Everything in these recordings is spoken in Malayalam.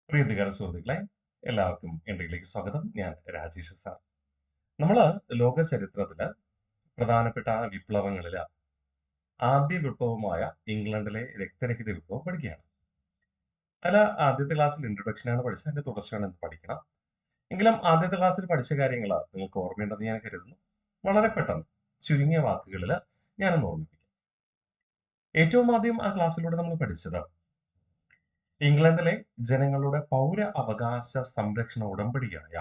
പ്രീതികര സുഹൃത്തുക്കളെ, എല്ലാവർക്കും ഇന്ത്യയിലേക്ക് സ്വാഗതം. ഞാൻ രാജേഷ് സാർ. നമ്മള് ലോക ചരിത്രത്തില് പ്രധാനപ്പെട്ട വിപ്ലവങ്ങളില് ആദ്യ വിപ്ലവമായ ഇംഗ്ലണ്ടിലെ രക്തരഹിത വിപ്ലവം പഠിക്കുകയാണ്. അതിൽ ആദ്യത്തെ ക്ലാസ്സിൽ ഇൻട്രൊഡക്ഷൻ ആണ് പഠിച്ചത്. അതിന്റെ തുടർച്ചയാണ് ഇന്ന് പഠിക്കണം. എങ്കിലും ആദ്യത്തെ ക്ലാസ്സിൽ പഠിച്ച കാര്യങ്ങൾ നിങ്ങൾക്ക് ഓർമ്മയുണ്ടെന്ന് ഞാൻ കരുതുന്നു. വളരെ പെട്ടെന്ന് ചുരുങ്ങിയ വാക്കുകളിൽ ഞാനൊന്ന് ഓർമ്മിപ്പിക്കാം. ഏറ്റവും ആദ്യം ആ ക്ലാസ്സിലൂടെ നമ്മൾ പഠിച്ചത് ഇംഗ്ലണ്ടിലെ ജനങ്ങളുടെ പൗര അവകാശ സംരക്ഷണ ഉടമ്പടിയായ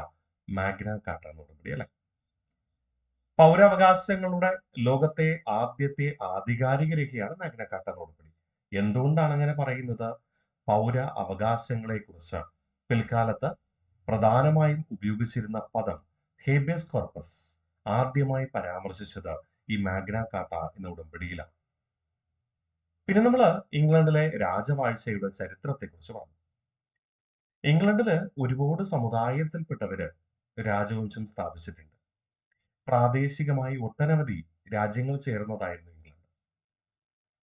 മാഗ്ന കാർട്ട എന്ന ഉടമ്പടി അല്ലെ. പൗരാവകാശങ്ങളുടെ ലോകത്തെ ആദ്യത്തെ ആധികാരിക രേഖയാണ് മാഗ്ന കാർട്ട എന്ന ഉടമ്പടി. എന്തുകൊണ്ടാണ് അങ്ങനെ പറയുന്നത്? പൗര അവകാശങ്ങളെ കുറിച്ച് പിൽക്കാലത്ത് പ്രധാനമായും ഉപയോഗിച്ചിരുന്ന പദം ഹേബിയസ് കോർപ്പസ് ആദ്യമായി പരാമർശിച്ചത് ഈ മാഗ്ന കാർട്ട എന്ന ഉടമ്പടിയിലാണ്. പിന്നെ നമ്മൾ ഇംഗ്ലണ്ടിലെ രാജവാഴ്ചയുടെ ചരിത്രത്തെക്കുറിച്ച് പറഞ്ഞു. ഇംഗ്ലണ്ടില് ഒരുപാട് സമുദായത്തിൽപ്പെട്ടവര് രാജവംശം സ്ഥാപിച്ചിട്ടുണ്ട്. പ്രാദേശികമായി ഒട്ടനവധി രാജ്യങ്ങൾ ചേർന്നതായിരുന്നു ഇംഗ്ലണ്ട്.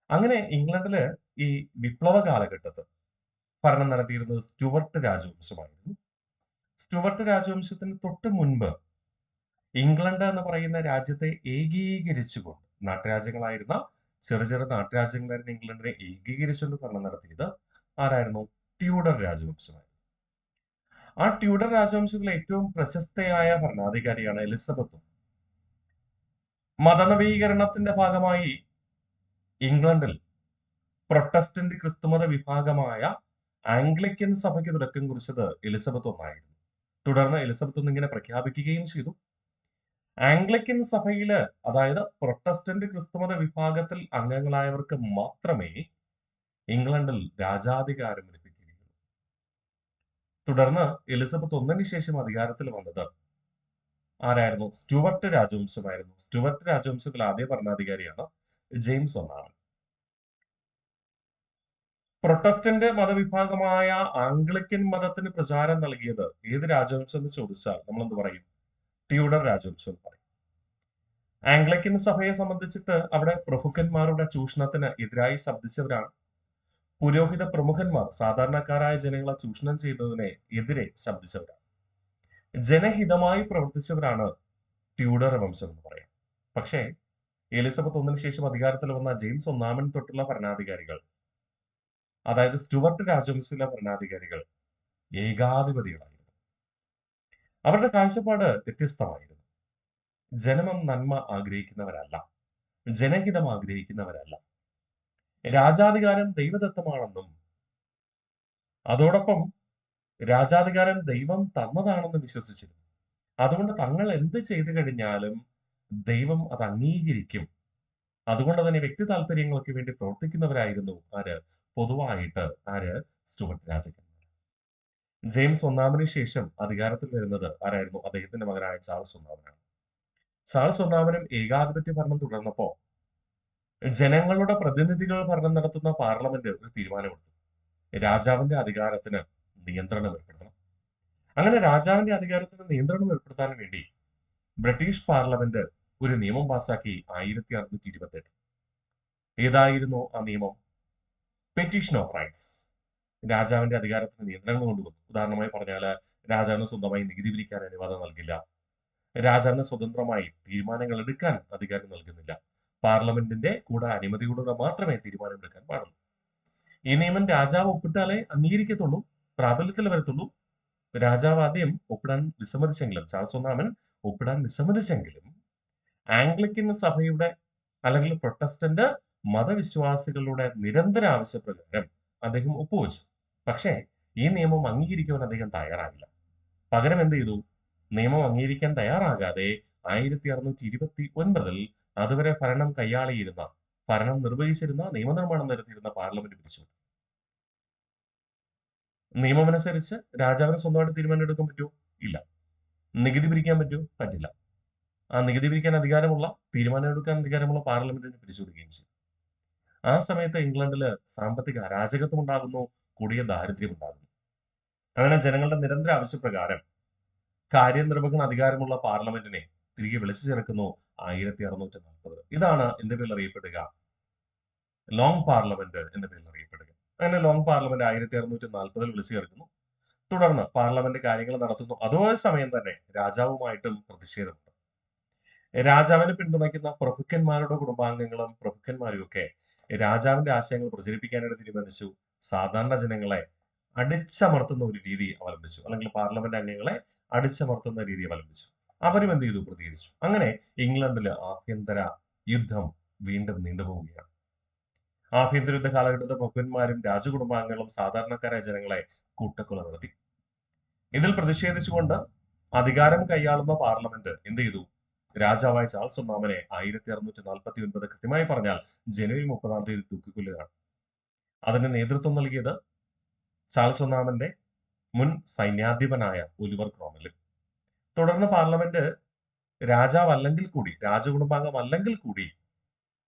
അങ്ങനെ ഇംഗ്ലണ്ടില് ഈ വിപ്ലവ കാലഘട്ടത്ത് ഭരണം നടത്തിയിരുന്നത് സ്റ്റുവർട്ട് രാജവംശമായിരുന്നു. സ്റ്റുവർട്ട് രാജവംശത്തിന് തൊട്ട് മുൻപ് ഇംഗ്ലണ്ട് എന്ന് പറയുന്ന രാജ്യത്തെ ഏകീകരിച്ചുകൊണ്ട് നാട്ടുരാജ്യങ്ങളായിരുന്ന ചെറു ചെറു നാട്ടുരാജ്യങ്ങളായിരുന്ന ഇംഗ്ലണ്ടിനെ ഏകീകരിച്ചുകൊണ്ട് ഭരണം നടത്തിയത് ആരായിരുന്നു? ട്യൂഡർ രാജവംശമായിരുന്നു. ആ ട്യൂഡർ രാജവംശത്തിലെ ഏറ്റവും പ്രശസ്തയായ ഭരണാധികാരിയാണ് എലിസബത്തും. മതനവീകരണത്തിന്റെ ഭാഗമായി ഇംഗ്ലണ്ടിൽ പ്രൊട്ടസ്റ്റന്റ് ക്രിസ്തുമത വിഭാഗമായ ആംഗ്ലിക്കൻ സഭയ്ക്ക് തുടക്കം കുറിച്ചത് എലിസബത്ത് ഒന്നായിരുന്നു. തുടർന്ന് എലിസബത്ത് ഒന്ന് ഇങ്ങനെ പ്രഖ്യാപിക്കുകയും ചെയ്തു, ആംഗ്ലിക്കൻ സഭയില്, അതായത് പ്രൊട്ടസ്റ്റന്റ് ക്രിസ്തുമത വിഭാഗത്തിൽ അംഗങ്ങളായവർക്ക് മാത്രമേ ഇംഗ്ലണ്ടിൽ രാജാധികാരം ലഭിക്കുകയുള്ളൂ. തുടർന്ന് എലിസബത്ത് ഒന്നിന് ശേഷം അധികാരത്തിൽ വന്നത് ആരായിരുന്നു? സ്റ്റുവർട്ട് രാജവംശമായിരുന്നു. സ്റ്റുവർട്ട് രാജവംശത്തിൽ ആദ്യ ഭരണാധികാരിയാണ് ജെയിംസ് ഒന്നാമൻ. പ്രൊട്ടസ്റ്റന്റ് മതവിഭാഗമായ ആംഗ്ലിക്കൻ മതത്തിന് പ്രചാരം നൽകിയത് ഏത് രാജവംശം എന്ന് ചോദിച്ചാൽ നമ്മൾ എന്ത് പറയും? ട്യൂഡർ രാജവംശം എന്ന് പറയും. ആംഗ്ലിക്കൻ സഭയെ സംബന്ധിച്ചിട്ട് അവിടെ പ്രഭുക്കന്മാരുടെ ചൂഷണത്തിന് എതിരായി ശബ്ദിച്ചവരാണ്. പുരോഹിത പ്രമുഖന്മാർ സാധാരണക്കാരായ ജനങ്ങളെ ചൂഷണം ചെയ്തതിനെ എതിരെ ശബ്ദിച്ചവരാണ്. ജനഹിതമായി പ്രവർത്തിച്ചവരാണ് ട്യൂഡർ വംശം എന്ന് പറയാം. പക്ഷേ എലിസബത്ത് ഒന്നിന് ശേഷം അധികാരത്തിൽ വന്ന ജെയിംസ് ഒന്നാമൻ തൊട്ടുള്ള ഭരണാധികാരികൾ, അതായത് സ്റ്റുവർട്ട് രാജവംശത്തിലെ ഭരണാധികാരികൾ ഏകാധിപതികളായിരുന്നു. അവരുടെ കാഴ്ചപ്പാട് വ്യത്യസ്തമായിരുന്നു. ജനമം നന്മ ആഗ്രഹിക്കുന്നവരല്ല, ജനഹിതം ആഗ്രഹിക്കുന്നവരല്ല. രാജാധികാരം ദൈവദത്തമാണെന്നും അതോടൊപ്പം രാജാധികാരം ദൈവം തന്നതാണെന്ന് വിശ്വസിച്ചിരുന്നു. അതുകൊണ്ട് തങ്ങൾ എന്ത് ചെയ്തു കഴിഞ്ഞാലും ദൈവം അത് അംഗീകരിക്കും. അതുകൊണ്ട് തന്നെ വ്യക്തി താല്പര്യങ്ങൾക്ക് വേണ്ടി പ്രവർത്തിക്കുന്നവരായിരുന്നു ആര്? പൊതുവായിട്ട് ആര്? സ്റ്റുവർട്ട് രാജാക്കന്മാർ. ജെയിംസ് ഒന്നാമന് ശേഷം അധികാരത്തിൽ വരുന്നത് ആരായിരുന്നു? അദ്ദേഹത്തിന്റെ മകനായ ചാൾസ് ഒന്നാമനാണ്. ചാൾസ് ഒന്നാമനും ഏകാധിപത്യ ഭരണം തുടർന്നപ്പോ ജനങ്ങളുടെ പ്രതിനിധികൾ ഭരണം നടത്തുന്ന പാർലമെന്റ് ഒരു തീരുമാനമെടുത്തു, രാജാവിന്റെ അധികാരത്തിന് നിയന്ത്രണം ഏർപ്പെടുത്തണം. അങ്ങനെ രാജാവിന്റെ അധികാരത്തിന് നിയന്ത്രണം ഏർപ്പെടുത്താൻ വേണ്ടി ബ്രിട്ടീഷ് പാർലമെന്റ് ഒരു നിയമം പാസാക്കി 1628. ഏതായിരുന്നു ആ നിയമം? Petition of rights. രാജാവിന്റെ അധികാരത്തിന് നിയന്ത്രണങ്ങൾ കൊണ്ടുവന്നു. ഉദാഹരണമായി പറഞ്ഞാൽ, രാജാവിന് സ്വന്തമായി നികുതി പിരിക്കാൻ അനുവാദം നൽകില്ല, രാജാവിന് സ്വതന്ത്രമായി തീരുമാനങ്ങൾ എടുക്കാൻ അധികാരം നൽകുന്നില്ല, പാർലമെന്റിന്റെ കൂടെ അനുമതിയോടെ മാത്രമേ തീരുമാനമെടുക്കാൻ പാടുള്ളൂ. ഈ നിയമം രാജാവ് ഒപ്പിട്ടാലേ അംഗീകരിക്കത്തുള്ളൂ, പ്രാബല്യത്തിൽ വരത്തുള്ളൂ. രാജാവ് ആദ്യം ഒപ്പിടാൻ വിസമ്മതിച്ചെങ്കിലും, ചാൾസ് ഒന്നാമൻ ഒപ്പിടാൻ വിസമ്മതിച്ചെങ്കിലും ആംഗ്ലിക്കൻ സഭയുടെ അല്ലെങ്കിൽ പ്രൊട്ടസ്റ്റന്റ് മതവിശ്വാസികളുടെ നിരന്തര ആവശ്യപ്രകാരം അദ്ദേഹം ഒപ്പുവെച്ചു. പക്ഷേ ഈ നിയമം അംഗീകരിക്കുവാൻ അദ്ദേഹം തയ്യാറായില്ല. പകരം എന്ത് ചെയ്തു? നിയമം അംഗീകരിക്കാൻ തയ്യാറാകാതെ 1629 അതുവരെ ഭരണം നിർവഹിച്ചിരുന്ന, നിയമനിർമ്മാണം നടത്തിയിരുന്ന പാർലമെന്റ് പിരിച്ചുവിട്ടു. നിയമമനുസരിച്ച് രാജാവിന് സ്വന്തമായിട്ട് തീരുമാനം എടുക്കാൻ പറ്റുമോ? ഇല്ല. നികുതി പിരിക്കാൻ പറ്റുമോ? പറ്റില്ല. ആ നികുതി പിരിക്കാൻ അധികാരമുള്ള, തീരുമാനമെടുക്കാൻ അധികാരമുള്ള പാർലമെന്റിനെ പിരിച്ചുവിടുകയും ചെയ്തു. ആ സമയത്ത് ഇംഗ്ലണ്ടില് സാമ്പത്തിക അരാജകത്വം ഉണ്ടാകുന്നു, കൊടിയ ദാരിദ്ര്യം ഉണ്ടാകുന്നു. അങ്ങനെ ജനങ്ങളുടെ നിരന്തര ആവശ്യപ്രകാരം കാര്യനിർവഹണ അധികാരമുള്ള പാർലമെന്റിനെ തിരികെ വിളിച്ചു ചേർക്കുന്നു 1640. ഇതാണ് എന്റെ പേരിൽ അറിയപ്പെടുക ലോങ് പാർലമെന്റ് എന്ന പേരിൽ അറിയപ്പെടുക. അങ്ങനെ ലോങ് പാർലമെന്റ് 1640 വിളിച്ചു ചേർക്കുന്നു. തുടർന്ന് പാർലമെന്റ് കാര്യങ്ങൾ നടത്തുന്നു. അതേ സമയം തന്നെ രാജാവുമായിട്ടും പ്രതിഷേധമുണ്ട്. രാജാവിനെ പിന്തുണയ്ക്കുന്ന പ്രഭുക്കന്മാരുടെ കുടുംബാംഗങ്ങളും പ്രഭുക്കന്മാരും ഒക്കെ രാജാവിന്റെ ആശയങ്ങൾ പ്രചരിപ്പിക്കാനായിട്ട് തീരുമാനിച്ചു. സാധാരണ ജനങ്ങളെ അടിച്ചമർത്തുന്ന ഒരു രീതി അവലംബിച്ചു, അല്ലെങ്കിൽ പാർലമെന്റ് അംഗങ്ങളെ അടിച്ചമർത്തുന്ന രീതി അവലംബിച്ചു. അവരും എന്ത് ചെയ്തു? പ്രതികരിച്ചു. അങ്ങനെ ഇംഗ്ലണ്ടില് ആഭ്യന്തര യുദ്ധം വീണ്ടും നീണ്ടുപോവുകയാണ്. ആഭ്യന്തര യുദ്ധ കാലഘട്ടത്തിൽ പ്രഭുക്കന്മാരും രാജകുടുംബാംഗങ്ങളും സാധാരണക്കാരായ ജനങ്ങളെ കൂട്ടക്കൊല നടത്തി. ഇതിൽ പ്രതിഷേധിച്ചുകൊണ്ട് അധികാരം കൈയാളുന്ന പാർലമെന്റ് എന്ത് ചെയ്തു? രാജാവായ ചാൾസ് ഒന്നാമനെ 1649 കൃത്യമായി പറഞ്ഞാൽ ജനുവരി 30-ാം തീയതി തൂക്കിക്കൊല്ലുകയാണ്. അതിന് നേതൃത്വം നൽകിയത് ചാൾസ് ഒന്നാമന്റെ മുൻ സൈന്യാധിപനായ ഒലിവർ ക്രോംവെൽ. തുടർന്ന് പാർലമെന്റ് രാജാവല്ലെങ്കിൽ കൂടി, രാജകുടുംബാംഗം അല്ലെങ്കിൽ കൂടി,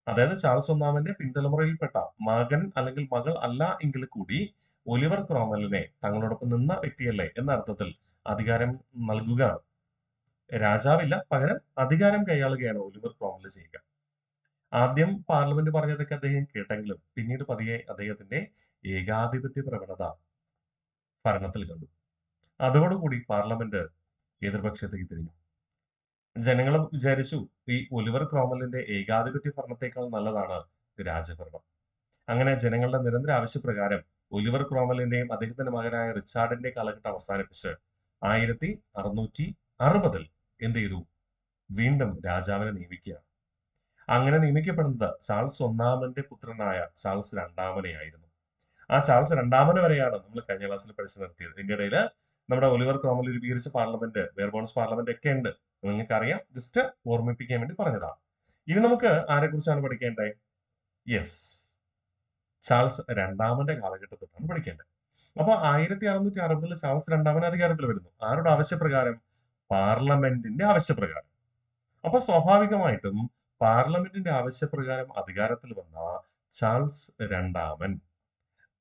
അതായത് ചാൾസ് ഒന്നാമന്റെ പിൻതലമുറയിൽപ്പെട്ട മകൻ അല്ലെങ്കിൽ മകൾ അല്ല എങ്കിൽ കൂടി ഒലിവർ ക്രോംവെല്ലിനെ തങ്ങളോടൊപ്പം നിന്ന വ്യക്തിയല്ലേ എന്ന അർത്ഥത്തിൽ അധികാരം നൽകുകയാണ്. രാജാവില്ല, പകരം അധികാരം കൈയാളുകയാണ് ഒലിവർ ക്രോംവെൽ ചെയ്യുക. ആദ്യം പാർലമെന്റ് പറഞ്ഞതൊക്കെ അദ്ദേഹം കേട്ടെങ്കിലും പിന്നീട് പതിയെ അദ്ദേഹത്തിന്റെ ഏകാധിപത്യ പ്രവണത ഭരണത്തിൽ കണ്ടു. അതോടുകൂടി പാർലമെന്റ് എതിർപക്ഷത്തേക്ക് തിരിഞ്ഞു. ജനങ്ങൾ വിചാരിച്ചു ഈ ഒലിവർ ക്രോംവെല്ലിന്റെ ഏകാധിപത്യ ഭരണത്തെക്കാൾ നല്ലതാണ് രാജഭരണം. അങ്ങനെ ജനങ്ങളുടെ നിരന്തര ആവശ്യപ്രകാരം ഒലിവർ ക്രോംവെല്ലിന്റെയും അദ്ദേഹത്തിന്റെ മകനായ റിച്ചാർഡിന്റെ കാലഘട്ടം അവസാനിപ്പിച്ച് 1660 എന്ത് ചെയ്തു? വീണ്ടും രാജാവിനെ നിയമിക്കുകയാണ്. അങ്ങനെ നിയമിക്കപ്പെടുന്നത് ചാൾസ് ഒന്നാമന്റെ പുത്രനായ ചാൾസ് രണ്ടാമനെയായിരുന്നു. ആ ചാൾസ് രണ്ടാമന് വരെയാണ് നമ്മൾ കഴിഞ്ഞ ക്ലാസ്സിൽ പഠിച്ചു നിർത്തിയത്. ഇതിന്റെ ഇടയിൽ നമ്മുടെ ഒലിവർ ക്രോംവെൽ രൂപീകരിച്ച പാർലമെന്റ്, വെയർബോൺസ് പാർലമെന്റ് ഒക്കെ ഉണ്ട്, നിങ്ങൾക്ക് അറിയാം. ജസ്റ്റ് ഓർമ്മിപ്പിക്കാൻ വേണ്ടി പറഞ്ഞതാണ്. ഇനി നമുക്ക് ആരെ കുറിച്ചാണ് പഠിക്കേണ്ടത്? യെസ്, ചാൾസ് രണ്ടാമന്റെ കാലഘട്ടത്തിലാണ് പഠിക്കേണ്ടത്. അപ്പൊ 1660 ചാൾസ് രണ്ടാമൻ അധികാരത്തിൽ വരുന്നു. ആരുടെ ആവശ്യപ്രകാരം? പാർലമെന്റിന്റെ ആവശ്യപ്രകാരം. അപ്പൊ സ്വാഭാവികമായിട്ടും പാർലമെന്റിന്റെ ആവശ്യപ്രകാരം അധികാരത്തിൽ വന്ന ചാൾസ് രണ്ടാമൻ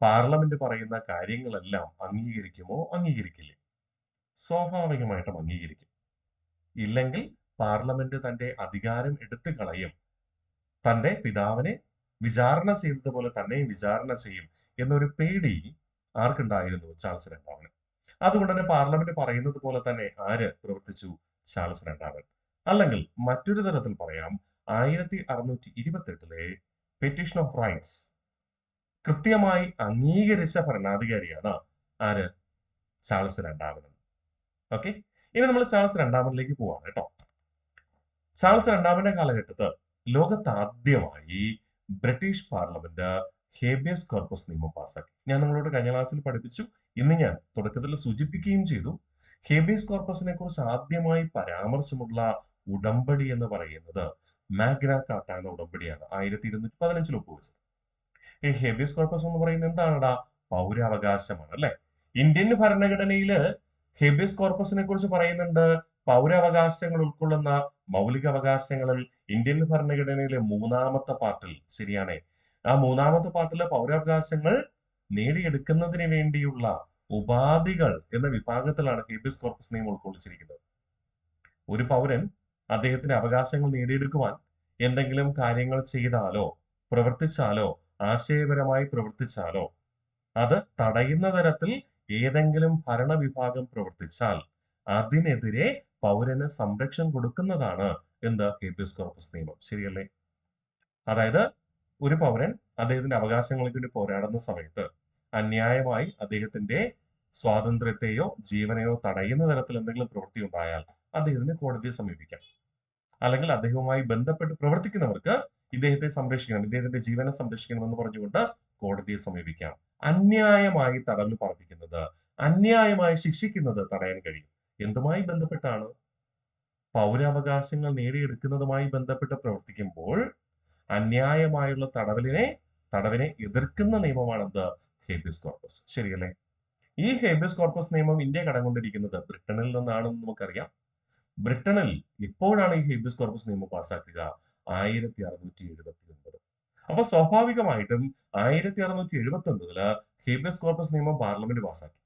പാർലമെന്റ് പറയുന്ന കാര്യങ്ങളെല്ലാം അംഗീകരിക്കുമോ? അംഗീകരിക്കില്ലേ? സ്വാഭാവികമായിട്ടും അംഗീകരിക്കും. ഇല്ലെങ്കിൽ പാർലമെന്റ് തന്റെ അധികാരം എടുത്തു കളയും. തന്റെ പിതാവിനെ വിചാരണ ചെയ്തതുപോലെ തന്നെയും വിചാരണ ചെയ്യും എന്നൊരു പേടി ആർക്കുണ്ടായിരുന്നു? ചാൾസ് രണ്ടാമന്. അതുകൊണ്ട് തന്നെ പാർലമെന്റ് പറയുന്നത് പോലെ തന്നെ ആര് പ്രവർത്തിച്ചു? ചാൾസ് രണ്ടാമൻ. അല്ലെങ്കിൽ മറ്റൊരു തരത്തിൽ പറയാം, 1628 പെറ്റീഷൻ ഓഫ് റൈറ്റ്സ് കൃത്യമായി അംഗീകരിച്ച ഭരണാധികാരിയാണ് ആര്? ചാൾസ് രണ്ടാമൻ. ഓക്കെ, ഇനി നമ്മൾ ചാൾസ് രണ്ടാമനിലേക്ക് പോവാണ് കേട്ടോ. ചാൾസ് രണ്ടാമന്റെ കാലഘട്ടത്ത് ലോകത്ത് ആദ്യമായി ബ്രിട്ടീഷ് പാർലമെന്റ് ഹേബിയസ് കോർപ്പസ് നിയമം പാസാക്കി. ഞാൻ നിങ്ങളോട് കഴിഞ്ഞ ക്ലാസ്സിൽ പഠിപ്പിച്ചു, ഇന്ന് ഞാൻ തുടക്കത്തിൽ സൂചിപ്പിക്കുകയും ചെയ്തു. ഹേബിയസ് കോർപ്പസിനെ കുറിച്ച് ആദ്യമായി പരാമർശമുള്ള ഉടമ്പടി എന്ന് പറയുന്നത് മാഗ്ന കാർട്ട എന്ന ഉടമ്പടിയാണ്. 1215 ഒപ്പുവെച്ചത്. ഈ ഹേബിയസ് കോർപ്പസ് എന്ന് പറയുന്നത് എന്താണടാ? പൗരാവകാശമാണ് അല്ലെ. ഇന്ത്യൻ ഭരണഘടനയില് ഹേബിയസ് കോർപ്പസിനെ കുറിച്ച് പറയുന്നുണ്ട്. പൗരാവകാശങ്ങൾ ഉൾക്കൊള്ളുന്ന മൗലിക അവകാശങ്ങളിൽ ഇന്ത്യൻ ഭരണഘടനയിലെ 3-ാമത്തെ പാർട്ടിൽ, ശരിയാണേ, ആ 3-ാമത്തെ പാർട്ടിലെ പൗരാവകാശങ്ങൾ നേടിയെടുക്കുന്നതിന് വേണ്ടിയുള്ള ഉപാധികൾ എന്ന വിഭാഗത്തിലാണ് ഹേബിയസ് കോർപ്പസ് നിയമം ഉൾക്കൊള്ളിച്ചിരിക്കുന്നത്. ഒരു പൗരൻ അദ്ദേഹത്തിന്റെ അവകാശങ്ങൾ നേടിയെടുക്കുവാൻ എന്തെങ്കിലും കാര്യങ്ങൾ ചെയ്താലോ പ്രവർത്തിച്ചാലോ ആശയപരമായി പ്രവർത്തിച്ചാലോ അത് തടയുന്ന തരത്തിൽ ഏതെങ്കിലും ഭരണവിഭാഗം പ്രവർത്തിച്ചാൽ അതിനെതിരെ പൗരന് സംരക്ഷണം കൊടുക്കുന്നതാണ് എന്ത്? ഹേബിയസ് കോർപ്പസ് നിയമം. ശരിയല്ലേ? അതായത് ഒരു പൗരൻ അദ്ദേഹത്തിന്റെ അവകാശങ്ങൾക്ക് വേണ്ടി പോരാടുന്ന സമയത്ത് അന്യായമായി അദ്ദേഹത്തിന്റെ സ്വാതന്ത്ര്യത്തെയോ ജീവനെയോ തടയുന്ന തരത്തിൽ എന്തെങ്കിലും പ്രവൃത്തി ഉണ്ടായാൽ അദ്ദേഹത്തിന് കോടതിയെ സമീപിക്കാം. അല്ലെങ്കിൽ അദ്ദേഹവുമായി ബന്ധപ്പെട്ട് പ്രവർത്തിക്കുന്നവർക്ക് ഇദ്ദേഹത്തെ സംരക്ഷിക്കണം, ഇദ്ദേഹത്തിന്റെ ജീവനെ സംരക്ഷിക്കണം എന്ന് പറഞ്ഞുകൊണ്ട് കോടതിയെ സമീപിക്കാം. അന്യായമായി തടവിൽ പാർപ്പിക്കുന്നത്, അന്യായമായി ശിക്ഷിക്കുന്നത് തടയാൻ കഴിയും. എന്തുമായി ബന്ധപ്പെട്ടാണ്? പൗരാവകാശങ്ങൾ നേടിയെടുക്കുന്നതുമായി ബന്ധപ്പെട്ട് പ്രവർത്തിക്കുമ്പോൾ അന്യായമായുള്ള തടവിനെ എതിർക്കുന്ന നിയമമാണെന്ത്? Habeas corpus. ശരിയല്ലേ? ഈ ഹേബിയസ് കോർപ്പസ് നിയമം ഇന്ത്യ കടം കൊണ്ടിരിക്കുന്നത് ബ്രിട്ടനിൽ നിന്നാണെന്ന് നമുക്കറിയാം. ബ്രിട്ടനിൽ എപ്പോഴാണ് ഈ ഹേബിയസ് കോർപ്പസ് നിയമം പാസ്സാക്കുക? 1679. അപ്പൊ സ്വാഭാവികമായിട്ടും 1679 ഹേബിയസ് കോർപ്പസ് നിയമം പാർലമെന്റ് പാസ്സാക്കി.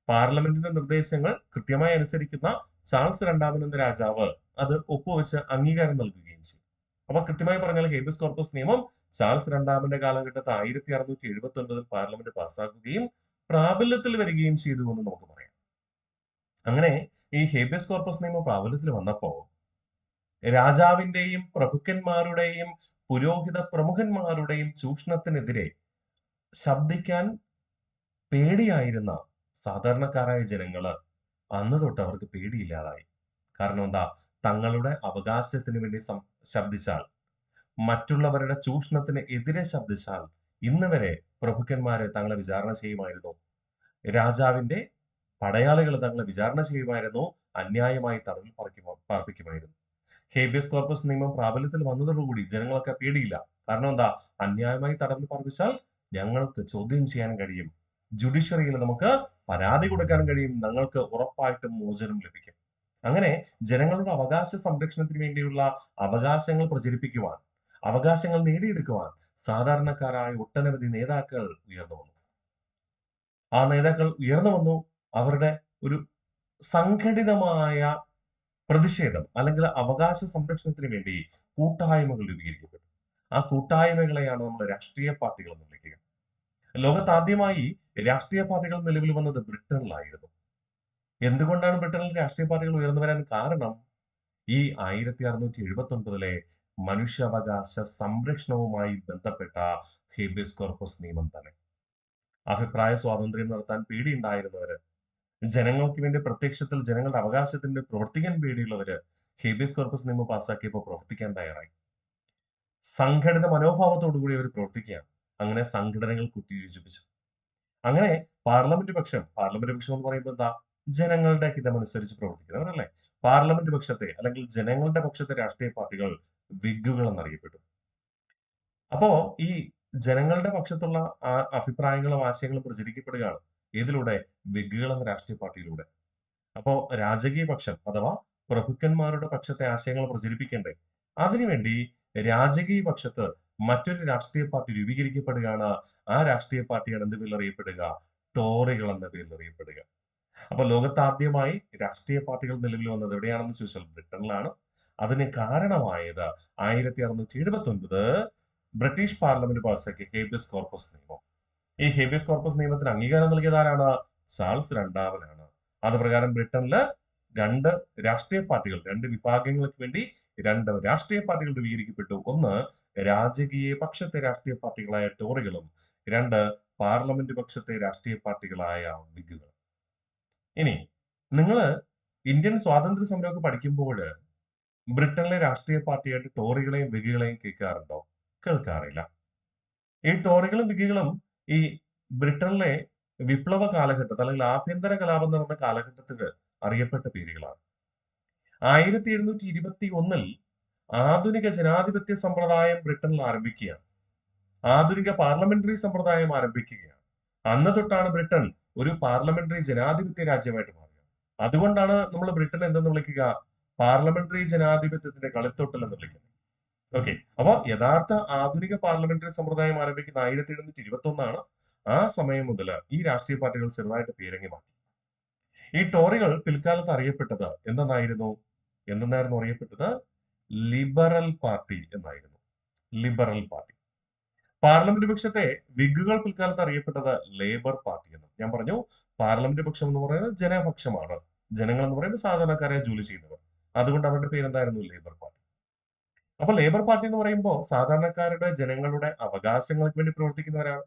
പാർലമെന്റിന്റെ നിർദ്ദേശങ്ങൾ കൃത്യമായി അനുസരിക്കുന്ന ചാൾസ് രണ്ടാമൻ എന്ന രാജാവ് അത് ഒപ്പുവെച്ച് അംഗീകാരം നൽകുകയും ചെയ്തു. അപ്പൊ കൃത്യമായി പറഞ്ഞാൽ ഹേബിയസ് കോർപ്പസ് നിയമം ചാൾസ് രണ്ടാമന്റെ കാലഘട്ടത്ത് 1679 പാർലമെന്റ് പാസ്സാക്കുകയും പ്രാബല്യത്തിൽ വരികയും ചെയ്തു എന്ന് നമുക്ക് പറയാം. അങ്ങനെ ഈ ഹേബിയസ് കോർപ്പസ് നിയമം പ്രാബല്യത്തിൽ വന്നപ്പോ രാജാവിന്റെയും പ്രഭുക്കന്മാരുടെയും പുരോഹിത പ്രമുഖന്മാരുടെയും ചൂഷണത്തിനെതിരെ ശബ്ദിക്കാൻ പേടിയായിരുന്ന സാധാരണക്കാരായ ജനങ്ങള് അന്ന് തൊട്ട് അവർക്ക് പേടിയില്ലാതായി. കാരണം എന്താ? തങ്ങളുടെ അവകാശത്തിന് വേണ്ടി ശബ്ദിച്ചാൽ, മറ്റുള്ളവരുടെ ചൂഷണത്തിന് എതിരെ ശബ്ദിച്ചാൽ ഇന്ന് വരെ പ്രഭുക്കന്മാരെ തങ്ങളെ വിചാരണ ചെയ്യുമായിരുന്നു. രാജാവിന്റെ പടയാളികൾ തങ്ങളെ വിചാരണ ചെയ്യുമായിരുന്നു. അന്യായമായി തടവിൽ പാർപ്പിക്കുമായിരുന്നു. ഹേബിയസ് കോർപ്പസ് നിയമം പ്രാബല്യത്തിൽ വന്നതോടുകൂടി ജനങ്ങളൊക്കെ പേടിയില്ല. കാരണം എന്താ? അന്യായമായി തടവിൽ പാർപ്പിച്ചാൽ ഞങ്ങൾക്ക് ചോദ്യം ചെയ്യാൻ കഴിയും. ജുഡീഷ്യറിയിൽ നമുക്ക് പരാതി കൊടുക്കാൻ കഴിയും. ഞങ്ങൾക്ക് ഉറപ്പായിട്ടും മോചനം ലഭിക്കും. അങ്ങനെ ജനങ്ങളുടെ അവകാശ സംരക്ഷണത്തിന് വേണ്ടിയുള്ള അവകാശങ്ങൾ പ്രചരിപ്പിക്കുവാൻ, അവകാശങ്ങൾ നേടിയെടുക്കുവാൻ സാധാരണക്കാരായ ഒട്ടനവധി നേതാക്കൾ ഉയർന്നു വന്നു. ആ നേതാക്കൾ ഉയർന്നു വന്നു. അവരുടെ ഒരു സംഘടിതമായ പ്രതിഷേധം അല്ലെങ്കിൽ അവകാശ സംരക്ഷണത്തിന് വേണ്ടി കൂട്ടായ്മകൾ രൂപീകരിക്കപ്പെട്ടു. ആ കൂട്ടായ്മകളെയാണ് നമ്മൾ രാഷ്ട്രീയ പാർട്ടികൾ എന്ന് വിളിക്കുക. ലോകത്താദ്യമായി രാഷ്ട്രീയ പാർട്ടികൾ നിലവിൽ വന്നത് ബ്രിട്ടനിലായിരുന്നു. എന്തുകൊണ്ടാണ് ബ്രിട്ടനിൽ രാഷ്ട്രീയ പാർട്ടികൾ ഉയർന്നു വരാൻ കാരണം? ഈ 1679 മനുഷ്യാവകാശ സംരക്ഷണവുമായി ബന്ധപ്പെട്ട ഹേബിയസ് കോർപ്പസ് നിയമം തന്നെ. അഭിപ്രായ സ്വാതന്ത്ര്യം നടത്താൻ പേടിയുണ്ടായിരുന്നവര്, ജനങ്ങൾക്ക് വേണ്ടി പ്രത്യക്ഷത്തിൽ ജനങ്ങളുടെ അവകാശത്തിന് പ്രവർത്തിക്കാൻ പേടിയുള്ളവര് ഹേബിയസ് കോർപ്പസ് നിയമം പാസ്സാക്കിയപ്പോൾ പ്രവർത്തിക്കാൻ തയ്യാറായി. സംഘടിത മനോഭാവത്തോടുകൂടി അവർ പ്രവർത്തിക്കുകയാണ്. അങ്ങനെ സംഘടനകൾ കുത്തിയോജിപ്പിച്ചു. അങ്ങനെ പാർലമെന്റ് പക്ഷം എന്ന് പറയുമ്പോൾ എന്താ? ജനങ്ങളുടെ ഹിതമനുസരിച്ച് പ്രവർത്തിക്കുന്നവരല്ലേ? പാർലമെന്റ് പക്ഷത്തെ അല്ലെങ്കിൽ ജനങ്ങളുടെ പക്ഷത്തെ രാഷ്ട്രീയ പാർട്ടികൾ വിഗുകൾ എന്നറിയപ്പെട്ടു. അപ്പോ ഈ ജനങ്ങളുടെ പക്ഷത്തുള്ള അഭിപ്രായങ്ങളും ആശയങ്ങളും പ്രചരിക്കപ്പെടുകയാണ്. ഏതിലൂടെ? വിഗുകൾ എന്ന രാഷ്ട്രീയ പാർട്ടിയിലൂടെ. അപ്പോ രാജകീയ പക്ഷം അഥവാ പ്രഭുക്കന്മാരുടെ പക്ഷത്തെ ആശയങ്ങൾ പ്രചരിപ്പിക്കണ്ടേ? അതിനുവേണ്ടി രാജകീയ പക്ഷത്ത് മറ്റൊരു രാഷ്ട്രീയ പാർട്ടി രൂപീകരിക്കപ്പെടുകയാണ്. ആ രാഷ്ട്രീയ പാർട്ടിയാണ് എന്ത് പേരിൽ അറിയപ്പെടുക? ടോറികൾ എന്ന പേരിൽ അറിയപ്പെടുക. അപ്പൊ ലോകത്താദ്യമായി രാഷ്ട്രീയ പാർട്ടികൾ നിലവിൽ വന്നത് എവിടെയാണെന്ന് ചോദിച്ചാൽ ബ്രിട്ടനിലാണ്. അതിന് കാരണമായത് 1679 ബ്രിട്ടീഷ് പാർലമെന്റ് പാസാക്കിയ ഹേബിയസ് കോർപ്പസ് നിയമം. ഈ ഹേബിയസ് കോർപ്പസ് നിയമത്തിന് അംഗീകാരം നൽകിയത് ആരാണ്? ചാൾസ് രണ്ടാമനാണ്. അത് പ്രകാരം ബ്രിട്ടനില് രണ്ട് രാഷ്ട്രീയ പാർട്ടികൾ, രണ്ട് വിഭാഗങ്ങൾക്ക് വേണ്ടി രണ്ട് രാഷ്ട്രീയ പാർട്ടികൾ രൂപീകരിക്കപ്പെട്ടു. ഒന്ന് രാജകീയ പക്ഷത്തെ രാഷ്ട്രീയ പാർട്ടികളായ ടോറികളും, രണ്ട് പാർലമെന്റ് പക്ഷത്തെ രാഷ്ട്രീയ പാർട്ടികളായ വിഗുകളും. ഇനി നിങ്ങള് ഇന്ത്യൻ സ്വാതന്ത്ര്യ സമരമൊക്കെ പഠിക്കുമ്പോൾ ബ്രിട്ടനിലെ രാഷ്ട്രീയ പാർട്ടിയായിട്ട് ടോറികളെയും വിഗുകളെയും കേൾക്കാറുണ്ടോ? കേൾക്കാറില്ല. ഈ ടോറികളും വിഗികളും ഈ ബ്രിട്ടനിലെ വിപ്ലവ കാലഘട്ടത്തിൽ അല്ലെങ്കിൽ ആഭ്യന്തര കലാപം നടന്ന കാലഘട്ടത്തിൽ അറിയപ്പെട്ട പേരുകളാണ്. 1721 ആധുനിക ജനാധിപത്യ സമ്പ്രദായം ബ്രിട്ടനിൽ ആരംഭിക്കുകയാണ്. ആധുനിക പാർലമെന്ററി സമ്പ്രദായം ആരംഭിക്കുകയാണ്. അന്ന് തൊട്ടാണ് ബ്രിട്ടൻ ഒരു പാർലമെന്ററി ജനാധിപത്യ രാജ്യമായിട്ട് മാറുക. അതുകൊണ്ടാണ് നമ്മൾ ബ്രിട്ടൻ എന്തെന്ന് വിളിക്കുക? പാർലമെന്ററി ജനാധിപത്യത്തിന്റെ കളിത്തൊട്ടിൽ എന്ന് വിളിക്കുന്നത്. ഓക്കെ. അപ്പൊ യഥാർത്ഥ ആധുനിക പാർലമെന്ററി സമ്പ്രദായം ആരംഭിക്കുന്ന 1721 ആ സമയം മുതൽ ഈ രാഷ്ട്രീയ പാർട്ടികൾ ചെറുതായിട്ട് പീരങ്ങി മാറ്റി. ഈ ടോറികൾ പിൽക്കാലത്ത് അറിയപ്പെട്ടത് എന്തെന്നായിരുന്നു അറിയപ്പെട്ടത്? ലിബറൽ പാർട്ടി എന്നായിരുന്നു. Liberal party. പാർലമെന്റ് പക്ഷത്തെ വിഗുകൾ പിൽക്കാലത്ത് അറിയപ്പെട്ടത് ലേബർ പാർട്ടി എന്നും. ഞാൻ പറഞ്ഞു, പാർലമെന്റ് പക്ഷം എന്ന് പറയുന്നത് ജനപക്ഷമാണ്. ജനങ്ങൾ എന്ന് പറയുമ്പോൾ സാധാരണക്കാരെ ജോലി ചെയ്യുന്നവർ. അതുകൊണ്ട് അവരുടെ പേരെന്തായിരുന്നു? Labour party. അപ്പൊ ലേബർ പാർട്ടി എന്ന് പറയുമ്പോൾ സാധാരണക്കാരുടെ ജനങ്ങളുടെ അവകാശങ്ങൾക്ക് വേണ്ടി പ്രവർത്തിക്കുന്നവരാണ്.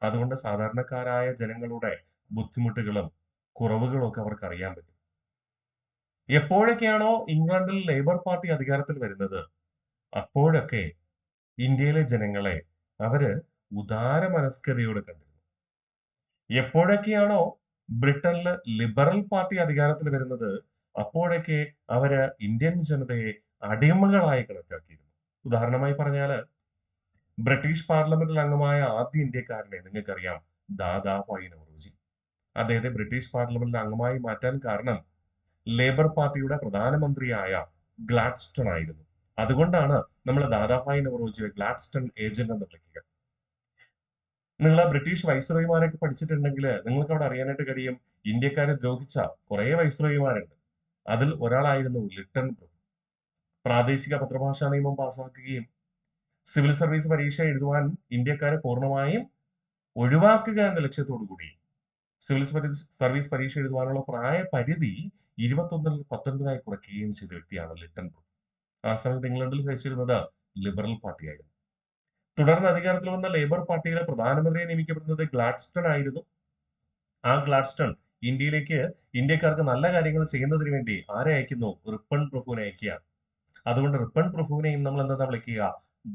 അതുകൊണ്ട് സാധാരണക്കാരായ ജനങ്ങളുടെ ബുദ്ധിമുട്ടുകളും കുറവുകളും ഒക്കെ അവർക്ക് അറിയാൻ പറ്റും. എപ്പോഴൊക്കെയാണോ ഇംഗ്ലണ്ടിൽ ലേബർ പാർട്ടി അധികാരത്തിൽ വരുന്നത്, അപ്പോഴൊക്കെ ഇന്ത്യയിലെ ജനങ്ങളെ അവര് ഉദാര മനസ്കതയോട് കണ്ടിരുന്നു. എപ്പോഴൊക്കെയാണോ ബ്രിട്ടനില് ലിബറൽ പാർട്ടി അധികാരത്തിൽ വരുന്നത്, അപ്പോഴൊക്കെ അവര് ഇന്ത്യൻ ജനതയെ അടിമകളായി കണക്കാക്കിയിരുന്നു. ഉദാഹരണമായി പറഞ്ഞാല് ബ്രിട്ടീഷ് പാർലമെന്റിൽ അംഗമായ ആദ്യ ഇന്ത്യക്കാരനെ നിങ്ങൾക്കറിയാം, ദാദാഭായി നവറോജി. അദ്ദേഹത്തെ ബ്രിട്ടീഷ് പാർലമെന്റിൽ അംഗമായി മാറ്റാൻ കാരണം ലേബർ പാർട്ടിയുടെ പ്രധാനമന്ത്രിയായ ഗ്ലാഡ്സ്റ്റൺ ആയിരുന്നു. അതുകൊണ്ടാണ് നമ്മൾ ദാദാഭായി നവറോജിയെ ഗ്ലാഡ്സ്റ്റൺ ഏജന്റ് എന്ന് വിളിക്കുക. നിങ്ങൾ ബ്രിട്ടീഷ് വൈസ്രോയിമാരൊക്കെ പഠിച്ചിട്ടുണ്ടെങ്കിൽ നിങ്ങൾക്ക് അവിടെ അറിയാനായിട്ട് കഴിയും, ഇന്ത്യക്കാരെ ദ്രോഹിച്ച കുറെ വൈസ്രോയിമാരുണ്ട്. അതിൽ ഒരാളായിരുന്നു ലിട്ടൺ ബ്രൂ. പ്രാദേശിക പത്രഭാഷാ നിയമം പാസാക്കുകയും സിവിൽ സർവീസ് പരീക്ഷ എഴുതുവാൻ ഇന്ത്യക്കാരെ പൂർണ്ണമായും ഒഴിവാക്കുക എന്ന ലക്ഷ്യത്തോടു കൂടി സിവിൽ സർവീസ് പരീക്ഷ എഴുതുവാനുള്ള പ്രായപരിധി 21 മുതൽ 19 കുറയ്ക്കുകയും ചെയ്ത വ്യക്തിയാണ് ലിട്ടൺ ബ്രൂക്ക്. ആ സമയത്ത് ഇംഗ്ലണ്ടിൽ ഭരിച്ചിരുന്നത് ലിബറൽ പാർട്ടിയായിരുന്നു. തുടർന്ന് അധികാരത്തിൽ വന്ന ലേബർ പാർട്ടിയുടെ പ്രധാനമന്ത്രിയെ നിയമിക്കപ്പെടുന്നത് ഗ്ലാഡ്സ്റ്റൺ ആയിരുന്നു. ആ ഗ്ലാഡ്സ്റ്റൺ ഇന്ത്യക്കാർക്ക് നല്ല കാര്യങ്ങൾ ചെയ്യുന്നതിന് വേണ്ടി ആരെ അയക്കുന്നു? റിപ്പൺ പ്രഭുവിനെ അയക്കുകയാണ്. അതുകൊണ്ട് റിപ്പൺ പ്രഭുവിനെയും നമ്മൾ എന്താ വിളിക്കുക?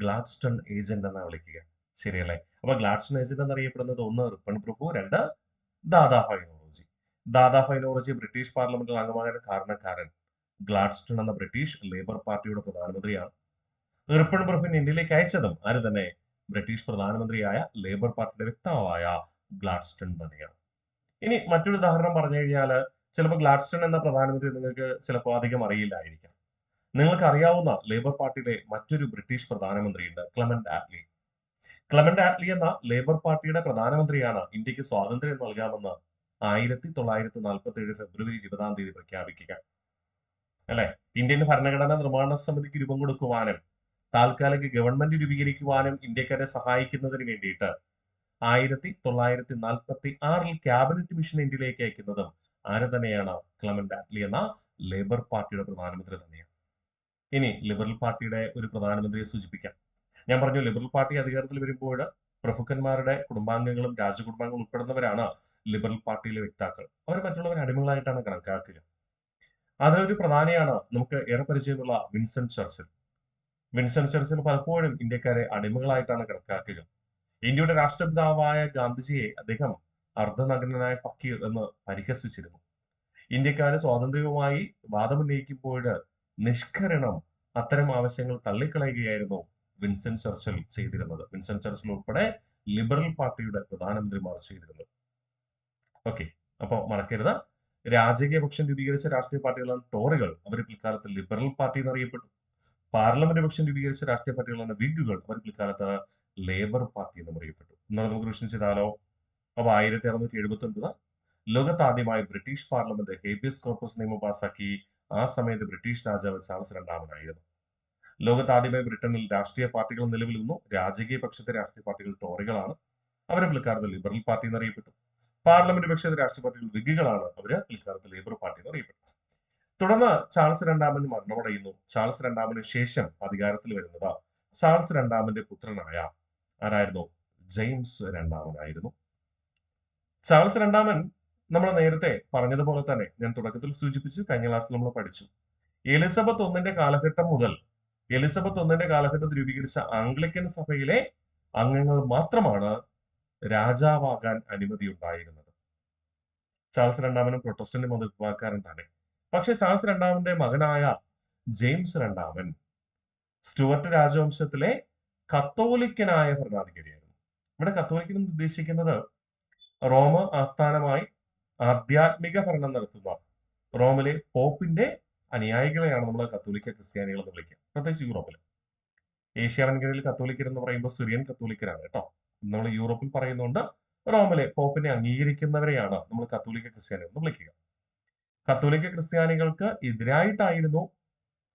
ഗ്ലാഡ്സ്റ്റൺ ഏജന്റ് എന്നാ വിളിക്കുക. ശരിയല്ലേ? അപ്പൊ ഗ്ലാഡ്സ്റ്റൺ ഏജന്റ് എന്നറിയപ്പെടുന്നത് ഒന്ന് റിപ്പൺ പ്രഭു, രണ്ട് ദാദാഭായ് നൗറോജി. ദാദാഭായ് നൗറോജി ബ്രിട്ടീഷ് പാർലമെന്റിൽ അംഗമാകാൻ കാരണക്കാരൻ ഗ്ലാഡ്സ്റ്റൺ എന്ന ബ്രിട്ടീഷ് ലേബർ പാർട്ടിയുടെ പ്രധാനമന്ത്രിയാണ്. റിപ്പൺ പ്രഭുവിനെ ഇന്ത്യയിലേക്ക് അയച്ചതും ആര് തന്നെ? ബ്രിട്ടീഷ് പ്രധാനമന്ത്രിയായ ലേബർ പാർട്ടിയുടെ വ്യക്താവായ ഗ്ലാഡ്സ്റ്റൺ തന്നെയാണ്. ഇനി മറ്റൊരു ഉദാഹരണം പറഞ്ഞു കഴിഞ്ഞാൽ ചിലപ്പോൾ ഗ്ലാഡ്സ്റ്റൺ എന്ന പ്രധാനമന്ത്രി നിങ്ങൾക്ക് ചിലപ്പോൾ അധികം അറിയില്ലായിരിക്കാം. നിങ്ങൾക്ക് അറിയാവുന്ന ലേബർ പാർട്ടിയിലെ മറ്റൊരു ബ്രിട്ടീഷ് പ്രധാനമന്ത്രിയുണ്ട്, ക്ലെമന്റ് ആറ്റ്ലി. ക്ലെമന്റ് ആറ്റ്ലി എന്ന ലേബർ പാർട്ടിയുടെ പ്രധാനമന്ത്രിയാണ് ഇന്ത്യക്ക് സ്വാതന്ത്ര്യം നൽകാമെന്ന് 1947 ഫെബ്രുവരി 20 പ്രഖ്യാപിക്കുക. അല്ലെ? ഇന്ത്യൻ ഭരണഘടനാ നിർമ്മാണ സമിതിക്ക് രൂപം കൊടുക്കുവാനും താൽക്കാലിക ഗവൺമെന്റ് രൂപീകരിക്കുവാനും ഇന്ത്യക്കാരെ സഹായിക്കുന്നതിന് വേണ്ടിയിട്ട് 1946 ക്യാബിനറ്റ് മിഷൻ ഇന്ത്യയിലേക്ക് അയക്കുന്നതും ആര് തന്നെയാണ്? ക്ലെമന്റ് ആറ്റ്ലി എന്ന ലേബർ പാർട്ടിയുടെ പ്രധാനമന്ത്രി തന്നെയാണ്. ഇനി ലിബറൽ പാർട്ടിയുടെ ഒരു പ്രധാനമന്ത്രിയെ സൂചിപ്പിക്കാം. ഞാൻ പറഞ്ഞു ലിബറൽ പാർട്ടി അധികാരത്തിൽ വരുമ്പോൾ പ്രഭുക്കന്മാരുടെ കുടുംബാംഗങ്ങളും രാജകുടുംബാംഗങ്ങളും ഉൾപ്പെടുന്നവരാണ് ലിബറൽ പാർട്ടിയിലെ വ്യക്താക്കൾ. അവർ മറ്റുള്ളവരെ അടിമകളായിട്ടാണ് കണക്കാക്കുക. അതിലൊരു പ്രധാനിയാണ് നമുക്ക് ഏറെ പരിചയമുള്ള വിൻസൺ ചർച്ചിൽ. വിൻസൺ ചർച്ചിൽ പലപ്പോഴും ഇന്ത്യക്കാരെ അടിമകളായിട്ടാണ് കണക്കാക്കുക. ഇന്ത്യയുടെ രാഷ്ട്രപിതാവായ ഗാന്ധിജിയെ അദ്ദേഹം അർദ്ധനഗ്നനായ ഫക്കീർ എന്ന് പരിഹസിച്ചിരുന്നു. ഇന്ത്യക്കാര് സ്വാതന്ത്ര്യവുമായി വാദമുന്നയിക്കുമ്പോൾ നിഷ്കരണം അത്തരം ആവശ്യങ്ങൾ തള്ളിക്കളയുകയായിരുന്നു വിൻസൺ ചർച്ചിൽ ചെയ്തിരുന്നത്. വിൻസൺ ചർച്ചിൽ ഉൾപ്പെടെ ലിബറൽ പാർട്ടിയുടെ പ്രധാനമന്ത്രിമാർ ചെയ്തിരുന്നത്. ഓക്കെ, അപ്പൊ മറക്കരുത്, രാജകീയ പക്ഷം രൂപീകരിച്ച രാഷ്ട്രീയ പാർട്ടികളാണ് ടോറികൾ. അവർ പിൽക്കാലത്ത് ലിബറൽ പാർട്ടി എന്നറിയപ്പെട്ടു. പാർലമെന്റ് പക്ഷം രൂപീകരിച്ച രാഷ്ട്രീയ പാർട്ടികളാണ് വിഗുകൾ. അവർ പിൽക്കാലത്ത് ലേബർ പാർട്ടി എന്നും അറിയപ്പെട്ടു. എന്നാൽ നമുക്ക് റിവിഷൻ ചെയ്താലോ? അപ്പൊ 1679 ലോകത്താദ്യമായി ബ്രിട്ടീഷ് പാർലമെന്റ് ഹേബിയസ് കോർപ്പസ് നിയമം പാസാക്കി. ആ സമയത്ത് ബ്രിട്ടീഷ് രാജാവ് ചാൾസ് രണ്ടാമനായിരുന്നു. ലോകത്താദ്യമായി ബ്രിട്ടനിൽ രാഷ്ട്രീയ പാർട്ടികൾ നിലവിൽ വന്നു. രാജകീയ പക്ഷത്തെ രാഷ്ട്രീയ പാർട്ടികൾ ടോറികളാണ്. അവരെ പിൽക്കാലത്ത് ലിബറൽ പാർട്ടി എന്നറിയപ്പെട്ടു. പാർലമെന്റ് പക്ഷത്തെ രാഷ്ട്രീയ പാർട്ടികൾ വിഗുകളാണ്. അവര് പിൽക്കാലത്ത് ലേബർ പാർട്ടി എന്നറിയപ്പെട്ടു. തുടർന്ന് ചാൾസ് രണ്ടാമൻ മരണമടയുന്നു. ചാൾസ് രണ്ടാമന് ശേഷം അധികാരത്തിൽ വരുന്നത് ചാൾസ് രണ്ടാമന്റെ പുത്രനായ ആരായിരുന്നു? ജെയിംസ് രണ്ടാമനായിരുന്നു. ചാൾസ് രണ്ടാമൻ നമ്മൾ നേരത്തെ പറഞ്ഞതുപോലെ തന്നെ ഞാൻ തുടക്കത്തിൽ സൂചിപ്പിച്ചു, കഴിഞ്ഞ ക്ലാസ്സിൽ നമ്മൾ പഠിച്ചു. എലിസബത്ത് ഒന്നിന്റെ കാലഘട്ടം മുതൽ എലിസബത്ത് ഒന്നിന്റെ കാലഘട്ടത്തിൽ രൂപീകരിച്ച ആംഗ്ലിക്കൻ സഭയിലെ അംഗങ്ങൾ മാത്രമാണ് രാജാവാകാൻ അനുമതി ഉണ്ടായിരുന്നത്. ചാൾസ് രണ്ടാമനും പ്രൊട്ടസ്റ്റന്റ് മതവിഭാഗക്കാരൻ തന്നെ. പക്ഷെ ചാൾസ് രണ്ടാമന്റെ മകനായ ജെയിംസ് രണ്ടാമൻ സ്റ്റുവർട്ട് രാജവംശത്തിലെ കത്തോലിക്കനായ ഭരണാധികാരിയായിരുന്നു. ഇവിടെ കത്തോലിക്കൻ എന്ന് ഉദ്ദേശിക്കുന്നത് റോമ ആസ്ഥാനമായി ആധ്യാത്മിക ഭരണം നടത്തുന്ന റോമിലെ പോപ്പിന്റെ അനുയായികളെയാണ് നമ്മൾ കത്തോലിക്ക ക്രിസ്ത്യാനികൾ എന്ന് വിളിക്കുക. പ്രത്യേകിച്ച് യൂറോപ്പിൽ. ഏഷ്യ വൻകരയിൽ കത്തോലിക്കർ എന്ന് പറയുമ്പോൾ സിറിയൻ കത്തോലിക്കരാണ് കേട്ടോ. നമ്മൾ യൂറോപ്പിൽ പറയുന്നുണ്ട് റോമിലെ പോപ്പിനെ അംഗീകരിക്കുന്നവരെയാണ് നമ്മൾ കത്തോലിക്ക ക്രിസ്ത്യാനികൾ എന്ന് വിളിക്കുക. കത്തോലിക്ക ക്രിസ്ത്യാനികൾക്ക് എതിരായിട്ടായിരുന്നു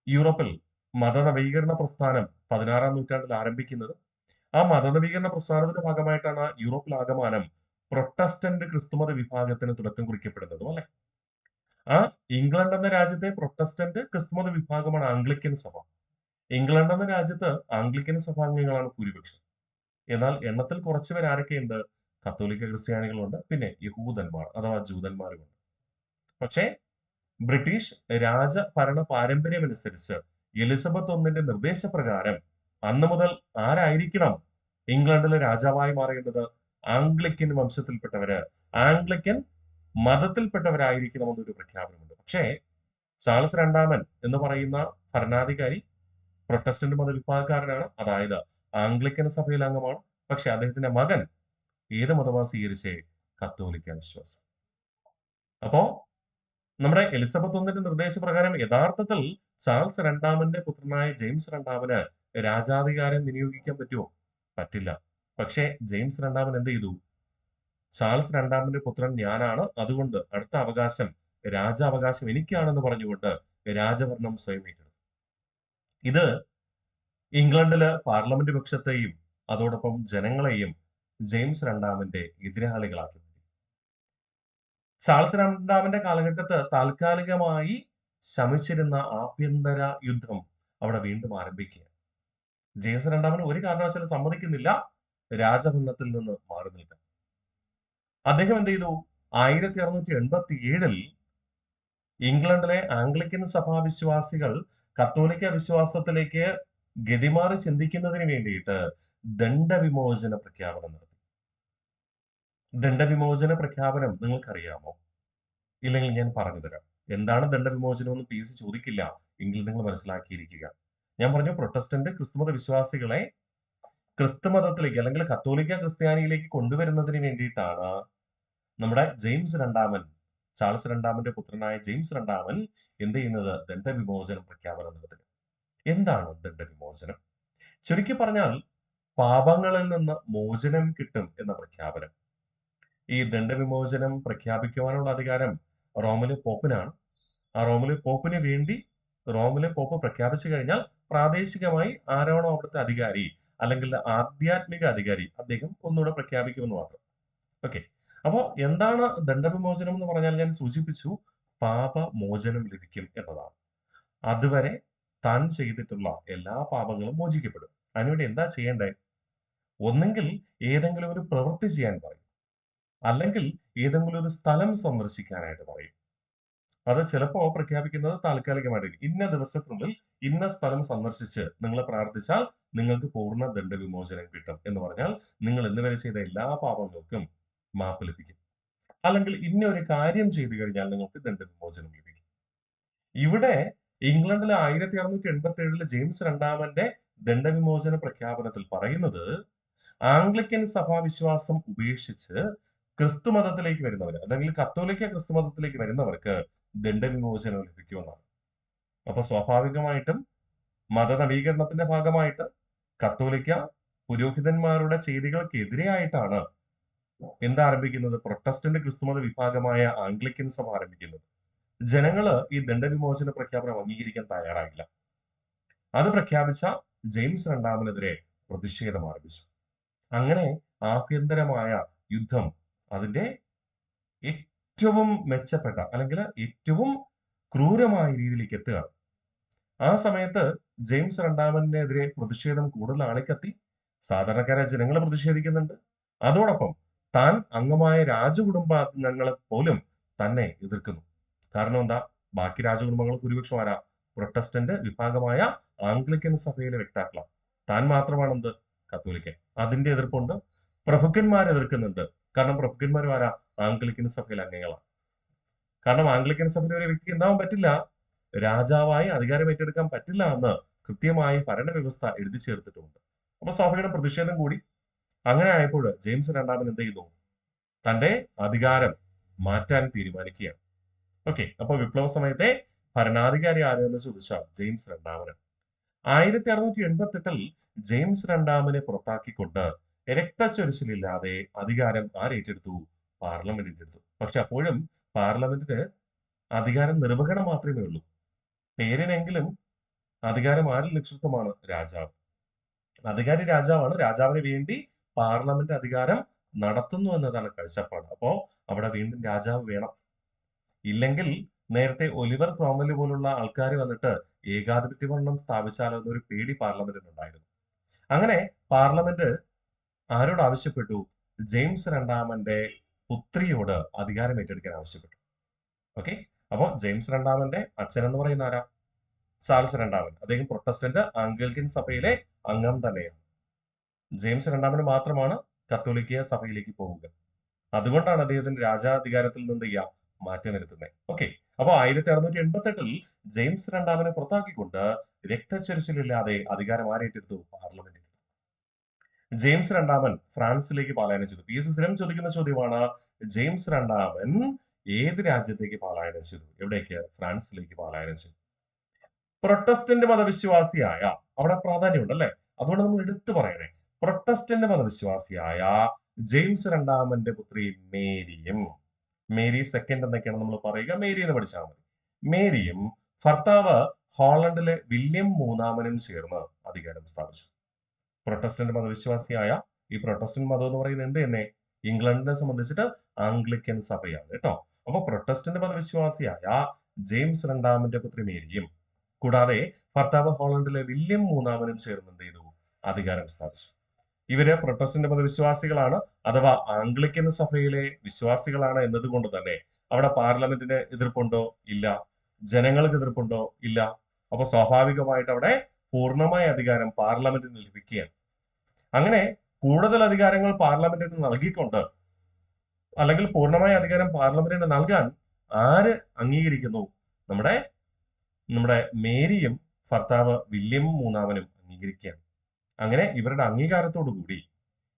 യൂറോപ്പിൽ മതനവീകരണ പ്രസ്ഥാനം 16-ാം നൂറ്റാണ്ടിൽ ആരംഭിക്കുന്നത്. ആ മതനവീകരണ പ്രസ്ഥാനത്തിന്റെ ഭാഗമായിട്ടാണ് യൂറോപ്പിൽ ആകമാനം പ്രൊട്ടസ്റ്റന്റ് ക്രിസ്തുമത വിഭാഗത്തിന് തുടക്കം കുറിക്കപ്പെടുന്നതും അല്ലെ. ആ ഇംഗ്ലണ്ട് എന്ന രാജ്യത്തെ പ്രൊട്ടസ്റ്റന്റ് ക്രിസ്തുമത വിഭാഗമാണ് ആംഗ്ലിക്കൻ സഭ. ഇംഗ്ലണ്ട് എന്ന രാജ്യത്ത് ആംഗ്ലിക്കൻ സഭാംഗങ്ങളാണ് ഭൂരിപക്ഷം. എന്നാൽ എണ്ണത്തിൽ കുറച്ചുപേർ ആരൊക്കെയുണ്ട്? കത്തോലിക്ക ക്രിസ്ത്യാനികളുണ്ട്, പിന്നെ യഹൂദന്മാർ അഥവാ ജൂതന്മാരുമുണ്ട്. പക്ഷേ ബ്രിട്ടീഷ് രാജഭരണ പാരമ്പര്യമനുസരിച്ച് എലിസബത്ത് ഒന്നിന്റെ നിർദ്ദേശപ്രകാരം അന്ന് മുതൽ ആരായിരിക്കണം ഇംഗ്ലണ്ടിലെ രാജാവായി മാറേണ്ടത്? ആംഗ്ലിക്കൻ വംശത്തിൽപ്പെട്ടവര്, ആംഗ്ലിക്കൻ മതത്തിൽപ്പെട്ടവരായിരിക്കണമെന്നൊരു പ്രഖ്യാപനമുണ്ട്. പക്ഷേ ചാൾസ് രണ്ടാമൻ എന്ന് പറയുന്ന ഭരണാധികാരി പ്രൊട്ടസ്റ്റന്റ് മതവിഭാഗക്കാരനാണ്, അതായത് ആംഗ്ലിക്കൻ സഭയിലെ അംഗമാണ്. പക്ഷെ അദ്ദേഹത്തിന്റെ മകൻ ഏത് മതമാ സ്വീകരിച്ചേ? കത്തോലിക്ക വിശ്വാസം. അപ്പോ നമ്മുടെ എലിസബത്ത് ഒന്നിന്റെ നിർദ്ദേശപ്രകാരം യഥാർത്ഥത്തിൽ ചാൾസ് രണ്ടാമന്റെ പുത്രനായ ജെയിംസ് രണ്ടാമന് രാജാധികാരം വിനിയോഗിക്കാൻ പറ്റുമോ? പറ്റില്ല. പക്ഷേ ജെയിംസ് രണ്ടാമൻ എന്ത് ചെയ്തു? ചാൾസ് രണ്ടാമന്റെ പുത്രൻ ഞാനാണ്, അതുകൊണ്ട് അടുത്ത അവകാശം രാജാവകാശം എനിക്കാണെന്ന് പറഞ്ഞുകൊണ്ട് രാജഭരണം സ്വയം ഏറ്റെടുത്തു. ഇത് ഇംഗ്ലണ്ടില് പാർലമെന്റ് പക്ഷത്തെയും അതോടൊപ്പം ജനങ്ങളെയും ജെയിംസ് രണ്ടാമന്റെ എതിരാളികളാക്കി. ചാൾസ് രണ്ടാമന്റെ കാലഘട്ടത്ത് താൽക്കാലികമായി ശമിച്ചിരുന്ന ആഭ്യന്തര യുദ്ധം അവിടെ വീണ്ടും ആരംഭിക്കുക. ജെയിംസ് രണ്ടാമൻ ഒരു കാരണവശാലും സമ്മതിക്കുന്നില്ല രാജഭരണത്തിൽ നിന്ന് മാറി നിൽക്കാൻ. അദ്ദേഹം എന്ത് ചെയ്തു? 1687 ഇംഗ്ലണ്ടിലെ ആംഗ്ലിക്കൻ സഭാവിശ്വാസികൾ കത്തോലിക്ക വിശ്വാസത്തിലേക്ക് ഗതിമാറി ചിന്തിക്കുന്നതിന് വേണ്ടിയിട്ട് ദണ്ഡവിമോചന പ്രഖ്യാപനം നടത്തി. ദണ്ഡവിമോചന പ്രഖ്യാപനം നിങ്ങൾക്കറിയാമോ? ഇല്ലെങ്കിൽ ഞാൻ പറഞ്ഞു തരാം. എന്താണ് ദണ്ഡവിമോചനം എന്ന് പി.എസ്.സി ചോദിക്കില്ല എങ്കിൽ നിങ്ങൾ മനസ്സിലാക്കിയിരിക്കുക. ഞാൻ പറഞ്ഞു, പ്രൊട്ടസ്റ്റന്റ് ക്രിസ്തുമത വിശ്വാസികളെ ക്രിസ്തുമതത്തിലേക്ക് അല്ലെങ്കിൽ കത്തോലിക്ക ക്രിസ്ത്യാനിയിലേക്ക് കൊണ്ടുവരുന്നതിന് വേണ്ടിയിട്ടാണ് നമ്മുടെ ജെയിംസ് രണ്ടാമൻ, ചാൾസ് രണ്ടാമന്റെ പുത്രനായ ജെയിംസ് രണ്ടാമൻ എന്ത് ചെയ്യുന്നത്? ദണ്ഡവിമോചനം പ്രഖ്യാപനം നടത്തുക. എന്താണ് ദണ്ഡവിമോചനം? ചുരുക്കി പറഞ്ഞാൽ പാപങ്ങളിൽ നിന്ന് മോചനം കിട്ടും എന്ന പ്രഖ്യാപനം. ഈ ദണ്ഡവിമോചനം പ്രഖ്യാപിക്കുവാനുള്ള അധികാരം റോമിലെ പോപ്പിനാണ്. ആ റോമിലെ പോപ്പിന് വേണ്ടി റോമിലെ പോപ്പ് പ്രഖ്യാപിച്ചു കഴിഞ്ഞാൽ പ്രാദേശികമായി ആരാണോ അവിടുത്തെ അധികാരി അല്ലെങ്കിൽ ആധ്യാത്മിക അധികാരി അദ്ദേഹം ഒന്നുകൂടെ പ്രഖ്യാപിക്കുമെന്ന് മാത്രം. ഓക്കെ. അപ്പോ എന്താണ് ദണ്ഡവിമോചനം എന്ന് പറഞ്ഞാൽ ഞാൻ സൂചിപ്പിച്ചു, പാപമോചനം ലഭിക്കും എന്നതാണ്. അതുവരെ താൻ ചെയ്തിട്ടുള്ള എല്ലാ പാപങ്ങളും മോചിക്കപ്പെടും. അതിനുവേണ്ടി എന്താ ചെയ്യേണ്ടേ? ഒന്നെങ്കിൽ ഏതെങ്കിലും ഒരു പ്രവൃത്തി ചെയ്യാൻ പറയും, അല്ലെങ്കിൽ ഏതെങ്കിലും ഒരു സ്ഥലം സന്ദർശിക്കാനായിട്ട് പറയും. അത് ചിലപ്പോ പ്രഖ്യാപിക്കുന്നത് താൽക്കാലികമായിട്ട് ഇന്ന ദിവസത്തിനുള്ളിൽ ഇന്ന സ്ഥലം സന്ദർശിച്ച് നിങ്ങൾ പ്രാർത്ഥിച്ചാൽ നിങ്ങൾക്ക് പൂർണ്ണ ദണ്ഡവിമോചനം കിട്ടും എന്ന് പറഞ്ഞാൽ നിങ്ങൾ ഇന്നുവരെ ചെയ്ത എല്ലാ പാപങ്ങൾക്കും മാപ്പ് ലഭിക്കും. അല്ലെങ്കിൽ ഇന്ന ഒരു കാര്യം ചെയ്തു കഴിഞ്ഞാൽ നിങ്ങൾക്ക് ദണ്ഡവിമോചനം ലഭിക്കും. ഇവിടെ ഇംഗ്ലണ്ടിലെ 1687 ജെയിംസ് രണ്ടാമന്റെ ദണ്ഡവിമോചന പ്രഖ്യാപനത്തിൽ പറയുന്നത് ആംഗ്ലിക്കൻ സഭാവിശ്വാസം ഉപേക്ഷിച്ച് ക്രിസ്തുമതത്തിലേക്ക് വരുന്നവർ അല്ലെങ്കിൽ കത്തോലിക്ക ക്രിസ്തുമതത്തിലേക്ക് വരുന്നവർക്ക് ദണ്ഡവിമോചനം ലഭിക്കുമെന്നാണ്. അപ്പൊ സ്വാഭാവികമായിട്ടും മതനവീകരണത്തിന്റെ ഭാഗമായിട്ട് കത്തോലിക്ക പുരോഹിതന്മാരുടെ ചെയ്തികൾക്കെതിരെയായിട്ടാണ് എന്താരംഭിക്കുന്നത്? പ്രൊട്ടസ്റ്റന്റ് ക്രിസ്തുമത വിഭാഗമായ ആംഗ്ലിക്കൻ സഭ ആരംഭിക്കുന്നത്. ജനങ്ങള് ഈ ദണ്ഡവിമോചന പ്രഖ്യാപനം അംഗീകരിക്കാൻ തയ്യാറായില്ല. അത് പ്രഖ്യാപിച്ച ജെയിംസ് രണ്ടാമനെതിരെ പ്രതിഷേധം ആരംഭിച്ചു. അങ്ങനെ ആഭ്യന്തരമായ യുദ്ധം അതിന്റെ ഏറ്റവും മെച്ചപ്പെട്ട അല്ലെങ്കിൽ ഏറ്റവും ക്രൂരമായ രീതിയിലേക്ക് എത്തുകയാണ്. ആ സമയത്ത് ജെയിംസ് രണ്ടാമനെതിരെ പ്രതിഷേധം കൂടുതൽ ആളിക്കത്തി. സാധാരണക്കാരായ ജനങ്ങൾ പ്രതിഷേധിക്കുന്നുണ്ട്. അതോടൊപ്പം താൻ അംഗമായ രാജകുടുംബാംഗങ്ങളെ പോലും തന്നെ എതിർക്കുന്നു. കാരണം എന്താ? ബാക്കി രാജകുടുംബങ്ങൾ ഭൂരിപക്ഷം ആരാ? പ്രൊട്ടസ്റ്റന്റ് വിഭാഗമായ ആംഗ്ലിക്കൻ സഭയിലെ വ്യക്താക്കളാണ്. താൻ മാത്രമാണ് എന്ത്? കത്തോലിക്കൻ. അതിന്റെ എതിർപ്പുണ്ട്. പ്രഭുക്കന്മാർ എതിർക്കുന്നുണ്ട്. കാരണം പ്രഭുക്കന്മാരും ആരാ? ആംഗ്ലിക്കൻ സഭയിലെ അംഗങ്ങളാണ്. കാരണം ആംഗ്ലിക്കൻ സഭയിലെ ഒരു വ്യക്തിക്ക് എന്താവാൻ പറ്റില്ല? രാജാവായി അധികാരം ഏറ്റെടുക്കാൻ പറ്റില്ല എന്ന് കൃത്യമായി ഭരണവ്യവസ്ഥ എഴുതി ചേർത്തിട്ടുമുണ്ട്. അപ്പൊ സഭയുടെ പ്രതിഷേധം കൂടി. അങ്ങനെ ആയപ്പോൾ ജെയിംസ് രണ്ടാമൻ എന്ത് ചെയ്യുന്നു? തന്റെ അധികാരം മാറ്റാൻ തീരുമാനിക്കുകയാണ്. ഓക്കെ. അപ്പൊ വിപ്ലവ സമയത്തെ ഭരണാധികാരി ആരെന്ന് ചോദിച്ചാൽ ജെയിംസ് രണ്ടാമന്. 1688 ജെയിംസ് രണ്ടാമനെ പുറത്താക്കിക്കൊണ്ട് രക്തച്ചൊരിച്ചിലില്ലാതെ അധികാരം ആരേറ്റെടുത്തു? പാർലമെന്റ് ഏറ്റെടുത്തു. പക്ഷെ അപ്പോഴും പാർലമെന്റിന് അധികാരം നിർവഹണം മാത്രമേ ഉള്ളൂ. പേരിനെങ്കിലും അധികാരം ആരിൽ നിക്ഷിപ്തമാണ്? രാജാവ്. അധികാരി രാജാവാണ്. രാജാവിന് വേണ്ടി പാർലമെന്റ് അധികാരം നടത്തുന്നു എന്നതാണ് കാഴ്ചപ്പാട്. അപ്പോ അവിടെ വീണ്ടും രാജാവ് വേണം. ഇല്ലെങ്കിൽ നേരത്തെ ഒലിവർ ക്രോംവെൽ പോലുള്ള ആൾക്കാർ വന്നിട്ട് ഏകാധിപത്യ ഭരണം സ്ഥാപിച്ചാലോ എന്നൊരു പേടി പാർലമെന്റിന് ഉണ്ടായിരുന്നു. അങ്ങനെ പാർലമെന്റ് ആരോട് ആവശ്യപ്പെട്ടു? ജെയിംസ് രണ്ടാമന്റെ പുത്രിയോട് അധികാരം ഏറ്റെടുക്കാൻ ആവശ്യപ്പെട്ടു. ഓക്കെ. അപ്പോ ജെയിംസ് രണ്ടാമന്റെ അച്ഛൻ എന്ന് പറയുന്ന ആരാ? ചാൾസ് രണ്ടാമൻ. അദ്ദേഹം പ്രൊട്ടസ്റ്റന്റ് ആംഗ്ലിക്കൻ സഭയിലെ അംഗം തന്നെയാണ്. ജെയിംസ് രണ്ടാമന് മാത്രമാണ് കത്തോലിക്ക സഭയിലേക്ക് പോവുക. അതുകൊണ്ടാണ് അദ്ദേഹത്തിന് രാജാധികാരത്തിൽ നിന്ന് മാറ്റി നിർത്തുന്നത്. ഓക്കെ. അപ്പൊ 1688 ജെയിംസ് രണ്ടാമനെ പുറത്താക്കിക്കൊണ്ട് രക്തച്ചൊരിച്ചിലില്ലാതെ അധികാരം ആരേറ്റെടുത്തു? പാർലമെന്റ്. ജെയിംസ് രണ്ടാമൻ ഫ്രാൻസിലേക്ക് പലായനം ചെയ്തു. പി.എസ്.സി സ്ഥിരം ചോദിക്കുന്ന ചോദ്യമാണ്, ജെയിംസ് രണ്ടാമൻ ഏത് രാജ്യത്തേക്ക് പലായനം ചെയ്തു? എവിടേക്ക്? ഫ്രാൻസിലേക്ക് പലായനം ചെയ്തു. പ്രൊട്ടസ്റ്റന്റ് മതവിശ്വാസിയായ, അവിടെ പ്രാധാന്യമുണ്ട് അല്ലെ? അതുകൊണ്ട് നമ്മൾ എടുത്തു പറയണേ, പ്രൊട്ടസ്റ്റന്റ് മതവിശ്വാസിയായ ജെയിംസ് രണ്ടാമന്റെ പുത്രി മേരിയും, മേരി സെക്കൻഡ് എന്നൊക്കെയാണ് നമ്മൾ പറയുക, മേരി എന്ന് പഠിച്ചാൽ മതി. മേരിയും ഭർത്താവ് ഹോളണ്ടിലെ വില്യം മൂന്നാമനും ചേർന്ന് അധികാരം സ്ഥാപിച്ചു. പ്രൊട്ടസ്റ്റന്റ് മതവിശ്വാസിയായ ഈ പ്രൊട്ടസ്റ്റന്റ് മതം എന്ന് പറയുന്നത് എന്ത് തന്നെ? ഇംഗ്ലണ്ടിനെ സംബന്ധിച്ചിട്ട് ആംഗ്ലിക്കൻ സഭയാണ് കേട്ടോ. അപ്പൊ പ്രൊട്ടസ്റ്റന്റ് മതവിശ്വാസിയായ ജെയിംസ് രണ്ടാമന്റെ പുത്രി മേരിയും കൂടാതെ ഭർത്താവ് ഹോളണ്ടിലെ വില്യം മൂന്നാമനും ചേർന്ന് എന്ത് ചെയ്തു? അധികാരം സ്ഥാപിച്ചു. ഇവര് പ്രൊട്ടസ്റ്റന്റ് മതവിശ്വാസികളാണ്, അഥവാ ആംഗ്ലിക്കൻ സഭയിലെ വിശ്വാസികളാണ് എന്നതുകൊണ്ട് തന്നെ അവിടെ പാർലമെന്റിന് എതിർപ്പുണ്ടോ? ഇല്ല. ജനങ്ങൾക്ക് എതിർപ്പുണ്ടോ? ഇല്ല. അപ്പൊ സ്വാഭാവികമായിട്ട് അവിടെ പൂർണ്ണമായ അധികാരം പാർലമെന്റിന് ലഭിക്കുകയാണ്. അങ്ങനെ കൂടുതൽ അധികാരങ്ങൾ പാർലമെന്റിന് നൽകിക്കൊണ്ട്, അല്ലെങ്കിൽ പൂർണ്ണമായ അധികാരം പാർലമെന്റിന് നൽകാൻ ആര് അംഗീകരിക്കുന്നു? നമ്മുടെ നമ്മുടെ മേരിയും ഭർത്താവ് വില്യം മൂന്നാമനും അംഗീകരിക്കുകയാണ്. അങ്ങനെ ഇവരുടെ അംഗീകാരത്തോടു കൂടി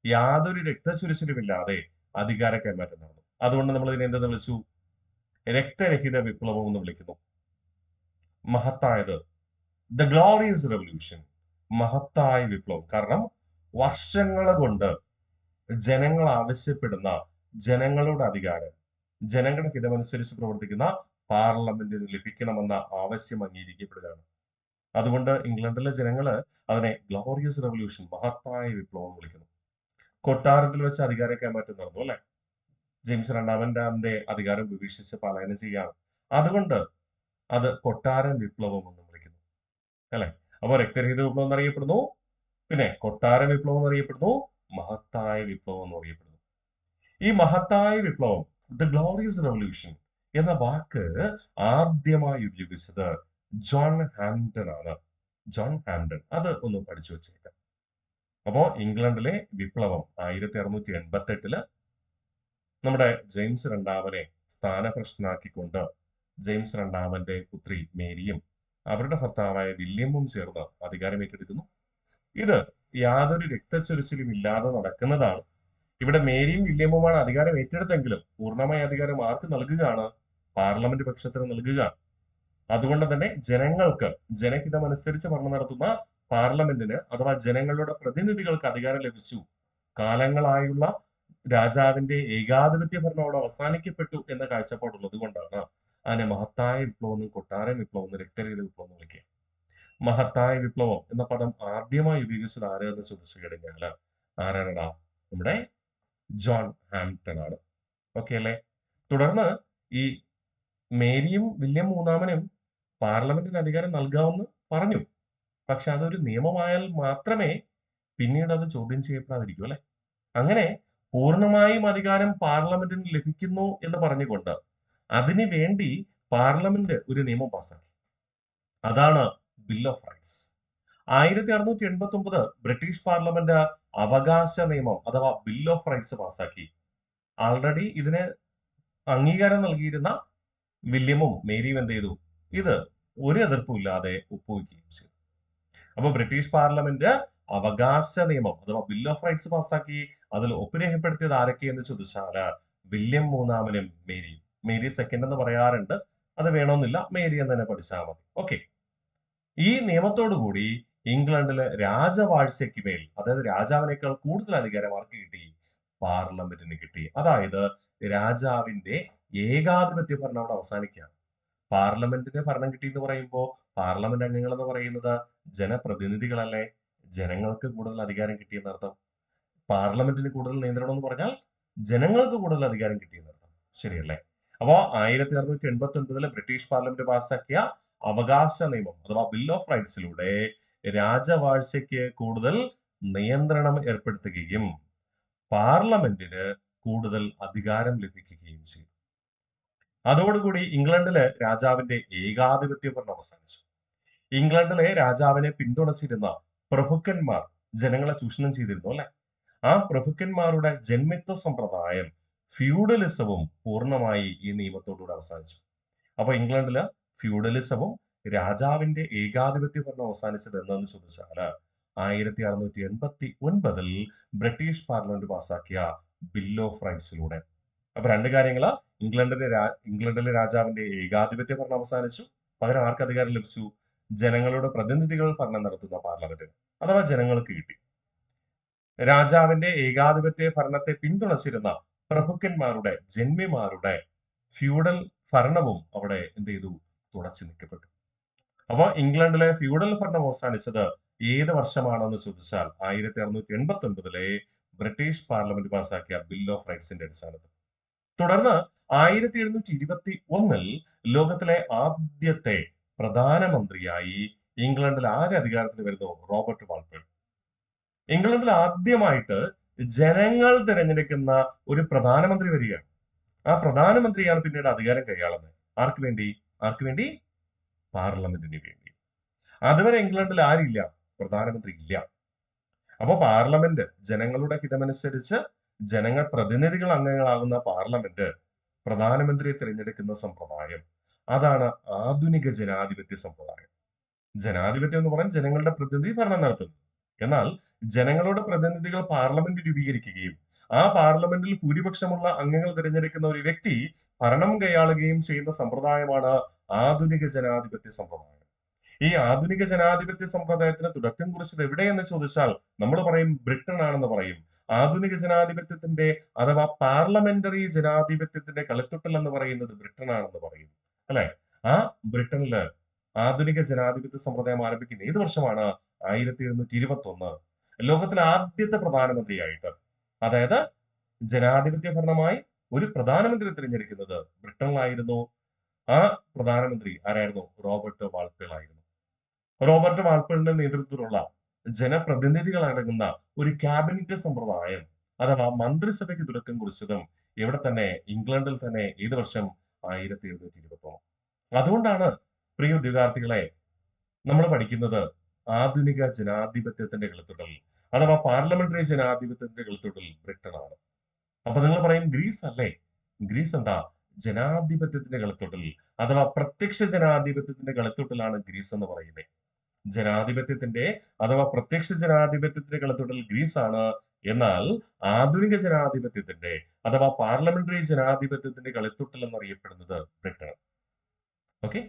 യാതൊരു രക്തചൊരിച്ചിലുമില്ലാതെ അധികാര കൈമാറ്റം നടന്നു. അതുകൊണ്ട് നമ്മൾ ഇതിനെ എന്തെന്ന് വിളിച്ചു? രക്തരഹിത വിപ്ലവം എന്ന് വിളിക്കുന്നു. മഹത്തായത് ദ ഗ്ലോറിയസ് റെവല്യൂഷൻ, മഹത്തായ വിപ്ലവം. കാരണം വർഷങ്ങൾ കൊണ്ട് ജനങ്ങൾ ആവശ്യപ്പെടുന്ന ജനങ്ങളുടെ അധികാരം, ജനങ്ങളുടെ ഹിതമനുസരിച്ച് പ്രവർത്തിക്കുന്ന പാർലമെന്റിന് ലഭിക്കണമെന്ന ആവശ്യം അംഗീകരിക്കപ്പെടുകയാണ്. അതുകൊണ്ട് ഇംഗ്ലണ്ടിലെ ജനങ്ങള് അതിനെ ഗ്ലോറിയസ് റെവല്യൂഷൻ, മഹത്തായ വിപ്ലവം എന്ന് വിളിക്കുന്നു. കൊട്ടാരത്തിൽ വെച്ച് അധികാര കൈമാറ്റം നടന്നു അല്ലെ? ജെയിംസ് രണ്ടാമന്റെ അധികാരം ഉപേക്ഷിച്ച് പലായനം ചെയ്യാണ്. അതുകൊണ്ട് അത് കൊട്ടാരൻ വിപ്ലവം എന്ന് വിളിക്കുന്നു അല്ലെ? അപ്പൊ രക്തരഹിത വിപ്ലവം എന്നറിയപ്പെടുന്നു, പിന്നെ കൊട്ടാര വിപ്ലവം എന്നറിയപ്പെടുന്നു, മഹത്തായ വിപ്ലവം എന്ന് അറിയപ്പെടുന്നു. ഈ മഹത്തായ വിപ്ലവം, ദ ഗ്ലോറിയസ് റെവല്യൂഷൻ എന്ന വാക്ക് ആദ്യമായി ഉപയോഗിച്ചത് ജോൺ ഹാംപ്ടൺ ആണ്. ജോൺ ഹാംപ്ടൺ, അത് ഒന്ന് പഠിച്ചു വെച്ചേക്കാം. അപ്പോ ഇംഗ്ലണ്ടിലെ വിപ്ലവം 1688 നമ്മുടെ ജെയിംസ് രണ്ടാമനെ സ്ഥാനഭ്രഷ്ടനാക്കിക്കൊണ്ട് ജെയിംസ് രണ്ടാമന്റെ പുത്രി മേരിയും അവരുടെ ഭർത്താവായ വില്യമും ചേർന്ന് അധികാരം ഏറ്റെടുക്കുന്നു. ഇത് യാതൊരു രക്തച്ചൊരിച്ചിലും ഇല്ലാതെ നടക്കുന്നതാണ്. ഇവിടെ മേരിയും വില്യമുമാണ് അധികാരം ഏറ്റെടുത്തെങ്കിലും പൂർണ്ണമായ അധികാരം ആർക്ക് നൽകുകയാണ്? പാർലമെന്റ് പക്ഷത്തിന് നൽകുകയാണ്. അതുകൊണ്ട് തന്നെ ജനങ്ങൾക്ക്, ജനഹിതമനുസരിച്ച് ഭരണം നടത്തുന്ന പാർലമെന്റിന് അഥവാ ജനങ്ങളുടെ പ്രതിനിധികൾക്ക് അധികാരം ലഭിച്ചു. കാലങ്ങളായുള്ള രാജാവിന്റെ ഏകാധിപത്യ ഭരണം അവിടെ അവസാനിക്കപ്പെട്ടു എന്ന കാഴ്ചപ്പാടുള്ളത് കൊണ്ടാണ് അതിനെ മഹത്തായ വിപ്ലവം എന്നും കൊട്ടാരൻ വിപ്ലവം എന്നും രക്തരഹിത വിപ്ലവം എന്ന് വിളിക്കുക. മഹത്തായ വിപ്ലവം എന്ന പദം ആദ്യമായി ഉപയോഗിച്ചത് ആരെന്ന് ചോദിച്ചു കഴിഞ്ഞാൽ ആരാണടാ? നമ്മുടെ ജോൺ ഹാംപ്ടൺ ആണ്. ഓക്കെ അല്ലേ? തുടർന്ന് ഈ മേരിയും വില്യം മൂന്നാമനും പാർലമെന്റിന് അധികാരം നൽകാമെന്ന് പറഞ്ഞു. പക്ഷെ അതൊരു നിയമമായാൽ മാത്രമേ പിന്നീട് അത് ചോദ്യം ചെയ്യപ്പെടാതിരിക്കൂ അല്ലെ? അങ്ങനെ പൂർണ്ണമായും അധികാരം പാർലമെന്റിന് ലഭിക്കുന്നു എന്ന് പറഞ്ഞുകൊണ്ട് അതിനു വേണ്ടി പാർലമെന്റ് ഒരു നിയമം പാസാക്കി. അതാണ് bill of rights. 1689 British parliament അവകാശ നിയമം അഥവാ ബിൽ ഓഫ് റൈറ്റ്സ് പാസാക്കി. ആൾറെഡി ഇതിന് അംഗീകാരം നൽകിയിരുന്ന വില്യമും മേരിയും എന്ത് ചെയ്തു? ഇത് ഒരു എതിർപ്പും ഇല്ലാതെ ഒപ്പുവെക്കുകയും ചെയ്തു. അപ്പൊ ബ്രിട്ടീഷ് പാർലമെന്റ് അവകാശ നിയമം അഥവാ ബിൽ ഓഫ് റൈറ്റ്സ് പാസാക്കി. അതിൽ ഒപ്പ് രേഖപ്പെടുത്തിയത് ആരൊക്കെയെന്ന് ചോദിച്ചാല് വില്യം മൂന്നാമനും മേരിയും. മേരി സെക്കൻഡ് എന്ന് പറയാറുണ്ട്, അത് വേണമെന്നില്ല, മേരി എന്ന് തന്നെ പഠിച്ചാൽ മതി. ഓക്കെ. ഈ നിയമത്തോടു കൂടി ഇംഗ്ലണ്ടിലെ രാജവാഴ്ചയ്ക്ക് മേൽ, അതായത് രാജാവിനേക്കാൾ കൂടുതൽ അധികാരം ആർക്ക് കിട്ടി? പാർലമെന്റിന് കിട്ടി. അതായത് രാജാവിന്റെ ഏകാധിപത്യ ഭരണം അവിടെ അവസാനിക്കുകയാണ്. പാർലമെന്റിന് ഭരണം കിട്ടി എന്ന് പറയുമ്പോൾ പാർലമെന്റ് അംഗങ്ങൾ എന്ന് പറയുന്നത് ജനപ്രതിനിധികളല്ലേ? ജനങ്ങൾക്ക് കൂടുതൽ അധികാരം കിട്ടിയെന്നർത്ഥം. പാർലമെന്റിന് കൂടുതൽ നിയന്ത്രണം എന്ന് പറഞ്ഞാൽ ജനങ്ങൾക്ക് കൂടുതൽ അധികാരം കിട്ടിയെന്നർത്ഥം. ശരിയല്ലേ? അപ്പോ 1689 ബ്രിട്ടീഷ് പാർലമെന്റ് പാസാക്കിയ അവകാശ നിയമം അഥവാ ബിൽ ഓഫ് റൈറ്റ്സിലൂടെ രാജവാഴ്ചയ്ക്ക് കൂടുതൽ നിയന്ത്രണം ഏർപ്പെടുത്തുകയും പാർലമെന്റിന് കൂടുതൽ അധികാരം ലഭിക്കുകയും ചെയ്തു. അതോടുകൂടി ഇംഗ്ലണ്ടില് രാജാവിന്റെ ഏകാധിപത്യ ഭരണം അവസാനിച്ചു. ഇംഗ്ലണ്ടിലെ രാജാവിനെ പിന്തുണച്ചിരുന്ന പ്രഭുക്കന്മാർ ജനങ്ങളെ ചൂഷണം ചെയ്തിരുന്നു അല്ലെ? ആ പ്രഭുക്കന്മാരുടെ ജന്മിത്വ സമ്പ്രദായം, ഫ്യൂഡലിസവും പൂർണ്ണമായി ഈ നിയമത്തോടുകൂടി അവസാനിച്ചു. അപ്പൊ ഇംഗ്ലണ്ടില് ഫ്യൂഡലിസവും രാജാവിന്റെ ഏകാധിപത്യ ഭരണം അവസാനിച്ചത് എന്താന്ന് ചോദിച്ചാല് 1689 ബ്രിട്ടീഷ് പാർലമെന്റ് പാസാക്കിയ ബിൽ ഓഫ് റൈറ്റ്സിലൂടെ. അപ്പൊ രണ്ട് കാര്യങ്ങള്: ഇംഗ്ലണ്ടിലെ രാജാവിന്റെ ഏകാധിപത്യ ഭരണം അവസാനിച്ചു, പകരം ആർക്ക് അധികാരം ലഭിച്ചു? ജനങ്ങളുടെ പ്രതിനിധികൾ ഭരണം നടത്തുന്ന പാർലമെന്റിന് അഥവാ ജനങ്ങൾക്ക് കിട്ടി. രാജാവിന്റെ ഏകാധിപത്യ ഭരണത്തെ പിന്തുണച്ചിരുന്ന പ്രഭുക്കന്മാരുടെ, ജന്മിമാരുടെ ഫ്യൂഡൽ ഭരണവും അവിടെ എന്ത് ചെയ്തു? തുടച്ചു നീക്കപ്പെട്ടു. അപ്പൊ ഇംഗ്ലണ്ടിലെ ഫ്യൂഡൽ ഭരണം അവസാനിച്ചത് ഏത് വർഷമാണെന്ന് ചോദിച്ചാൽ 1689 ബ്രിട്ടീഷ് പാർലമെന്റ് പാസാക്കിയ ബിൽ ഓഫ് റൈറ്റ്സിന്റെ അടിസ്ഥാനത്തിൽ. തുടർന്ന് 1721 ലോകത്തിലെ ആദ്യത്തെ പ്രധാനമന്ത്രിയായി ഇംഗ്ലണ്ടിൽ ആര് അധികാരത്തിൽ വരുന്നു? റോബർട്ട് വാൾപ്പേൾ. ഇംഗ്ലണ്ടിൽ ആദ്യമായിട്ട് ജനങ്ങൾ തിരഞ്ഞെടുക്കുന്ന ഒരു പ്രധാനമന്ത്രി വരികയാണ്. ആ പ്രധാനമന്ത്രിയാണ് പിന്നീട് അധികാരം കൈയാളുന്നത്. ആർക്ക് വേണ്ടി? ആർക്ക് വേണ്ടി? പാർലമെന്റിന് വേണ്ടി. അതുവരെ ഇംഗ്ലണ്ടിൽ ആരില്ല? പ്രധാനമന്ത്രി ഇല്ല. അപ്പൊ പാർലമെന്റ് ജനങ്ങളുടെ ഹിതമനുസരിച്ച് ജനങ്ങൾ പ്രതിനിധികൾ അംഗങ്ങളാകുന്ന പാർലമെന്റ് പ്രധാനമന്ത്രിയെ തിരഞ്ഞെടുക്കുന്ന സമ്പ്രദായം, അതാണ് ആധുനിക ജനാധിപത്യ സമ്പ്രദായം. ജനാധിപത്യം എന്ന് പറയാൻ ജനങ്ങളുടെ പ്രതിനിധി ഭരണം നടത്തുന്നു. എന്നാൽ ജനങ്ങളുടെ പ്രതിനിധികൾ പാർലമെന്റ് രൂപീകരിക്കുകയും ആ പാർലമെന്റിൽ ഭൂരിപക്ഷമുള്ള അംഗങ്ങൾ തിരഞ്ഞെടുക്കുന്ന ഒരു വ്യക്തി ഭരണം കൈയാളുകയും ചെയ്യുന്ന സമ്പ്രദായമാണ് ആധുനിക ജനാധിപത്യ സമ്പ്രദായം. ഈ ആധുനിക ജനാധിപത്യ സമ്പ്രദായത്തിന് തുടക്കം കുറിച്ചത് എവിടെയെന്ന് ചോദിച്ചാൽ നമ്മൾ പറയും ബ്രിട്ടൻ ആണെന്ന് പറയും. ആധുനിക ജനാധിപത്യത്തിന്റെ അഥവാ പാർലമെന്ററി ജനാധിപത്യത്തിന്റെ കളിത്തൊട്ടിൽ എന്ന് പറയുന്നത് ബ്രിട്ടൻ ആണെന്ന് പറയും, അല്ലെ? ആ ബ്രിട്ടനില് ആധുനിക ജനാധിപത്യ സമ്പ്രദായം ആരംഭിക്കുന്ന ഏത് വർഷമാണ്? 1721. ലോകത്തിലെ ആദ്യത്തെ പ്രധാനമന്ത്രിയായിട്ട്, അതായത് ജനാധിപത്യ ഭരണമായി ഒരു പ്രധാനമന്ത്രി തിരഞ്ഞെടുക്കുന്നത് ബ്രിട്ടനിലായിരുന്നു. ആ പ്രധാനമന്ത്രി ആരായിരുന്നു? റോബർട്ട് വാൾപ്പേൾ ആയിരുന്നു. റോബർട്ട് വാൾപ്പേളിന്റെ നേതൃത്വത്തിലുള്ള ജനപ്രതിനിധികൾ അടങ്ങുന്ന ഒരു ക്യാബിനറ്റ് സമ്പ്രദായം അഥവാ മന്ത്രിസഭയ്ക്ക് തുടക്കം കുറിച്ചതും ഇവിടെ തന്നെ, ഇംഗ്ലണ്ടിൽ തന്നെ. ഏത് വർഷം? 1721. അതുകൊണ്ടാണ് പ്രിയ ഉദ്യോഗാർത്ഥികളെ നമ്മൾ പഠിക്കുന്നത് ആധുനിക ജനാധിപത്യത്തിന്റെ കളിത്തൊട്ടിൽ അഥവാ പാർലമെന്ററി ജനാധിപത്യത്തിന്റെ കളിത്തൊട്ടിൽ ബ്രിട്ടനാണ്. അപ്പൊ നിങ്ങൾ പറയും ഗ്രീസ് അല്ലേ? ഗ്രീസ് എന്താ? ജനാധിപത്യത്തിന്റെ കളിത്തൊട്ടിൽ അഥവാ പ്രത്യക്ഷ ജനാധിപത്യത്തിന്റെ കളിത്തൊട്ടിലാണ് ഗ്രീസ് എന്ന് പറയുന്നത്. ജനാധിപത്യത്തിന്റെ അഥവാ പ്രത്യക്ഷ ജനാധിപത്യത്തിന്റെ കളിത്തൊട്ടിൽ ഗ്രീസ് ആണ്. എന്നാൽ ആധുനിക ജനാധിപത്യത്തിന്റെ അഥവാ പാർലമെന്ററി ജനാധിപത്യത്തിന്റെ കളിത്തൊട്ടിൽ എന്നറിയപ്പെടുന്നത് ബ്രിട്ടൻ. ഓക്കെ.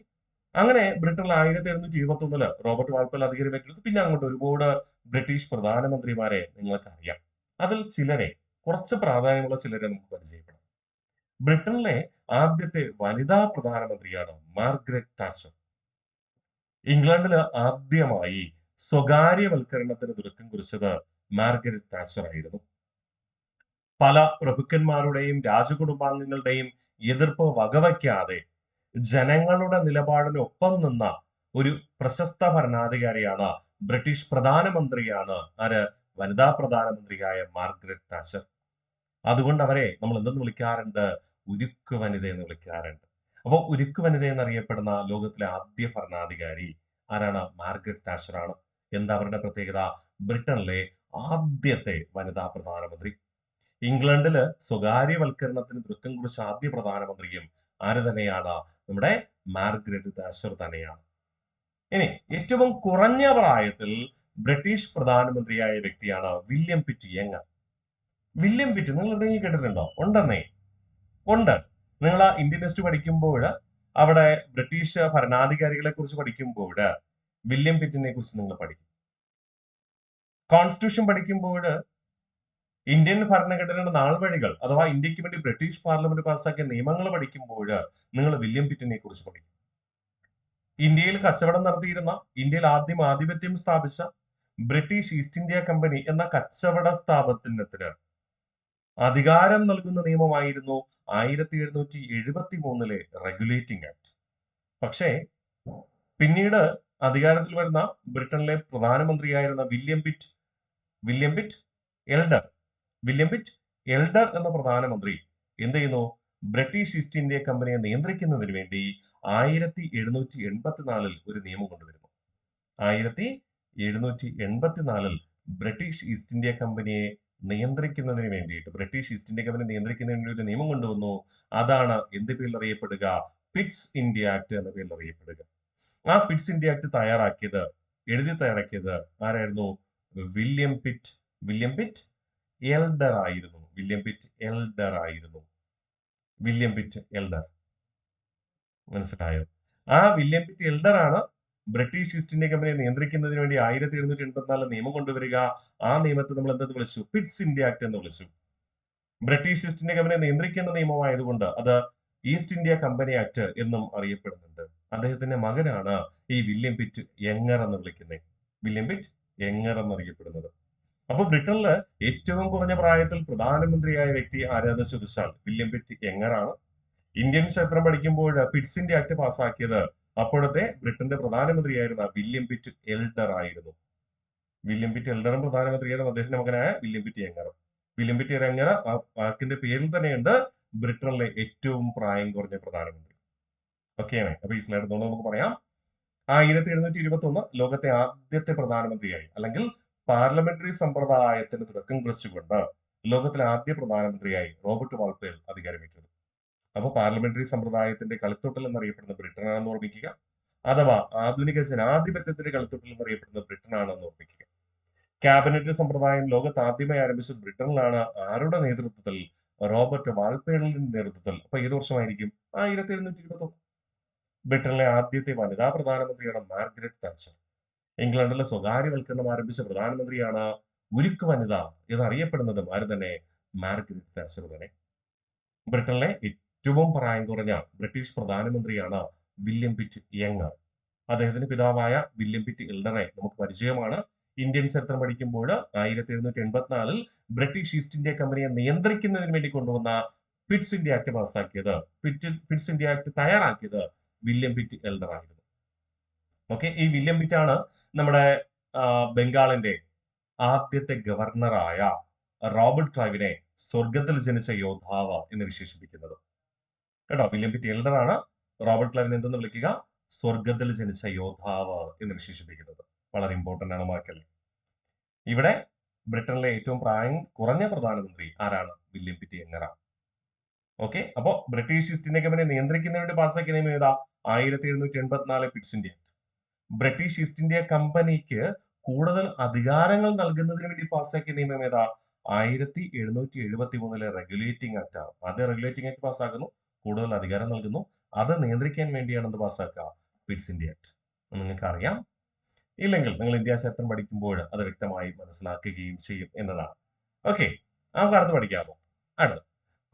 അങ്ങനെ ബ്രിട്ടനിൽ 1721 റോബർട്ട് വാൾപ്പേൾ അധികാരം ഏറ്റെടുത്തു. പിന്നെ അങ്ങോട്ട് ഒരുപാട് ബ്രിട്ടീഷ് പ്രധാനമന്ത്രിമാരെ നിങ്ങൾക്ക് അറിയാം. അതിൽ ചിലരെ, കുറച്ച് പ്രാധാന്യമുള്ള ചിലരെ നമുക്ക് പരിചയപ്പെടാം. ബ്രിട്ടനിലെ ആദ്യത്തെ വനിതാ പ്രധാനമന്ത്രിയാണ് മാർഗരറ്റ് താച്ചർ. ഇംഗ്ലണ്ടിൽ ആദ്യമായി സ്വകാര്യവൽക്കരണത്തിന് തുടക്കം കുറിച്ചത് മാർഗരറ്റ് താച്ചർ ആയിരുന്നു. പല പ്രഭുക്കന്മാരുടെയും രാജകുടുംബാംഗങ്ങളുടെയും എതിർപ്പ് വകവയ്ക്കാതെ ജനങ്ങളുടെ നിലപാടിനൊപ്പം നിന്ന ഒരു പ്രശസ്ത ഭരണാധികാരിയാണ്, ബ്രിട്ടീഷ് പ്രധാനമന്ത്രിയാണ് ആര്? വനിതാ പ്രധാനമന്ത്രിയായ മാർഗരറ്റ് താച്ചർ. അതുകൊണ്ട് അവരെ നമ്മൾ എന്തെന്ന് വിളിക്കാറുണ്ട്? ഉരുക്ക് വനിത എന്ന് വിളിക്കാറുണ്ട്. അപ്പൊ ഉരുക്ക് വനിത എന്നറിയപ്പെടുന്ന ലോകത്തിലെ ആദ്യ ഭരണാധികാരി ആരാണ്? മാർഗരറ്റ് താച്ചർ ആണ്. എന്താ അവരുടെ പ്രത്യേകത? ബ്രിട്ടനിലെ ആദ്യത്തെ വനിതാ പ്രധാനമന്ത്രി. ഇംഗ്ലണ്ടില് സ്വകാര്യവൽക്കരണത്തിന് തുടക്കം കുറിച്ച ആദ്യ പ്രധാനമന്ത്രിയും ആര് തന്നെയാണ്? നമ്മുടെ മാർഗരറ്റ് താച്ചർ തന്നെയാണ്. ഇനി ഏറ്റവും കുറഞ്ഞ പ്രായത്തിൽ ബ്രിട്ടീഷ് പ്രധാനമന്ത്രിയായ വ്യക്തിയാണ് William Pitt Young. William Pitt നിങ്ങൾ എവിടെയെങ്കിലും കേട്ടിട്ടുണ്ടോ? ഉണ്ടെന്നേ, ഉണ്ട്. നിങ്ങൾ ആ ഇന്ത്യൻ ഹിസ്റ്ററി പഠിക്കുമ്പോൾ അവിടെ ബ്രിട്ടീഷ് ഭരണാധികാരികളെ കുറിച്ച് പഠിക്കുമ്പോൾ വില്യം പിറ്റിനെ കുറിച്ച് നിങ്ങൾ പഠിക്കും. കോൺസ്റ്റിറ്റ്യൂഷൻ പഠിക്കുമ്പോൾ ഇന്ത്യൻ ഭരണഘടനയുടെ നാൾവഴികൾ അഥവാ ഇന്ത്യക്ക് വേണ്ടി ബ്രിട്ടീഷ് പാർലമെന്റ് പാസ്സാക്കിയ നിയമങ്ങൾ പഠിക്കുമ്പോൾ നിങ്ങൾ വില്യം പിറ്റിനെ കുറിച്ച് പഠിക്കും. ഇന്ത്യയിൽ കച്ചവടം നടത്തിയിരുന്ന, ഇന്ത്യയിൽ ആദ്യം ആധിപത്യം സ്ഥാപിച്ച ബ്രിട്ടീഷ് ഈസ്റ്റ് ഇന്ത്യ കമ്പനി എന്ന കച്ചവട സ്ഥാപനത്തിന് അധികാരം നൽകുന്ന നിയമമായിരുന്നു 1773 റെഗുലേറ്റിംഗ് ആക്ട്. പക്ഷേ പിന്നീട് അധികാരത്തിൽ വരുന്ന ബ്രിട്ടനിലെ പ്രധാനമന്ത്രിയായിരുന്ന വില്യം പിറ്റ് എൽഡർ എന്ന പ്രധാനമന്ത്രി എന്ത് ചെയ്യുന്നു? ബ്രിട്ടീഷ് ഈസ്റ്റ് ഇന്ത്യ കമ്പനിയെ നിയന്ത്രിക്കുന്നതിന് വേണ്ടി 1784 ഒരു നിയമം കൊണ്ടുവരുന്നു. 1784 ബ്രിട്ടീഷ് ഈസ്റ്റ് ഇന്ത്യ കമ്പനിയെ നിയന്ത്രിക്കുന്നതിന് വേണ്ടിയിട്ട്, ബ്രിട്ടീഷ് ഈസ്റ്റ് ഇന്ത്യ കമ്പനി നിയന്ത്രിക്കുന്നതിന് വേണ്ടി ഒരു നിയമം കൊണ്ടുവന്നു. അതാണ് എന്ത് പേരിൽ അറിയപ്പെടുക? പിറ്റ്സ് ഇന്ത്യ ആക്ട് എന്ന പേരിൽ അറിയപ്പെടുക. ആ പിറ്റ്സ് ഇന്ത്യ ആക്ട് എഴുതി തയ്യാറാക്കിയത് ആരായിരുന്നു? വില്യം പിറ്റ് എൽഡർ ആയിരുന്നു. William Pitt elder. മനസ്സിലായോ? ആ വില്യം പിറ്റ് എൽഡർ ആണ് ബ്രിട്ടീഷ് ഈസ്റ്റ് ഇന്ത്യ കമ്പനിയെ നിയന്ത്രിക്കുന്നതിന് വേണ്ടി 1784 നിയമം കൊണ്ടുവരിക. ആ നിയമത്തെ നമ്മൾ എന്തെന്ന് വിളിച്ചു? പിറ്റ്സ് ഇന്ത്യ ആക്ട് എന്ന് വിളിച്ചു. ബ്രിട്ടീഷ് ഈസ്റ്റ് ഇന്ത്യ കമ്പനിയെ നിയന്ത്രിക്കേണ്ട നിയമമായതുകൊണ്ട് അത് ഈസ്റ്റ് ഇന്ത്യ കമ്പനി ആക്ട് എന്നും അറിയപ്പെടുന്നുണ്ട്. അദ്ദേഹത്തിന്റെ മകനാണ് ഈ വില്യം പിറ്റ് യങ്ങർ എന്ന് വിളിക്കുന്നത്. വില്യം പിറ്റ് യങ്ങർ എന്നറിയപ്പെടുന്നത്. അപ്പൊ ബ്രിട്ടനില് ഏറ്റവും കുറഞ്ഞ പ്രായത്തിൽ പ്രധാനമന്ത്രിയായ വ്യക്തി ആരാധന ചോദിച്ചാൽ വില്യം പിറ്റ് യങ്ങറാണ്. ഇന്ത്യൻ ചരിത്രം പഠിക്കുമ്പോൾ പിറ്റ്സിന്റെ ആക്ട് പാസ്സാക്കിയത് അപ്പോഴത്തെ ബ്രിട്ടന്റെ പ്രധാനമന്ത്രിയായിരുന്ന വില്യം പിറ്റ് എൽഡർ ആയിരുന്നു. വില്യം പിറ്റ് എൽഡറും പ്രധാനമന്ത്രിയായിരുന്നു, അദ്ദേഹത്തിന്റെ മകനായ വില്യം പിറ്റ് യങ്ങറും. വില്യം പിറ്റ് യങ്ങർ ആ വാക്കിന്റെ പേരിൽ തന്നെയുണ്ട് ബ്രിട്ടനിലെ ഏറ്റവും പ്രായം കുറഞ്ഞ പ്രധാനമന്ത്രി. ഓക്കെയാണ്. അപ്പൊ ഈ സ്ലൈഡ് കൊണ്ട് നമുക്ക് പറയാം, 1721 ലോകത്തെ ആദ്യത്തെ പ്രധാനമന്ത്രിയായി, അല്ലെങ്കിൽ പാർലമെന്ററി സമ്പ്രദായത്തിന് തുടക്കം കുറിച്ചുകൊണ്ട് ലോകത്തിലെ ആദ്യ പ്രധാനമന്ത്രിയായി റോബർട്ട് വാൾപേൽ അധികാരമേറ്റത്. അപ്പൊ പാർലമെന്ററി സമ്പ്രദായത്തിന്റെ കളിത്തൊട്ടിൽ എന്നറിയപ്പെടുന്ന ബ്രിട്ടനാണെന്ന് ഓർമ്മിക്കുക, അഥവാ ആധുനിക ജനാധിപത്യത്തിന്റെ കളിത്തൊട്ടിൽ എന്നറിയപ്പെടുന്ന ബ്രിട്ടനാണെന്ന് ഓർമ്മിക്കുക. ക്യാബിനറ്റ് സമ്പ്രദായം ലോകത്ത് ആദ്യമായി ആരംഭിച്ചത് ബ്രിട്ടനിലാണ്. ആരുടെ നേതൃത്വത്തിൽ? റോബർട്ട് വാൾപേലിന്റെ നേതൃത്വത്തിൽ. അപ്പൊ ഏത് വർഷമായിരിക്കും? 1721. ബ്രിട്ടനിലെ ആദ്യത്തെ വനിതാ പ്രധാനമന്ത്രിയാണ് മാർഗരറ്റ് താച്ചർ. ഇംഗ്ലണ്ടിലെ സ്വകാര്യവൽക്കരണം ആരംഭിച്ച പ്രധാനമന്ത്രിയാണ് ഉരുക്ക് വനിത എന്നറിയപ്പെടുന്നതും ആര് തന്നെ? മാർഗരറ്റ് താച്ചർ തന്നെ. ബ്രിട്ടനിലെ ഏറ്റവും പ്രായം കുറഞ്ഞ ബ്രിട്ടീഷ് പ്രധാനമന്ത്രിയാണ് വില്യം പിറ്റ് യങ്ങർ. അദ്ദേഹത്തിന്റെ പിതാവായ വില്യം പിറ്റ് എൽഡറെ നമുക്ക് പരിചയമാണ്. ഇന്ത്യൻ ചരിത്രം പഠിക്കുമ്പോൾ 1784 ബ്രിട്ടീഷ് ഈസ്റ്റ് ഇന്ത്യ കമ്പനിയെ നിയന്ത്രിക്കുന്നതിന് വേണ്ടി കൊണ്ടുവന്ന പിറ്റ്സ് ഇന്ത്യ ആക്ട് പാസ്സാക്കിയത്, പിറ്റ്സ് ഇന്ത്യ ആക്ട് തയ്യാറാക്കിയത് വില്യം പിറ്റ് എൽഡർ ആയിരുന്നു. ഓക്കെ, ഈ വില്യം പിറ്റ് ആണ് നമ്മുടെ ബംഗാളിന്റെ ആദ്യത്തെ ഗവർണറായ റോബർട്ട് ക്ലൈവിനെ സ്വർഗത്തിൽ ജനിച്ച യോദ്ധാവ് എന്ന് വിശേഷിപ്പിക്കുന്നത്. കേട്ടോ, വില്യം പിറ്റ് എൽഡർ ആണ് റോബർട്ട് ക്ലൈവിനെ എന്തെന്ന് വിളിക്കുക? സ്വർഗത്തിൽ ജനിച്ച യോദ്ധാവ് എന്ന് വിശേഷിപ്പിക്കുന്നത്. വളരെ ഇമ്പോർട്ടന്റ് ആണ്, മാർക്കല്ലേ. ഇവിടെ ബ്രിട്ടനിലെ ഏറ്റവും പ്രായം കുറഞ്ഞ പ്രധാനമന്ത്രി ആരാണ്? വില്യം പിറ്റ് യങ്ങറാണ്. ഓക്കെ, അപ്പോ ബ്രിട്ടീഷ് ഈസ്റ്റ് ഇന്ത്യ കമ്പനിയെ നിയന്ത്രിക്കുന്നതിന് വേണ്ടി പാസ്സാക്കിയ നിയമം ഏതാ? 1784 Pitt's India. British East India കമ്പനിക്ക് കൂടുതൽ അധികാരങ്ങൾ നൽകുന്നതിന് വേണ്ടി പാസ്സാക്കിയ നിയമം ഏതാ? 1773 റെഗുലേറ്റിംഗ് ആക്ട് ആണ്. ആദ്യം റെഗുലേറ്റിംഗ് ആക്ട് പാസ്സാക്കുന്നു, കൂടുതൽ അധികാരം നൽകുന്നു. അത് നിയന്ത്രിക്കാൻ വേണ്ടിയാണ് എന്ത് പാസ്സാക്കുക? Pitt's India act. നിങ്ങൾക്ക് അറിയാം, ഇല്ലെങ്കിൽ നിങ്ങൾ ഇന്ത്യ ചരിത്രം പഠിക്കുമ്പോൾ അത് വ്യക്തമായി മനസ്സിലാക്കുകയും ചെയ്യും എന്നതാണ്. ഓക്കെ, നമുക്ക് അടുത്ത് പഠിക്കാമോ? അടുത്ത്,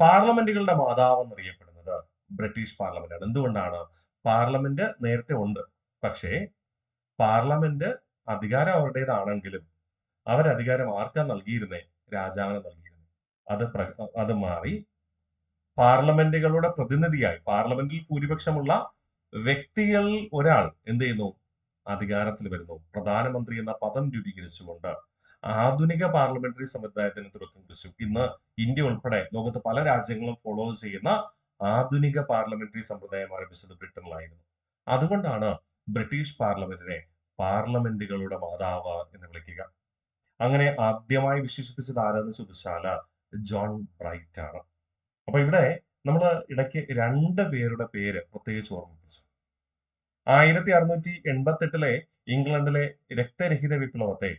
പാർലമെന്റുകളുടെ മാതാവ് എന്നറിയപ്പെടുന്നത് ബ്രിട്ടീഷ് പാർലമെന്റ് ആണ്. എന്തുകൊണ്ടാണ്? പാർലമെന്റ് നേരത്തെ ഉണ്ട്, പക്ഷേ പാർലമെന്റ് അധികാരം അവരുടേതാണെങ്കിലും അവരധികാരം ആർക്കാ നൽകിയിരുന്നേ? രാജാവിന് നൽകിയിരുന്നു. അത് മാറി പാർലമെന്റുകളുടെ പ്രതിനിധിയായി, പാർലമെന്റിൽ ഭൂരിപക്ഷമുള്ള വ്യക്തികൾ ഒരാൾ എന്ത് ചെയ്യുന്നു? അധികാരത്തിൽ വരുന്നു. പ്രധാനമന്ത്രി എന്ന പദം രൂപീകരിച്ചുകൊണ്ട് ആധുനിക പാർലമെന്ററി സമ്പ്രദായത്തിന് തുടക്കം കുറിച്ചു. ഇന്ന് ഇന്ത്യ ഉൾപ്പെടെ ലോകത്ത് പല രാജ്യങ്ങളും ഫോളോ ചെയ്യുന്ന ആധുനിക പാർലമെന്ററി സമ്പ്രദായം ആരംഭിച്ചത് ബ്രിട്ടനിലായിരുന്നു. അതുകൊണ്ടാണ് ബ്രിട്ടീഷ് പാർലമെന്റിനെ പാർലമെന്റുകളുടെ മാതാവ് എന്ന് വിളിക്കുക. അങ്ങനെ ആദ്യമായി വിശേഷിപ്പിച്ചത് ആരാന്ന് ചോദിച്ചാല് ജോൺ ബ്രൈറ്റ് ആണ്. അപ്പൊ ഇവിടെ നമ്മൾ ഇടയ്ക്ക് രണ്ട് പേരുടെ പേര് പ്രത്യേകിച്ച് ഓർമ്മിപ്പിച്ചു. 1688 ഇംഗ്ലണ്ടിലെ രക്തരഹിത വിപ്ലവത്തെ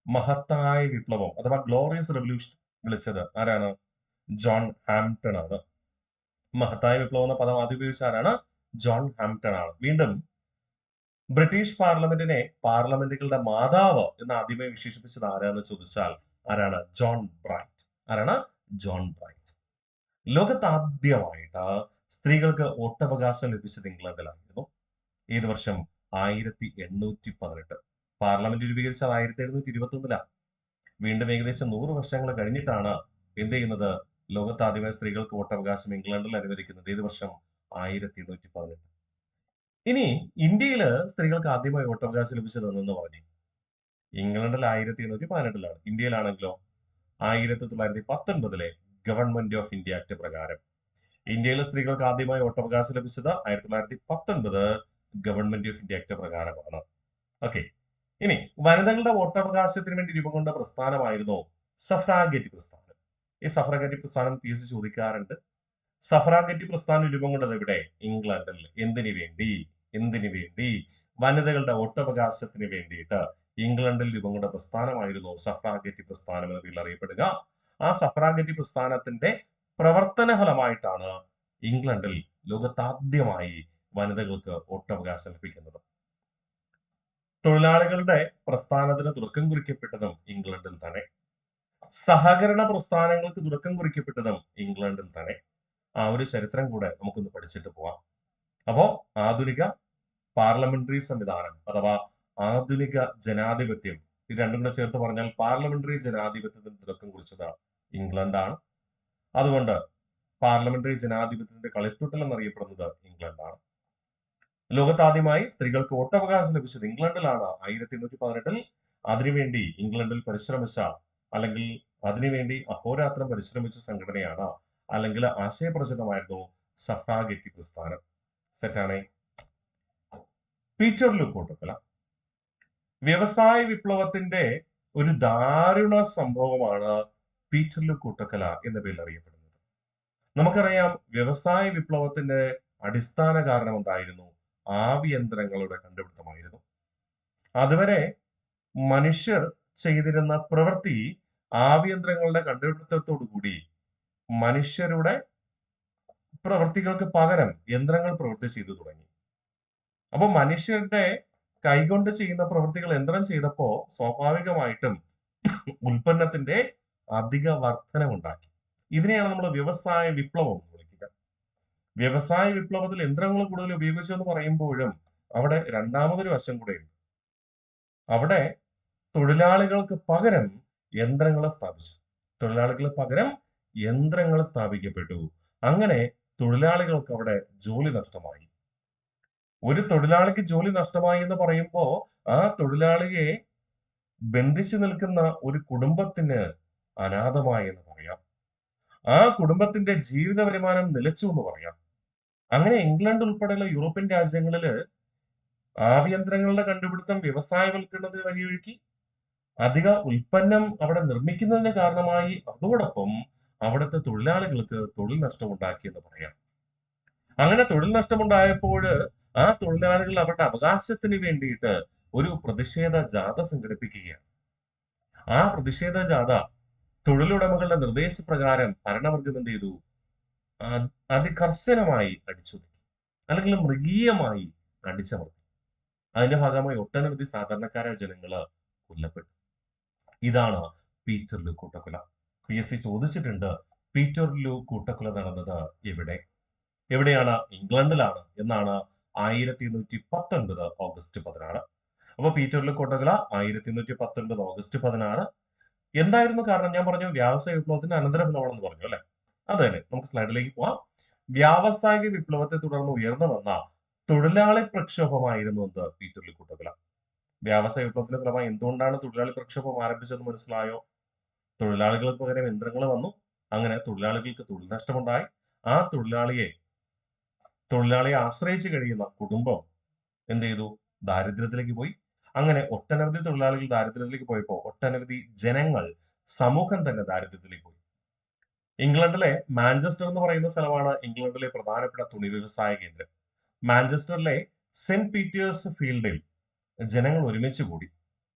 മഹത്തായ വിപ്ലവം അഥവാ ഗ്ലോറിയസ് റെവല്യൂഷൻ വിളിച്ചത് ആരാണ്? ജോൺ ഹാംപ്ടൺ ആണ്. മഹത്തായ വിപ്ലവം എന്ന പദം ആദ്യം ഉപയോഗിച്ച ആരാണ്? ജോൺ ഹാംപ്ടൺ ആണ്. വീണ്ടും ബ്രിട്ടീഷ് പാർലമെന്റിനെ പാർലമെന്റുകളുടെ മാതാവ് എന്ന് ആദ്യമേ വിശേഷിപ്പിച്ചത് ആരാന്ന് ചോദിച്ചാൽ ആരാണ്? John Bright. ആരാണ്? John Bright. ലോകത്ത് ആദ്യമായിട്ട് സ്ത്രീകൾക്ക് വോട്ടവകാശം ലഭിച്ചത് ഇംഗ്ലണ്ടിലായിരുന്നു. ഏത് വർഷം? 1818. പാർലമെന്റ് രൂപീകരിച്ചത് 1721. വീണ്ടും ഏകദേശം 100 വർഷങ്ങൾ കഴിഞ്ഞിട്ടാണ് എന്ത് ചെയ്യുന്നത്? ലോകത്ത് ആദ്യമായി സ്ത്രീകൾക്ക് വോട്ടവകാശം ഇംഗ്ലണ്ടിൽ അനുവദിക്കുന്നത്. ഏത് വർഷം? 1818. ഇനി ഇന്ത്യയില് സ്ത്രീകൾക്ക് ആദ്യമായി വോട്ടവകാശം ലഭിച്ചത് എന്ന് പറഞ്ഞു. ഇംഗ്ലണ്ടിൽ 1818. ഇന്ത്യയിലാണെങ്കിലോ 1919 ഗവൺമെന്റ് ഓഫ് ഇന്ത്യ ആക്ട് പ്രകാരം. ഇന്ത്യയിലെ സ്ത്രീകൾക്ക് ആദ്യമായി വോട്ടവകാശം ലഭിച്ചത് 1919 ഗവൺമെന്റ് ഓഫ് ഇന്ത്യ ആക്ട് പ്രകാരമാണ്. ഓക്കെ, ഇനി വനിതകളുടെ വോട്ടവകാശത്തിന് വേണ്ടി രൂപം കൊണ്ട പ്രസ്ഥാനമായിരുന്നു സഫ്രാഗറ്റ് പ്രസ്ഥാനം. ഈ സഫ്രാഗറ്റ് പ്രസ്ഥാനം PSC ചോദിക്കാറുണ്ട്. സഫ്രാഗറ്റ് പ്രസ്ഥാനം രൂപം കൊണ്ടത് എവിടെ? ഇംഗ്ലണ്ടിൽ. എന്തിനു വേണ്ടി? വനിതകളുടെ വോട്ടവകാശത്തിന് വേണ്ടിയിട്ട് ഇംഗ്ലണ്ടിൽ രൂപം കൊണ്ട പ്രസ്ഥാനമായിരുന്നു സഫ്രാഗറ്റ് പ്രസ്ഥാനം എന്ന പേരിൽ അറിയപ്പെടുക. ആ സഫ്രാഗറ്റ് പ്രസ്ഥാനത്തിന്റെ പ്രവർത്തന ഫലമായിട്ടാണ് ഇംഗ്ലണ്ടിൽ ലോകത്താദ്യമായി വനിതകൾക്ക് വോട്ടവകാശം ലഭിക്കുന്നത്. തൊഴിലാളികളുടെ പ്രസ്ഥാനത്തിന് തുടക്കം കുറിക്കപ്പെട്ടതും ഇംഗ്ലണ്ടിൽ തന്നെ. സഹകരണ പ്രസ്ഥാനങ്ങൾക്ക് തുടക്കം കുറിക്കപ്പെട്ടതും ഇംഗ്ലണ്ടിൽ തന്നെ. ആ ഒരു ചരിത്രം കൂടെ നമുക്കൊന്ന് പഠിച്ചിട്ട് പോവാം. അപ്പോ ആധുനിക പാർലമെന്ററി സംവിധാനം അഥവാ ആധുനിക ജനാധിപത്യം ഇത് രണ്ടും കൂടെ ചേർത്ത് പറഞ്ഞാൽ പാർലമെന്ററി ജനാധിപത്യത്തിന് തുടക്കം കുറിച്ചത് ഇംഗ്ലണ്ടാണ്. അതുകൊണ്ട് പാർലമെന്ററി ജനാധിപത്യത്തിന്റെ കളിത്തൊട്ടിൽ എന്നറിയപ്പെടുന്നത് ഇംഗ്ലണ്ടാണ്. ലോകത്താദ്യമായി സ്ത്രീകൾക്ക് വോട്ടവകാശം ലഭിച്ചത് ഇംഗ്ലണ്ടിലാണ് 1818. അതിനുവേണ്ടി ഇംഗ്ലണ്ടിൽ പരിശ്രമിച്ച, അല്ലെങ്കിൽ അതിനുവേണ്ടി അഹോരാത്രം പരിശ്രമിച്ച സംഘടനയാണ്, അല്ലെങ്കിൽ ആശയപ്രചരണമായിരുന്നു സഫ്രാഗെറ്റി പ്രസ്ഥാനം. സെറ്റാണേ. പീറ്റർ ലു കൂട്ടക്കൊല വ്യവസായ വിപ്ലവത്തിന്റെ ഒരു ദാരുണ സംഭവമാണ് പീറ്റർ ലു കൂട്ടക്കൊല എന്ന പേരിൽ അറിയപ്പെടുന്നത്. നമുക്കറിയാം, വ്യവസായ വിപ്ലവത്തിന്റെ അടിസ്ഥാന കാരണം എന്തായിരുന്നു? ആവിയന്ത്രങ്ങളുടെ കണ്ടുപിടുത്തമായിരുന്നു. അതുവരെ മനുഷ്യർ ചെയ്തിരുന്ന പ്രവൃത്തി ആവിയന്ത്രങ്ങളുടെ കണ്ടുപിടുത്തത്തോടു കൂടി മനുഷ്യരുടെ പ്രവൃത്തികൾക്ക് പകരം യന്ത്രങ്ങൾ പ്രവൃത്തി ചെയ്തു തുടങ്ങി. അപ്പൊ മനുഷ്യരുടെ കൈകൊണ്ട് ചെയ്യുന്ന പ്രവൃത്തികൾ യന്ത്രം ചെയ്തപ്പോ സ്വാഭാവികമായിട്ടും ഉൽപ്പന്നത്തിന്റെ അധിക വർധനവുണ്ടാക്കി. ഇതിനെയാണ് നമ്മൾ വ്യവസായ വിപ്ലവം എന്ന് വിളിക്കുക. വ്യവസായ വിപ്ലവത്തിൽ യന്ത്രങ്ങൾ കൂടുതൽ ഉപയോഗിച്ചു എന്ന് പറയുമ്പോഴും അവിടെ രണ്ടാമതൊരു വശം കൂടെയുണ്ട്. അവിടെ തൊഴിലാളികൾക്ക് പകരം യന്ത്രങ്ങളെ സ്ഥാപിച്ചു. തൊഴിലാളികൾക്ക് പകരം യന്ത്രങ്ങൾ സ്ഥാപിക്കപ്പെട്ടു. അങ്ങനെ തൊഴിലാളികൾക്ക് അവിടെ ജോലി നഷ്ടമായി. ഒരു തൊഴിലാളിക്ക് ജോലി നഷ്ടമായി എന്ന് പറയുമ്പോൾ ആ തൊഴിലാളിയെ ബന്ധിച്ചു നിൽക്കുന്ന ഒരു കുടുംബത്തിന് അനാഥമായി എന്ന് പറയാം. ആ കുടുംബത്തിന്റെ ജീവിത വരുമാനം നിലച്ചു എന്ന് പറയാം. അങ്ങനെ ഇംഗ്ലണ്ട് ഉൾപ്പെടെയുള്ള യൂറോപ്യൻ രാജ്യങ്ങളില് ആഭ്യന്തരങ്ങളുടെ കണ്ടുപിടുത്തം വ്യവസായവൽക്കരണത്തിന് വഴിയൊഴുക്കി. അധിക ഉൽപ്പന്നം അവിടെ നിർമ്മിക്കുന്നതിന് കാരണമായി. അതോടൊപ്പം അവിടുത്തെ തൊഴിലാളികൾക്ക് തൊഴിൽ നഷ്ടമുണ്ടാക്കി എന്ന് പറയാം. അങ്ങനെ തൊഴിൽ നഷ്ടമുണ്ടായപ്പോൾ ആ തൊഴിലാളികൾ അവരുടെ അവകാശത്തിന് വേണ്ടിയിട്ട് ഒരു പ്രതിഷേധ ജാഥ സംഘടിപ്പിക്കുകയാണ്. ആ പ്രതിഷേധ ജാഥ തൊഴിലുടമകളുടെ നിർദ്ദേശപ്രകാരം ഭരണവർഗം എന്ത് ചെയ്തു? അതികർശനമായി അടിച്ചൊതുക്കി, അല്ലെങ്കിൽ മൃഗീയമായി അടിച്ചമർത്തി. അതിന്റെ ഭാഗമായി ഒട്ടനവധി സാധാരണക്കാരായ ജനങ്ങള് കൊല്ലപ്പെട്ടു. ഇതാണ് പീറ്റർ ലു കൂട്ടക്കൊല. PSC ചോദിച്ചിട്ടുണ്ട്, പീറ്റർ ലു കൂട്ടക്കൊല നടന്നത് എവിടെ? എവിടെയാണ്? ഇംഗ്ലണ്ടിലാണ് എന്നാണ് 1819 ഓഗസ്റ്റ് 16. അപ്പൊ പീറ്റർ ലു കൂട്ടക്കൊല 1819 ഓഗസ്റ്റ് 16. എന്തായിരുന്നു കാരണം? ഞാൻ പറഞ്ഞു വ്യാവസായിക വിപ്ലവത്തിന്റെ അനന്തരഫലമാണെന്ന് പറഞ്ഞു അല്ലെ? അത് തന്നെ. നമുക്ക് സ്ലൈഡിലേക്ക് പോവാം. വ്യാവസായിക വിപ്ലവത്തെ തുടർന്ന് ഉയർന്നു വന്ന തൊഴിലാളി പ്രക്ഷോഭമായിരുന്നു എന്ത്? പീറ്റർ ലു കൂട്ടക്കൊല. വ്യാവസായിക വിപ്ലവത്തിന്റെ ഫലമായി എന്തുകൊണ്ടാണ് തൊഴിലാളി പ്രക്ഷോഭം ആരംഭിച്ചതെന്ന് മനസ്സിലായോ? തൊഴിലാളികൾക്ക് പകരം യന്ത്രങ്ങൾ വന്നു. അങ്ങനെ തൊഴിലാളികൾക്ക് തൊഴിൽ നഷ്ടമുണ്ടായി. ആ തൊഴിലാളിയെ ആശ്രയിച്ച് കഴിയുന്ന കുടുംബം എന്ത് ചെയ്തു? ദാരിദ്ര്യത്തിലേക്ക് പോയി. അങ്ങനെ ഒട്ടനവധി തൊഴിലാളികൾ ദാരിദ്ര്യത്തിലേക്ക് പോയപ്പോൾ ഒട്ടനവധി ജനങ്ങൾ, സമൂഹം തന്നെ ദാരിദ്ര്യത്തിലേക്ക് പോയി. ഇംഗ്ലണ്ടിലെ മാഞ്ചസ്റ്റർ എന്ന് പറയുന്ന സ്ഥലമാണ് ഇംഗ്ലണ്ടിലെ പ്രധാനപ്പെട്ട തുണി വ്യവസായ കേന്ദ്രം. മാഞ്ചസ്റ്ററിലെ സെന്റ് പീറ്റേഴ്സ് ഫീൽഡിൽ ജനങ്ങൾ ഒരുമിച്ച് കൂടി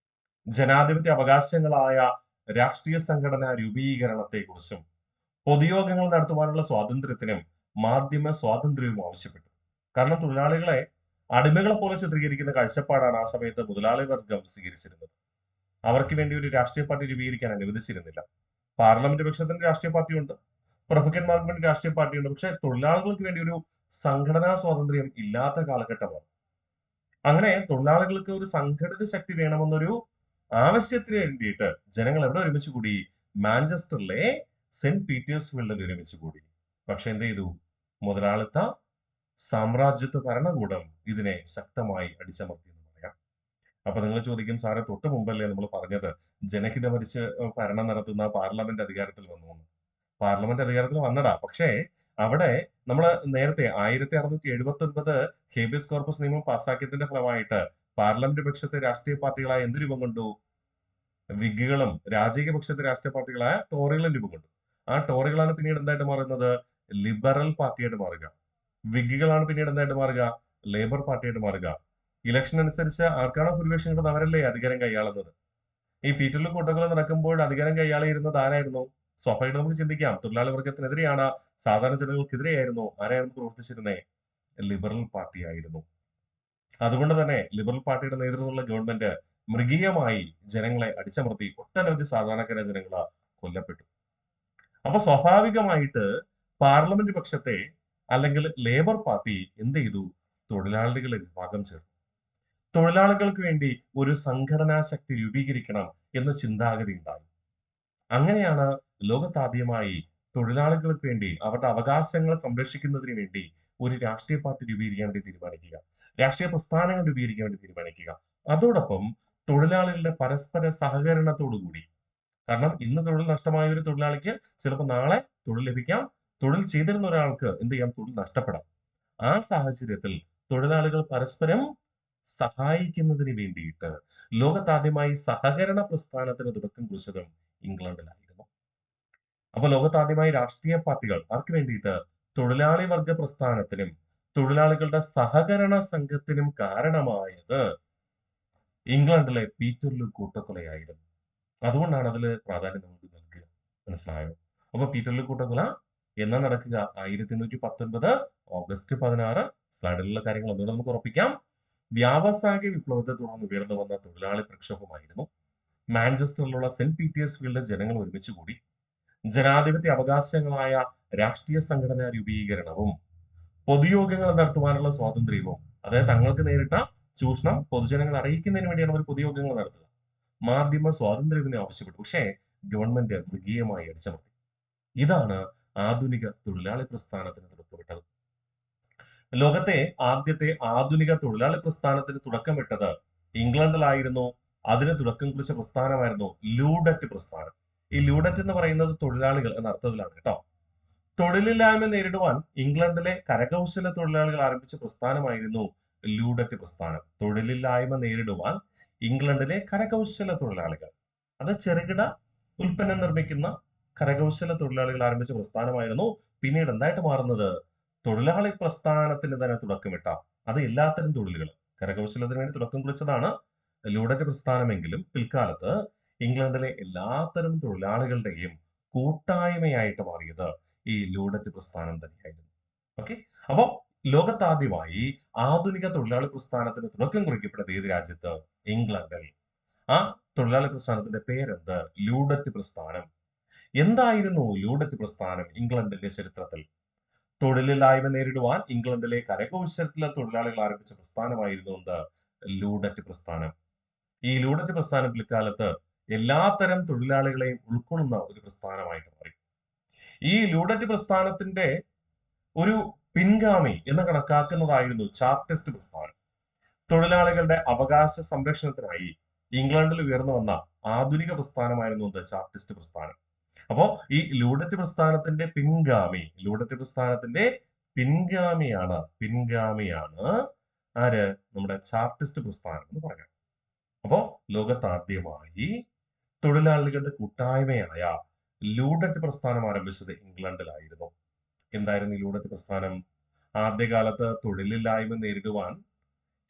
ജനാധിപത്യ അവകാശങ്ങളായ രാഷ്ട്രീയ സംഘടനാ രൂപീകരണത്തെക്കുറിച്ചും പൊതുയോഗങ്ങൾ നടത്തുവാനുള്ള സ്വാതന്ത്ര്യത്തിനും മാധ്യമ സ്വാതന്ത്ര്യവും ആവശ്യപ്പെട്ടു. കാരണം തൊഴിലാളികളെ അടിമകളെ പോലെ ചിത്രീകരിക്കുന്ന കാഴ്ചപ്പാടാണ് ആ സമയത്ത് മുതലാളി വർഗം സ്വീകരിച്ചിരുന്നത്. അവർക്ക് വേണ്ടി ഒരു രാഷ്ട്രീയ പാർട്ടി രൂപീകരിക്കാൻ അനുവദിച്ചിരുന്നില്ല. പാർലമെന്റ് പക്ഷത്തിന് രാഷ്ട്രീയ പാർട്ടിയുണ്ട്, പ്രഭുക്കന്മാർക്ക് വേണ്ടി രാഷ്ട്രീയ പാർട്ടിയുണ്ട്. പക്ഷെ തൊഴിലാളികൾക്ക് വേണ്ടി ഒരു സംഘടനാ സ്വാതന്ത്ര്യം ഇല്ലാത്ത കാലഘട്ടമാണ്. അങ്ങനെ തൊഴിലാളികൾക്ക് ഒരു സംഘടിത ശക്തി വേണമെന്നൊരു ആവശ്യത്തിന് വേണ്ടിയിട്ട് ജനങ്ങൾ എവിടെ ഒരുമിച്ച് കൂടി? മാഞ്ചസ്റ്ററിലെ സെന്റ് പീറ്റേഴ്സ് ഫീൽഡിൽ ഒരുമിച്ച് കൂടി. പക്ഷെ എന്ത് ചെയ്തു? മുതലാളിത്ത സാമ്രാജ്യത്വ ഭരണകൂടം ഇതിനെ ശക്തമായി അടിച്ചമർത്തി എന്ന് പറയാം. അപ്പൊ നിങ്ങൾ ചോദിക്കും, സാറെ തൊട്ട് മുമ്പല്ലേ നമ്മൾ പറഞ്ഞത് ജനഹിത ഭരിച്ച് ഭരണം നടത്തുന്ന പാർലമെന്റ് അധികാരത്തിൽ വന്നു എന്ന്. പാർലമെന്റ് അധികാരത്തിൽ വന്നടാ. പക്ഷേ അവിടെ നമ്മൾ നേരത്തെ 1679 ഹേബിയസ് കോർപ്പസ് നിയമം പാസ്സാക്കിയതിന്റെ ഫലമായിട്ട് പാർലമെന്റ് പക്ഷത്തെ രാഷ്ട്രീയ പാർട്ടികളായ എന്ത് രൂപം കൊണ്ടു? വിഗുകളും രാജകീയ പക്ഷത്തെ രാഷ്ട്രീയ പാർട്ടികളായ ടോറികളും രൂപം കൊണ്ടു. ആ ടോറികളാണ് പിന്നീട് എന്തായിട്ട് മാറുന്നത്? ലിബറൽ പാർട്ടിയായിട്ട് മാറുക. വിഗുകളാണ് പിന്നീട് എന്തായിട്ട് മാറുക? ലേബർ പാർട്ടിയായിട്ട് മാറുക. ഇലക്ഷൻ അനുസരിച്ച് ആർക്കാണോ ഭൂരിപക്ഷം കിട്ടുന്നത് അവരല്ലേ അധികാരം കൈയാളുന്നത്. ഈ പീറ്റർ ലു കൂട്ടക്കൊല നടക്കുമ്പോൾ അധികാരം കൈയാളിയിരുന്നത് ആരായിരുന്നു? സ്വാഭാവികമായിട്ട് നമുക്ക് ചിന്തിക്കാം, തൊഴിലാളി വർഗത്തിനെതിരെയാണ്, സാധാരണ ജനങ്ങൾക്കെതിരെയായിരുന്നു. ആരായിരുന്നു പ്രവർത്തിച്ചിരുന്നത്? ലിബറൽ പാർട്ടി ആയിരുന്നു. അതുകൊണ്ട് തന്നെ ലിബറൽ പാർട്ടിയുടെ നേതൃത്വത്തിലുള്ള ഗവൺമെന്റ് മൃഗീയമായി ജനങ്ങളെ അടിച്ചമർത്തി. ഒട്ടനവധി സാധാരണക്കാരായ ജനങ്ങൾ കൊല്ലപ്പെട്ടു. അപ്പൊ സ്വാഭാവികമായിട്ട് പാർലമെന്റ് പക്ഷത്തെ അല്ലെങ്കിൽ ലേബർ പാർട്ടി എന്ത് ചെയ്തു? തൊഴിലാളികളെ വിഭാഗം ചേർന്നു. തൊഴിലാളികൾക്ക് വേണ്ടി ഒരു സംഘടനാ ശക്തി രൂപീകരിക്കണം എന്ന ചിന്താഗതി ഉണ്ടായി. അങ്ങനെയാണ് ലോകത്താദ്യമായി തൊഴിലാളികൾക്ക് വേണ്ടി അവരുടെ അവകാശങ്ങൾ സംരക്ഷിക്കുന്നതിന് വേണ്ടി ഒരു രാഷ്ട്രീയ പാർട്ടി രൂപീകരിക്കാൻ വേണ്ടി തീരുമാനിക്കുക. രാഷ്ട്രീയ പ്രസ്ഥാനങ്ങൾ രൂപീകരിക്കാൻ വേണ്ടി തീരുമാനിക്കുക. അതോടൊപ്പം തൊഴിലാളികളുടെ പരസ്പര സഹകരണത്തോടുകൂടി, കാരണം ഇന്ന് തൊഴിൽ നഷ്ടമായ ഒരു തൊഴിലാളിക്ക് ചിലപ്പോൾ നാളെ തൊഴിൽ ലഭിക്കാം. തൊഴിൽ ചെയ്തിരുന്ന ഒരാൾക്ക് എന്ത് ചെയ്യാം? തൊഴിൽ നഷ്ടപ്പെടാം. ആ സാഹചര്യത്തിൽ തൊഴിലാളികൾ പരസ്പരം സഹായിക്കുന്നതിന് വേണ്ടിയിട്ട് ലോകത്താദ്യമായി സഹകരണ പ്രസ്ഥാനത്തിന് തുടക്കം കുറിച്ചതും ഇംഗ്ലണ്ടിലായിരുന്നു. അപ്പൊ ലോകത്താദ്യമായി രാഷ്ട്രീയ പാർട്ടികൾ ആർക്ക് വേണ്ടിയിട്ട്? തൊഴിലാളി വർഗ പ്രസ്ഥാനത്തിനും തൊഴിലാളികളുടെ സഹകരണ സംഘത്തിനും കാരണമായത് ഇംഗ്ലണ്ടിലെ പീറ്റർലൂ കൂട്ടക്കൊലയായിരുന്നു. അതുകൊണ്ടാണ് അതിൽ പ്രാധാന്യം നമുക്ക് നൽകുക. മനസ്സിലായോ? അപ്പൊ പീറ്റർലൂ കൂട്ടക്കൊല എന്നാ നടക്കുക? 1819 ഓഗസ്റ്റ് 16. സ്ലൈഡിലുള്ള കാര്യങ്ങൾ ഒന്നുകൂടെ നമുക്ക് ഉറപ്പിക്കാം. വ്യാവസായിക വിപ്ലവത്തെ തുടർന്ന് ഉയർന്നു വന്ന തൊഴിലാളി പ്രക്ഷോഭമായിരുന്നു. മാഞ്ചസ്റ്ററിലുള്ള സെന്റ് പീറ്റേഴ്സ് ഫീൽഡിൽ ജനങ്ങൾ ഒരുമിച്ച് കൂടി ജനാധിപത്യ അവകാശങ്ങളായ രാഷ്ട്രീയ സംഘടനാ രൂപീകരണവും പൊതുയോഗങ്ങൾ നടത്തുവാനുള്ള സ്വാതന്ത്ര്യവും, അതായത് തങ്ങൾക്ക് നേരിട്ട ചൂഷണം പൊതുജനങ്ങൾ അറിയിക്കുന്നതിന് വേണ്ടിയാണ് അവർ പൊതുയോഗങ്ങൾ നടത്തുക. മാധ്യമ സ്വാതന്ത്ര്യം ആവശ്യപ്പെട്ടു. പക്ഷേ ഗവൺമെന്റ് മൃഗീയമായി അടിച്ചമർത്തി. ഇതാണ് ആധുനിക തൊഴിലാളി പ്രസ്ഥാനത്തിന് തുടക്കമിട്ടത്. ലോകത്തെ ആദ്യത്തെ ആധുനിക തൊഴിലാളി പ്രസ്ഥാനത്തിന് തുടക്കമിട്ടത് ഇംഗ്ലണ്ടിലായിരുന്നു. അതിന് തുടക്കം കുറിച്ച പ്രസ്ഥാനമായിരുന്നു ലൂഡറ്റ് പ്രസ്ഥാനം. ഈ ലൂഡറ്റ് എന്ന് പറയുന്നത് തൊഴിലാളികൾ എന്ന അർത്ഥത്തിലാണ് കേട്ടോ. തൊഴിലില്ലായ്മ നേരിടുവാൻ ഇംഗ്ലണ്ടിലെ കരകൗശല തൊഴിലാളികൾ ആരംഭിച്ച പ്രസ്ഥാനമായിരുന്നു ലൂഡറ്റ് പ്രസ്ഥാനം. തൊഴിലില്ലായ്മ നേരിടുവാൻ ഇംഗ്ലണ്ടിലെ കരകൗശല തൊഴിലാളികൾ, അത് ചെറുകിട ഉൽപ്പന്നം നിർമ്മിക്കുന്ന കരകൗശല തൊഴിലാളികൾ ആരംഭിച്ച പ്രസ്ഥാനമായിരുന്നു പിന്നീട് എന്തായിട്ട് മാറുന്നത്? തൊഴിലാളി പ്രസ്ഥാനത്തിന് തന്നെ തുടക്കമിട്ട, അത് എല്ലാത്തരം തൊഴിലുകൾ, കരകൗശലത്തിന് വേണ്ടി തുടക്കം കുറിച്ചതാണ് ലൂഡറ്റ് പ്രസ്ഥാനമെങ്കിലും പിൽക്കാലത്ത് ഇംഗ്ലണ്ടിലെ എല്ലാത്തരം തൊഴിലാളികളുടെയും കൂട്ടായ്മയായിട്ട് മാറിയത് ഈ ലൂഡറ്റ് പ്രസ്ഥാനം തന്നെയായിരുന്നു. ഓക്കെ, അപ്പോ ലോകത്താദ്യമായി ആധുനിക തൊഴിലാളി പ്രസ്ഥാനത്തിന് തുടക്കം കുറിക്കപ്പെട്ടത് ഏത് രാജ്യത്ത്? ഇംഗ്ലണ്ടിൽ. ആ തൊഴിലാളി പ്രസ്ഥാനത്തിന്റെ പേരെന്ത്? ലൂഡറ്റ് പ്രസ്ഥാനം. എന്തായിരുന്നു ലൂഡറ്റ് പ്രസ്ഥാനം ഇംഗ്ലണ്ടിന്റെ ചരിത്രത്തിൽ? തൊഴിലില്ലായ്മ നേരിടുവാൻ ഇംഗ്ലണ്ടിലെ കരകൗശലത്തിലെ തൊഴിലാളികൾ ആരംഭിച്ച പ്രസ്ഥാനമായിരുന്നു എന്ത്? ലൂഡറ്റ് പ്രസ്ഥാനം. ഈ ലൂഡറ്റ് പ്രസ്ഥാനം പിൽക്കാലത്ത് എല്ലാത്തരം തൊഴിലാളികളെയും ഉൾക്കൊള്ളുന്ന ഒരു പ്രസ്ഥാനമായിട്ട് മാറി. ഈ ലൂഡറ്റ് പ്രസ്ഥാനത്തിന്റെ ഒരു പിൻഗാമി എന്ന് കണക്കാക്കുന്നതായിരുന്നു ചാർട്ടിസ്റ്റ് പ്രസ്ഥാനം. തൊഴിലാളികളുടെ അവകാശ സംരക്ഷണത്തിനായി ഇംഗ്ലണ്ടിൽ ഉയർന്നു വന്ന ആധുനിക പ്രസ്ഥാനമായിരുന്നു എന്ത്? ചാർട്ടിസ്റ്റ് പ്രസ്ഥാനം. അപ്പോ ഈ ലൂഡറ്റ് പ്രസ്ഥാനത്തിന്റെ പിൻഗാമിയാണ് ആര്? നമ്മുടെ ചാർട്ടിസ്റ്റ് പ്രസ്ഥാനം എന്ന് പറയാം. അപ്പോ ലോകത്താദ്യമായി തൊഴിലാളികളുടെ കൂട്ടായ്മയായ ലൂഡറ്റ് പ്രസ്ഥാനം ആരംഭിച്ചത് ഇംഗ്ലണ്ടിലായിരുന്നു. എന്തായിരുന്നു ഈ ലൂഡറ്റ് പ്രസ്ഥാനം? ആദ്യകാലത്ത് തൊഴിലില്ലായ്മ നേരിടുവാൻ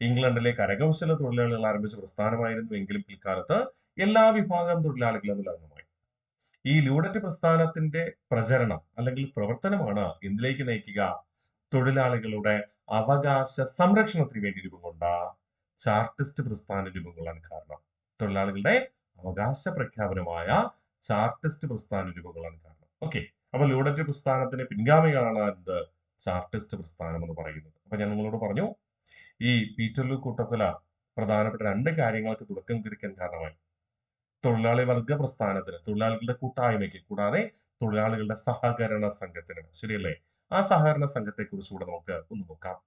ഇംഗ്ലണ്ടിലെ കരകൗശല തൊഴിലാളികൾ ആരംഭിച്ച പ്രസ്ഥാനമായിരുന്നു എങ്കിലും പിൽക്കാലത്ത് എല്ലാ വിഭാഗം തൊഴിലാളികളും അതിൽ അംഗമായി. ഈ ലൂഡറ്റ് പ്രസ്ഥാനത്തിന്റെ പ്രചരണം അല്ലെങ്കിൽ പ്രവർത്തനമാണ് എന്തിലേക്ക് നയിക്കുക? തൊഴിലാളികളുടെ അവകാശ സംരക്ഷണത്തിന് വേണ്ടി രൂപം കൊണ്ട ചാർട്ടിസ്റ്റ് പ്രസ്ഥാനം രൂപം കൊള്ളാൻ കാരണം. തൊഴിലാളികളുടെ അവകാശ പ്രഖ്യാപനമായ ചാർട്ടിസ്റ്റ് പ്രസ്ഥാനം രൂപം കൊള്ളാൻ കാരണം. ഓക്കെ, അപ്പൊ ലൂഡറ്റ് പ്രസ്ഥാനത്തിന്റെ പിൻഗാമികളാണ് എന്ത്? ചാർട്ടിസ്റ്റ് പ്രസ്ഥാനം എന്ന് പറയുന്നത്. അപ്പൊ ഞാൻ നിങ്ങളോട് പറഞ്ഞു, ഈ പീറ്റർലൂ കൂട്ടക്കൊല പ്രധാനപ്പെട്ട രണ്ട് കാര്യങ്ങൾക്ക് തുടക്കം കുറിക്കാൻ കാരണമായി. തൊഴിലാളി വർഗ പ്രസ്ഥാനത്തിന്, തൊഴിലാളികളുടെ കൂട്ടായ്മയ്ക്ക്, കൂടാതെ തൊഴിലാളികളുടെ സഹകരണ സംഘത്തിന്. ശരിയല്ലേ? ആ സഹകരണ സംഘത്തെ കുറിച്ച് കൂടെ നമുക്ക് ഒന്ന് നോക്കാം.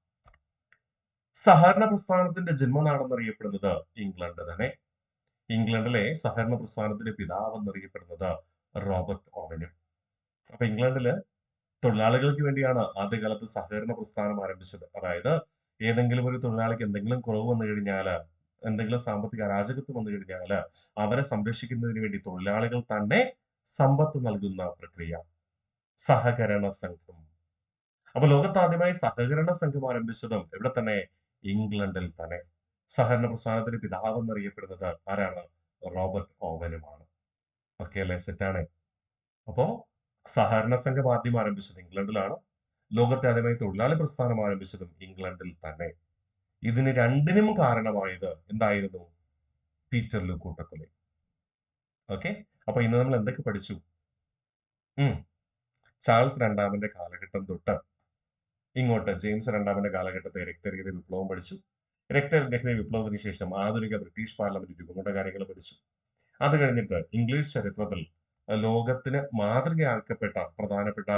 സഹകരണ പ്രസ്ഥാനത്തിന്റെ ജന്മനാടെന്നറിയപ്പെടുന്നത് ഇംഗ്ലണ്ട് തന്നെ. ഇംഗ്ലണ്ടിലെ സഹകരണ പ്രസ്ഥാനത്തിന്റെ പിതാവ് എന്നറിയപ്പെടുന്നത് റോബർട്ട് ഓവനും. അപ്പൊ ഇംഗ്ലണ്ടില് തൊഴിലാളികൾക്ക് വേണ്ടിയാണ് ആദ്യകാലത്ത് സഹകരണ പ്രസ്ഥാനം ആരംഭിച്ചത്. അതായത് ഏതെങ്കിലും ഒരു തൊഴിലാളിക്ക് എന്തെങ്കിലും കുറവ് വന്നു കഴിഞ്ഞാല്, എന്തെങ്കിലും സാമ്പത്തിക അരാജകത്വം വന്നു കഴിഞ്ഞാല് അവരെ സംരക്ഷിക്കുന്നതിന് വേണ്ടി തൊഴിലാളികൾ തന്നെ സമ്പത്ത് നൽകുന്ന പ്രക്രിയ, സഹകരണ സംഘം. അപ്പൊ ലോകത്താദ്യമായി സഹകരണ സംഘം ആരംഭിച്ചതും എവിടെ തന്നെ? ഇംഗ്ലണ്ടിൽ തന്നെ. സഹകരണ പ്രസ്ഥാനത്തിന്റെ പിതാവ് എന്നറിയപ്പെടുന്നത് ആരാണ്? റോബർട്ട് ഓവനുമാണ്. ഓക്കെ അല്ലെ? സെറ്റാണ്. അപ്പോ സഹകരണ സംഘം ആദ്യം ആരംഭിച്ചത് ഇംഗ്ലണ്ടിലാണ്. ലോകത്തെ ആദ്യമായി തൊഴിലാളി പ്രസ്ഥാനം ആരംഭിച്ചതും ഇംഗ്ലണ്ടിൽ തന്നെ. ഇതിന് രണ്ടിനും കാരണമായത് എന്തായിരുന്നു? പീറ്റർലൂ കൂട്ടക്കൊല. ഓക്കെ, അപ്പൊ ഇന്ന് നമ്മൾ എന്തൊക്കെ പഠിച്ചു? ചാൾസ് രണ്ടാമന്റെ കാലഘട്ടം തൊട്ട് ഇങ്ങോട്ട് ജെയിംസ് രണ്ടാമന്റെ കാലഘട്ടത്തെ രക്തരഹിത വിപ്ലവം പഠിച്ചു. രക്തരഹിത വിപ്ലവത്തിന് ശേഷം ആധുനിക ബ്രിട്ടീഷ് പാർലമെന്റ് രൂപം കൊണ്ട കാര്യങ്ങൾ പഠിച്ചു. അത് കഴിഞ്ഞിട്ട് ഇംഗ്ലീഷ് ചരിത്രത്തിൽ ലോകത്തിന് മാതൃകയാക്കപ്പെട്ട പ്രധാനപ്പെട്ട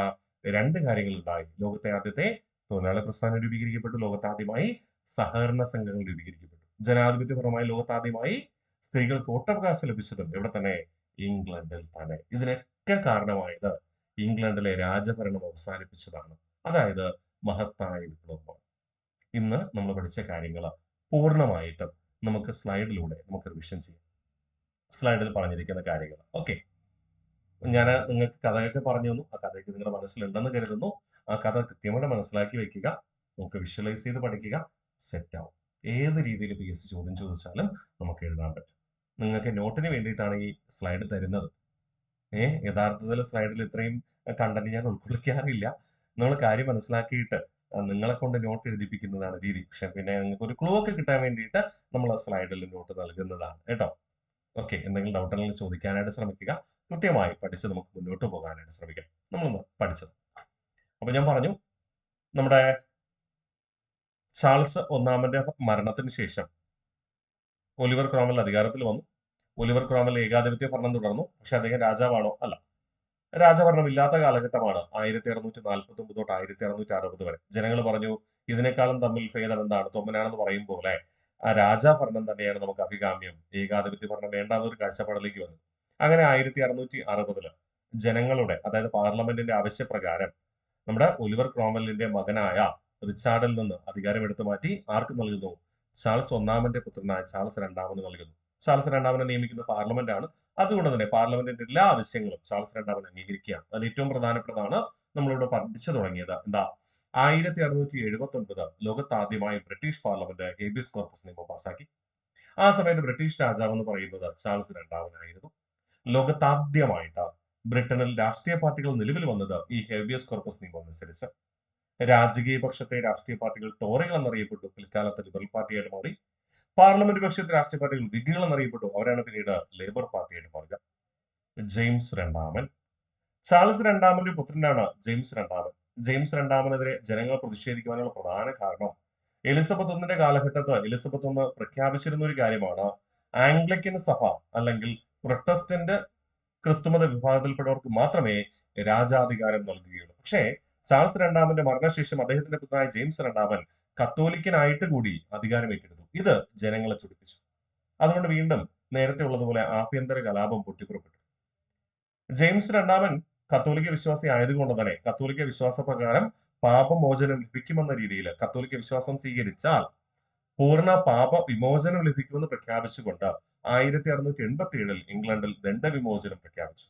2 കാര്യങ്ങളുണ്ടായി. ലോകത്തെ ആദ്യത്തെ തൊഴിലാളി പ്രസ്ഥാനം രൂപീകരിക്കപ്പെട്ടു. ലോകത്താദ്യമായി സഹകരണ സംഘങ്ങൾ രൂപീകരിക്കപ്പെട്ടു. ജനാധിപത്യപരമായി ലോകത്താദ്യമായി സ്ത്രീകൾക്ക് വോട്ടവകാശം ലഭിച്ചതും എവിടെ തന്നെ? ഇംഗ്ലണ്ടിൽ തന്നെ. ഇതിനൊക്കെ കാരണമായത് ഇംഗ്ലണ്ടിലെ രാജഭരണം അവസാനിപ്പിച്ചതാണ്. അതായത് മഹത്തായ വിപ്ലവമാണ്. ഇന്ന് നമ്മൾ പഠിച്ച കാര്യങ്ങൾ പൂർണ്ണമായിട്ടും നമുക്ക് സ്ലൈഡിലൂടെ നമുക്ക് റിവിഷൻ ചെയ്യാം. സ്ലൈഡിൽ പറഞ്ഞിരിക്കുന്ന കാര്യങ്ങൾ. ഓക്കെ, ഞാൻ നിങ്ങൾക്ക് കഥയൊക്കെ പറഞ്ഞു തന്നു. ആ കഥയൊക്കെ നിങ്ങളുടെ മനസ്സിലുണ്ടെന്ന് കരുതുന്നു. ആ കഥ കൃത്യമായിട്ട് മനസ്സിലാക്കി വെക്കുക. നമുക്ക് വിഷ്വലൈസ് ചെയ്ത് പഠിക്കുക. സെറ്റ് ആവും. ഏത് രീതിയിൽ PSC ചോദ്യം ചോദിച്ചാലും നമുക്ക് എഴുതാൻ പറ്റും. നിങ്ങൾക്ക് നോട്ടിന് വേണ്ടിയിട്ടാണ് ഈ സ്ലൈഡ് തരുന്നത്. യഥാർത്ഥത്തിൽ സ്ലൈഡിൽ ഇത്രയും കണ്ടന്റ് ഞാൻ ഉൾക്കൊള്ളിക്കാറില്ല. നമ്മൾ കാര്യം മനസ്സിലാക്കിയിട്ട് നിങ്ങളെ കൊണ്ട് നോട്ട് എഴുതിപ്പിക്കുന്നതാണ് രീതി. പക്ഷെ പിന്നെ നിങ്ങൾക്ക് ഒരു ക്ലൂ ഒക്കെ കിട്ടാൻ വേണ്ടിയിട്ട് നമ്മൾ സ്ലൈഡിൽ നോട്ട് നൽകുന്നതാണ് കേട്ടോ. ഓക്കെ, എന്തെങ്കിലും ഡൗട്ട് ഉണ്ടെങ്കിൽ ചോദിക്കാനായിട്ട് ശ്രമിക്കുക. കൃത്യമായി പഠിച്ച് നമുക്ക് മുന്നോട്ട് പോകാനായിട്ട് ശ്രമിക്കാം. നമ്മളൊന്ന് പഠിച്ചത്. അപ്പൊ ഞാൻ പറഞ്ഞു, നമ്മുടെ ചാൾസ് ഒന്നാമന്റെ മരണത്തിന് ശേഷം ഒലിവർ ക്രോംവെൽ അധികാരത്തിൽ വന്നു. ഒലിവർ ക്രോംവെൽ ഏകാധിപത്യ ഭരണം തുടർന്നു. പക്ഷെ അദ്ദേഹം രാജാവാണോ? അല്ല. രാജഭരണം ഇല്ലാത്ത കാലഘട്ടമാണ് 1649 തൊട്ട് 1660 വരെ. ജനങ്ങൾ പറഞ്ഞു, ഇതിനേക്കാളും തമ്മിൽ ഭേദം എന്താണ്? തൊമ്മനാണെന്ന് പറയും പോലെ ആ രാജാഭരണം തന്നെയാണ് നമുക്ക് അഭികാമ്യം, ഏകാധിപത്യ ഭരണം വേണ്ടാന്നൊരു കാഴ്ചപ്പാടിലേക്ക് വന്നു. അങ്ങനെ 1660 ജനങ്ങളുടെ, അതായത് പാർലമെന്റിന്റെ ആവശ്യപ്രകാരം നമ്മുടെ ഒലിവർ ക്രോംവെല്ലിന്റെ മകനായ റിച്ചാർഡിൽ നിന്ന് അധികാരം എടുത്തു മാറ്റി ആർക്ക് നൽകുന്നു? ചാൾസ് ഒന്നാമന്റെ പുത്രനായ ചാൾസ് രണ്ടാമന് നൽകുന്നു. ചാൾസ് രണ്ടാമനെ നിയമിക്കുന്ന പാർലമെന്റ് ആണ്. അതുകൊണ്ട് തന്നെ പാർലമെന്റിന്റെ എല്ലാ ആവശ്യങ്ങളും ചാൾസ് രണ്ടാമൻ അംഗീകരിക്കുകയാണ്. അതിൽ ഏറ്റവും പ്രധാനപ്പെട്ടതാണ് നമ്മളിവിടെ പഠിച്ചു തുടങ്ങിയത്. എന്താ? 1679 ലോകത്താദ്യമായി ബ്രിട്ടീഷ് പാർലമെന്റ് ഹേബിയസ് കോർപ്പസ് നിയമം പാസാക്കി. ആ സമയത്ത് ബ്രിട്ടീഷ് രാജാവ് എന്ന് പറയുന്നത് ചാൾസ് രണ്ടാമനായിരുന്നു. ലോകത്താദ്യമായിട്ട് ബ്രിട്ടനിൽ രാഷ്ട്രീയ പാർട്ടികൾ നിലവിൽ വന്നത് ഈ ഹേബിയസ് കോർപ്പസ് നിയമം അനുസരിച്ച്. രാജകീയ പക്ഷത്തെ രാഷ്ട്രീയ പാർട്ടികൾ ടോറികൾ എന്നറിയപ്പെട്ടു. പിൽക്കാലത്ത് ലിബറൽ പാർട്ടിയായിട്ട് മാറി. പാർലമെന്റ് പക്ഷത്തെ രാഷ്ട്രീയ പാർട്ടികൾ വിഗുകൾ എന്നറിയപ്പെട്ടു. അവരാണ് പിന്നീട് ലേബർ പാർട്ടിയായിട്ട് മാറുക. ജെയിംസ് രണ്ടാമൻ, ചാൾസ് രണ്ടാമന്റെ പുത്രനാണ് ജെയിംസ് രണ്ടാമൻ. ജെയിംസ് രണ്ടാമനെതിരെ ജനങ്ങൾ പ്രതിഷേധിക്കുവാനുള്ള പ്രധാന കാരണം എലിസബത്ത് ഒന്നിന്റെ കാലഘട്ടത്ത് എലിസബത്ത് ഒന്ന് പ്രഖ്യാപിച്ചിരുന്ന ഒരു കാര്യമാണ്, ആംഗ്ലിക്കൻ സഭ അല്ലെങ്കിൽ പ്രൊട്ടസ്റ്റന്റ് ക്രിസ്തുമത വിഭാഗത്തിൽപ്പെട്ടവർക്ക് മാത്രമേ രാജാധികാരം നൽകുകയുള്ളൂ. പക്ഷേ ചാൾസ് രണ്ടാമന്റെ മരണശേഷം അദ്ദേഹത്തിന്റെ പുത്രനായ ജെയിംസ് രണ്ടാമൻ കത്തോലിക്കനായിട്ട് കൂടി അധികാരം ഏറ്റെടുത്തു. ഇത് ജനങ്ങളെ ചൊടിപ്പിച്ചു. അതുകൊണ്ട് വീണ്ടും നേരത്തെ ഉള്ളതുപോലെ ആഭ്യന്തര കലാപം പൊട്ടിപ്പുറപ്പെട്ടു. ജെയിംസ് രണ്ടാമൻ കത്തോലിക്ക വിശ്വാസി ആയതുകൊണ്ട് തന്നെ കത്തോലിക്ക വിശ്വാസ പ്രകാരം പാപമോചനം ലഭിക്കുമെന്ന രീതിയിൽ കത്തോലിക്ക വിശ്വാസം സ്വീകരിച്ചാൽ പൂർണ്ണ പാപ വിമോചനം ലഭിക്കുമെന്ന് പ്രഖ്യാപിച്ചുകൊണ്ട് 1687 ഇംഗ്ലണ്ടിൽ ദണ്ഡവിമോചനം പ്രഖ്യാപിച്ചു.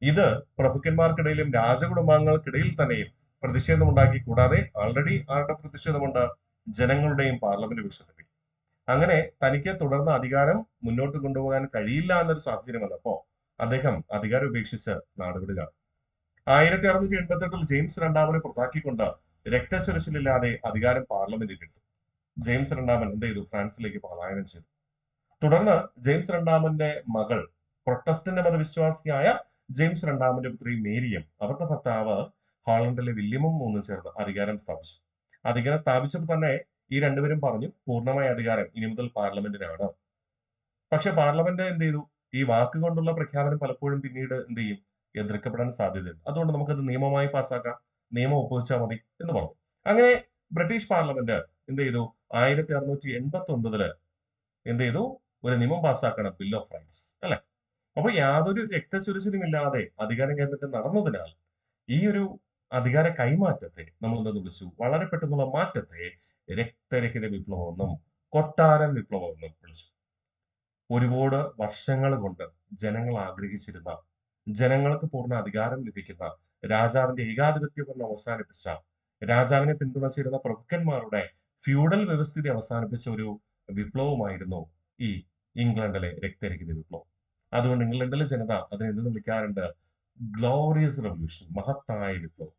ഇത് പ്രഭുക്കന്മാർക്കിടയിലും രാജകുടുംബാംഗങ്ങൾക്കിടയിൽ തന്നെയും പ്രതിഷേധമുണ്ടാക്കി. കൂടാതെ ആൾറെഡി ആരുടെ പ്രതിഷേധമുണ്ട്? ജനങ്ങളുടെയും പാർലമെന്റ് പക്ഷത്തിന്റെയും. അങ്ങനെ തനിക്ക് തുടർന്ന് അധികാരം മുന്നോട്ട് കൊണ്ടുപോകാൻ കഴിയില്ല എന്നൊരു സാഹചര്യം വന്നപ്പോ അദ്ദേഹം അധികാരം ഉപേക്ഷിച്ച് നാടുവിടുക. 1688 ജെയിംസ് രണ്ടാമനെ പുറത്താക്കിക്കൊണ്ട് രക്തച്ചൊരിച്ചിലില്ലാതെ അധികാരം പാർലമെന്റ് ഏറ്റെടുത്തു. ജെയിംസ് രണ്ടാമൻ എന്ത് ചെയ്തു? ഫ്രാൻസിലേക്ക് പലായനം ചെയ്തു. തുടർന്ന് ജെയിംസ് രണ്ടാമന്റെ മകൾ പ്രൊട്ടസ്റ്റന്റ് മതവിശ്വാസിയായ ജെയിംസ് രണ്ടാമന്റെ പുത്രി മേരിയും അവരുടെ ഭർത്താവ് ഹോളണ്ടിലെ വില്യമും ഒന്ന് ചേർന്ന് അധികാരം സ്ഥാപിച്ചു. അധികാരം സ്ഥാപിച്ചപ്പോൾ തന്നെ ഈ രണ്ടുപേരും പറഞ്ഞു, പൂർണ്ണമായ അധികാരം ഇനി മുതൽ പാർലമെന്റിനാണ്. പക്ഷെ പാർലമെന്റ് എന്ത് ചെയ്തു? ഈ വാക്കുകൊണ്ടുള്ള പ്രഖ്യാപനം പലപ്പോഴും പിന്നീട് എന്ത് ചെയ്യും? എതിർക്കപ്പെടാൻ സാധ്യതയുണ്ട്. അതുകൊണ്ട് നമുക്കത് നിയമമായി പാസ്സാക്കാം, നിയമം ഒപ്പുവെച്ചാൽ മതി എന്ന് പറഞ്ഞു. അങ്ങനെ ബ്രിട്ടീഷ് പാർലമെന്റ് എന്ത് ചെയ്തു? 1689 എന്ത് ചെയ്തു? ഒരു നിയമം പാസ്സാക്കണം, ബിൽ ഓഫ് റൈറ്റ്സ് അല്ലെ. അപ്പൊ യാതൊരു രക്തച്ചൊരിച്ചിലും ഇല്ലാതെ അധികാരം കൈമാറ്റം നടന്നതിനാൽ ഈ ഒരു അധികാര കൈമാറ്റത്തെ നമ്മൾ എന്തെന്ന് വിളിച്ചു? വളരെ പെട്ടെന്നുള്ള മാറ്റത്തെ രക്തരഹിത വിപ്ലവം എന്നും കൊട്ടാരം വിപ്ലവം എന്നും വിളിച്ചു. ഒരുപാട് വർഷങ്ങൾ കൊണ്ട് ജനങ്ങൾ ആഗ്രഹിച്ചിരുന്ന, ജനങ്ങൾക്ക് പൂർണ്ണ അധികാരം ലഭിക്കുന്ന, രാജാവിന്റെ ഏകാധിപത്യ ഭരണം അവസാനിപ്പിച്ച, രാജാവിനെ പിന്തുണച്ചിരുന്ന പ്രഭുക്കന്മാരുടെ ഫ്യൂഡൽ വ്യവസ്ഥിതി അവസാനിപ്പിച്ച ഒരു വിപ്ലവമായിരുന്നു ഈ ഇംഗ്ലണ്ടിലെ രക്തരഹിത വിപ്ലവം. അതുകൊണ്ട് ഇംഗ്ലണ്ടിലെ ജനത അതിനെ എന്തെന്ന് വിളിക്കാറുണ്ട്? ഗ്ലോറിയസ് റെവല്യൂഷൻ, മഹത്തായ വിപ്ലവം.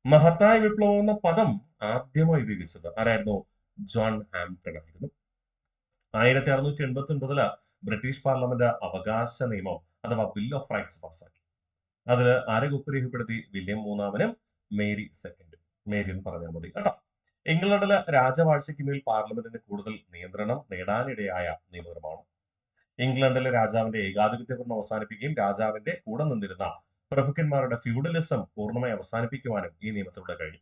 മഹത്തായ വിപ്ലവം എന്ന പദം ആദ്യമായി ഉപയോഗിച്ചത് ആരായിരുന്നു? ജോൺ ഹാംപ്ടൺ ആയിരുന്നു. 1689 ബ്രിട്ടീഷ് പാർലമെന്റ് അവകാശ നിയമം അഥവാ ബിൽ ഓഫ് റൈറ്റ്സ് പാസ്സാക്കി. അതിൽ ആരെ ഒപ്പ് രേഖപ്പെടുത്തി? വില്യം മൂന്നാമനും മേരി സെക്കൻഡും. മേരി എന്ന് പറഞ്ഞാൽ മതി കേട്ടോ. ഇംഗ്ലണ്ടിലെ രാജവാഴ്ചയ്ക്ക് മേൽ പാർലമെന്റിന് കൂടുതൽ നിയന്ത്രണം നേടാനിടയായ നിയമനിർമ്മാണം. ഇംഗ്ലണ്ടിലെ രാജാവിന്റെ ഏകാധിപത്യഭരണം അവസാനിപ്പിക്കുകയും രാജാവിന്റെ കൂടെ നിന്നിരുന്ന പ്രഭുക്കന്മാരുടെ ഫ്യൂഡലിസം പൂർണ്ണമായി അവസാനിപ്പിക്കുവാനും ഈ നിയമത്തിലൂടെ കഴിഞ്ഞു.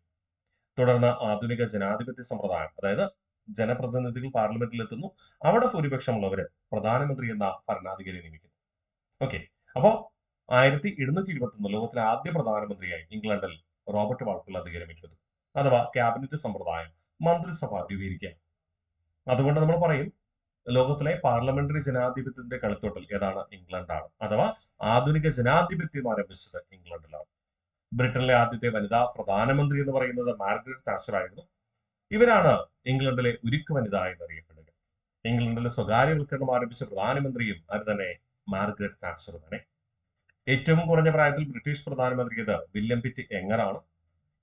തുടർന്ന് ആധുനിക ജനാധിപത്യ സമ്പ്രദായം, അതായത് ജനപ്രതിനിധികൾ പാർലമെന്റിൽ എത്തുന്നു, അവിടെ ഭൂരിപക്ഷമുള്ളവര് പ്രധാനമന്ത്രി എന്ന ഭരണാധികാരിയെ നിയമിക്കുന്നു. ഓക്കെ, അപ്പോ 1721 ലോകത്തിലെ ആദ്യ പ്രധാനമന്ത്രിയായി ഇംഗ്ലണ്ടിൽ റോബർട്ട് വാൾക്കുള്ള അധികാരമേറ്റെടുത്തു. അഥവാ ക്യാബിനറ്റ് സമ്പ്രദായം, മന്ത്രിസഭ രൂപീകരിക്കുക. അതുകൊണ്ട് നമ്മൾ പറയും ലോകത്തിലെ പാർലമെന്ററി ജനാധിപത്യത്തിന്റെ കളിത്തോട്ടൽ ഏതാണ്? ഇംഗ്ലണ്ടാണ്. അഥവാ ആധുനിക ജനാധിപത്യം ആരംഭിച്ചത് ഇംഗ്ലണ്ടിലാണ്. ബ്രിട്ടനിലെ ആദ്യത്തെ വനിതാ പ്രധാനമന്ത്രി എന്ന് പറയുന്നത് മാർഗരറ്റ് താച്ചർ ആയിരുന്നു. ഇവരാണ് ഇംഗ്ലണ്ടിലെ ഉരുക്ക് വനിത എന്നറിയപ്പെടുക. ഇംഗ്ലണ്ടിലെ സ്വകാര്യവൽക്കരണം ആരംഭിച്ച പ്രധാനമന്ത്രിയും അത് തന്നെ മാർഗരറ്റ് താച്ചർ തന്നെ. ഏറ്റവും കുറഞ്ഞ പ്രായത്തിൽ ബ്രിട്ടീഷ് പ്രധാനമന്ത്രിയത് വില്യം പിറ്റ് യങ്ങറാണ്.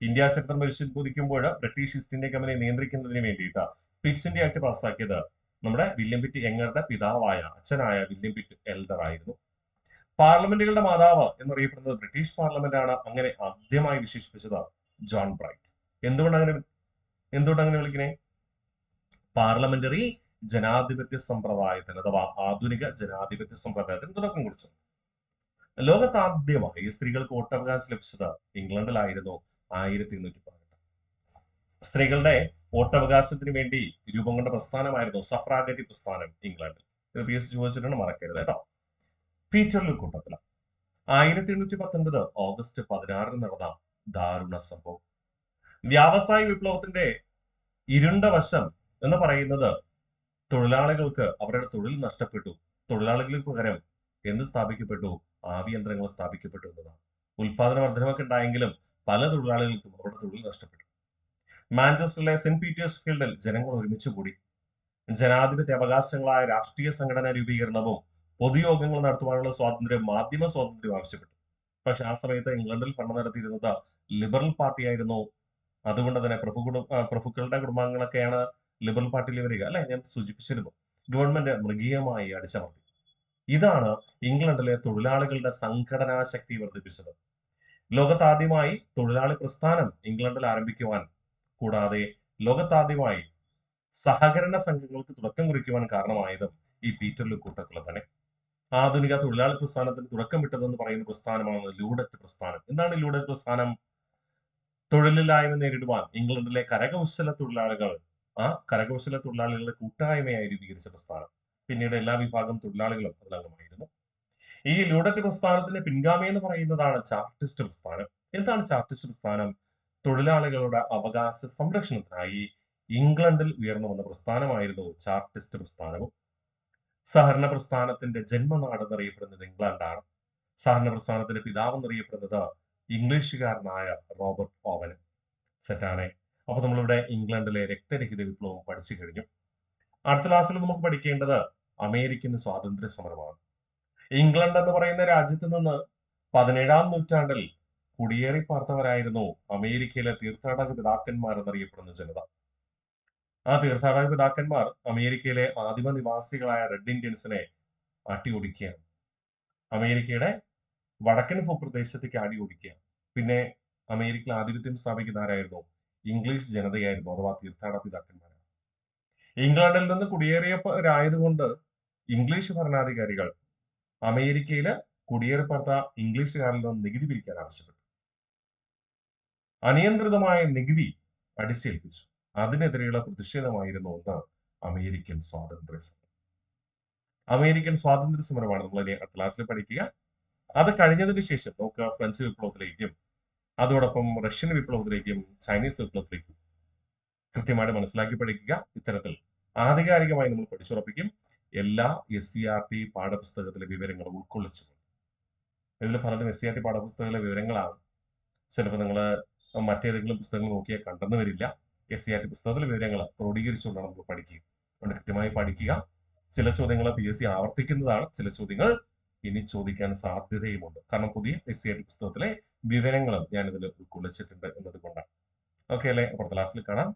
ഇന്ത്യ ചരിത്രം പരിശോധിക്കുമ്പോൾ ബ്രിട്ടീഷ് ഈസ്റ്റ് ഇന്ത്യ കമ്പനിയെ നിയന്ത്രിക്കുന്നതിന് വേണ്ടിയിട്ട് പിറ്റ്സ് ഇന്ത്യ ആക്ട് പാസ്സാക്കിയത് നമ്മുടെ വില്യം പിറ്റ് യങ്ങറുടെ പിതാവായ അച്ഛനായ വില്യം പിറ്റ് എൽഡർ ആയിരുന്നു. പാർലമെന്റുകളുടെ മാതാവ് എന്നറിയപ്പെടുന്നത് ബ്രിട്ടീഷ് പാർലമെന്റ് ആണ്. അങ്ങനെ ആദ്യമായി വിശേഷിപ്പിച്ചത് ജോൺ ബ്രൈറ്റ്. എന്തുകൊണ്ടങ്ങനെ വിളിക്കണേ? പാർലമെന്ററി ജനാധിപത്യ സമ്പ്രദായത്തിന് അഥവാ ആധുനിക ജനാധിപത്യ സമ്പ്രദായത്തിന് തുടക്കം കുറിച്ചു. ലോകത്താദ്യമായി സ്ത്രീകൾക്ക് വോട്ടവകാശം ലഭിച്ചത് ഇംഗ്ലണ്ടിലായിരുന്നു 1818. സ്ത്രീകളുടെ വോട്ടവകാശത്തിന് വേണ്ടി രൂപം കൊണ്ട പ്രസ്ഥാനമായിരുന്നു സഫ്രാഗറ്റി പ്രസ്ഥാനം ഇംഗ്ലണ്ടിൽ. ഇത് PSC ചോദിച്ചിട്ടുണ്ട്, മറക്കരുത് കേട്ടോ. പീറ്റർലു കൂട്ടത്തില 1819 ഓഗസ്റ്റ് 16 നടന്ന ദാരുണ സംഭവം. വ്യാവസായ വിപ്ലവത്തിന്റെ ഇരുണ്ട വശം എന്ന് പറയുന്നത് തൊഴിലാളികൾക്ക് അവരുടെ തൊഴിൽ നഷ്ടപ്പെട്ടു. തൊഴിലാളികൾക്ക് പകരം എന്ത് സ്ഥാപിക്കപ്പെട്ടു? ആവിയന്ത്രങ്ങൾ സ്ഥാപിക്കപ്പെട്ടു എന്നതാണ്. ഉൽപാദന വർധനമൊക്കെ ഉണ്ടായെങ്കിലും പല തൊഴിലാളികൾക്കും അവരുടെ തൊഴിൽ നഷ്ടപ്പെട്ടു. മാഞ്ചസ്റ്ററിലെ സെന്റ് പീറ്റേഴ്സ് ഫീൽഡിൽ ജനങ്ങൾ ഒരുമിച്ച് കൂടി ജനാധിപത്യ അവകാശങ്ങളായ രാഷ്ട്രീയ സംഘടനാ രൂപീകരണവും പൊതുയോഗങ്ങൾ നടത്തുവാനുള്ള സ്വാതന്ത്ര്യം, മാധ്യമ സ്വാതന്ത്ര്യം ആവശ്യപ്പെട്ടു. പക്ഷെ ആ സമയത്ത് ഇംഗ്ലണ്ടിൽ ഭരണം നടത്തിയിരുന്നത് ലിബറൽ പാർട്ടിയായിരുന്നു. അതുകൊണ്ട് തന്നെ പ്രഭുക്കളുടെ കുടുംബാംഗങ്ങളൊക്കെയാണ് ലിബറൽ പാർട്ടിയിൽ വരിക, അല്ലെ? ഞാൻ സൂചിപ്പിച്ചിരുന്നു. ഗവൺമെന്റ് മൃഗീയമായി അടിച്ചമർത്തി. ഇതാണ് ഇംഗ്ലണ്ടിലെ തൊഴിലാളികളുടെ സംഘടനാ ശക്തി വർദ്ധിപ്പിച്ചത്. ലോകത്താദ്യമായി തൊഴിലാളി പ്രസ്ഥാനം ഇംഗ്ലണ്ടിൽ ആരംഭിക്കുവാൻ, കൂടാതെ ലോകത്താദ്യമായി സഹകരണ സംഘങ്ങൾക്ക് തുടക്കം കുറിക്കുവാൻ കാരണമായതും ഈ പീറ്റർലു കൂട്ടക്കുള്ള തന്നെ. ആധുനിക തൊഴിലാളി പ്രസ്ഥാനത്തിന് തുടക്കമിട്ടതെന്ന് പറയുന്ന പ്രസ്ഥാനമാണ് ലൂഡറ്റ് പ്രസ്ഥാനം. എന്താണ് ലൂഡറ്റ് പ്രസ്ഥാനം? തൊഴിലില്ലായ്മ നേരിടുവാൻ ഇംഗ്ലണ്ടിലെ കരകൗശല തൊഴിലാളികളുടെ കൂട്ടായ്മയായി രൂപീകരിച്ച പ്രസ്ഥാനം. പിന്നീട് എല്ലാ വിഭാഗം തൊഴിലാളികളും അതിലംഗമായിരുന്നു. ഈ ലൂഡറ്റ് പ്രസ്ഥാനത്തിന്റെ പിൻഗാമി എന്ന് പറയുന്നതാണ് ചാർട്ടിസ്റ്റ് പ്രസ്ഥാനം. എന്താണ് ചാർട്ടിസ്റ്റ് പ്രസ്ഥാനം? തൊഴിലാളികളുടെ അവകാശ സംരക്ഷണത്തിനായി ഇംഗ്ലണ്ടിൽ ഉയർന്നു വന്ന പ്രസ്ഥാനമായിരുന്നു ചാർട്ടിസ്റ്റ് പ്രസ്ഥാനവും. സഹകരണ പ്രസ്ഥാനത്തിന്റെ ജന്മനാട് എന്നറിയപ്പെടുന്നത് ഇംഗ്ലണ്ടാണ്. സഹകരണ പ്രസ്ഥാനത്തിന്റെ പിതാവ് എന്നറിയപ്പെടുന്നത് ഇംഗ്ലീഷുകാരനായ റോബർട്ട് ഓവൻ. സെറ്റാണേ. അപ്പൊ നമ്മളിവിടെ ഇംഗ്ലണ്ടിലെ രക്തരഹിത വിപ്ലവം പഠിച്ചു കഴിഞ്ഞു. അടുത്ത ക്ലാസ്സിൽ നമുക്ക് പഠിക്കേണ്ടത് അമേരിക്കൻ സ്വാതന്ത്ര്യ സമരമാണ്. ഇംഗ്ലണ്ട് എന്ന് പറയുന്ന രാജ്യത്ത് നിന്ന് 17-ാം നൂറ്റാണ്ടിൽ കുടിയേറി പാർത്തവരായിരുന്നു അമേരിക്കയിലെ തീർത്ഥാടക പിതാക്കന്മാർ എന്നറിയപ്പെടുന്ന ജനത. ആ തീർത്ഥാടക പിതാക്കന്മാർ അമേരിക്കയിലെ ആദിമ നിവാസികളായ റെഡ് ഇന്ത്യൻസിനെ അട്ടിയൊടിക്കുകയാണ്. അമേരിക്കയുടെ വടക്കൻ ഭൂപ്രദേശത്തേക്ക് അടിയൊടിക്കുകയാണ്. പിന്നെ അമേരിക്കയിൽ ആധിപത്യം സ്ഥാപിക്കുന്ന ആരായിരുന്നു? ഇംഗ്ലീഷ് ജനതയായിരുന്നു, അഥവാ തീർത്ഥാടക പിതാക്കന്മാരാണ്. ഇംഗ്ലണ്ടിൽ നിന്ന് കുടിയേറിയവരായതുകൊണ്ട് ഇംഗ്ലീഷ് ഭരണാധികാരികൾ അമേരിക്കയില് കുടിയേറിപ്പാർത്ത ഇംഗ്ലീഷുകാരിൽ നിന്ന് നികുതി പിരിക്കാൻ ആവശ്യപ്പെട്ടു. അനിയന്ത്രിതമായ നികുതി അടിച്ചേൽപ്പിച്ചു. അതിനെതിരെയുള്ള പ്രതിഷേധമായിരുന്നു ഒന്ന് അമേരിക്കൻ സ്വാതന്ത്ര്യ സമരം. അമേരിക്കൻ സ്വാതന്ത്ര്യ സമരമാണ് നമ്മൾ ഇനി അടുത്ത ക്ലാസ്സിൽ പഠിക്കുക. അത് കഴിഞ്ഞതിന് ശേഷം നമുക്ക് ഫ്രഞ്ച് വിപ്ലവത്തിലേക്കും അതോടൊപ്പം റഷ്യൻ വിപ്ലവത്തിലേക്കും ചൈനീസ് വിപ്ലവത്തിലേക്കും കൃത്യമായിട്ട് മനസ്സിലാക്കി പഠിക്കുക. ഇത്തരത്തിൽ ആധികാരികമായി നമ്മൾ പഠിച്ചുറപ്പിക്കും. എല്ലാ SCERT പാഠപുസ്തകത്തിലെ വിവരങ്ങളും ഉൾക്കൊള്ളിച്ചുകൊണ്ട്. ഇതിൽ പലതും SCERT പാഠപുസ്തകത്തിലെ വിവരങ്ങളാണ്. ചിലപ്പോൾ നിങ്ങൾ മറ്റേതെങ്കിലും പുസ്തകങ്ങൾ നോക്കിയാൽ കണ്ടെന്ന് വരില്ല. SCERT പുസ്തകത്തിലെ വിവരങ്ങൾ ക്രോഡീകരിച്ചുകൊണ്ടാണ് നമ്മൾ പഠിക്കുക. അതുകൊണ്ട് കൃത്യമായി പഠിക്കുക. ചില ചോദ്യങ്ങൾ PSC ആവർത്തിക്കുന്നതാണ്. ചില ചോദ്യങ്ങൾ ഇനി ചോദിക്കാൻ സാധ്യതയുമുണ്ട്. കാരണം പുതിയ SCERT പുസ്തകത്തിലെ വിവരങ്ങളും ഞാനിതിൽ ഉൾക്കൊള്ളിച്ചിട്ടുണ്ട് എന്നതുകൊണ്ടാണ്. ഓക്കെ അല്ലേ? അപ്പോൾ ക്ലാസ്സിൽ കാണാം.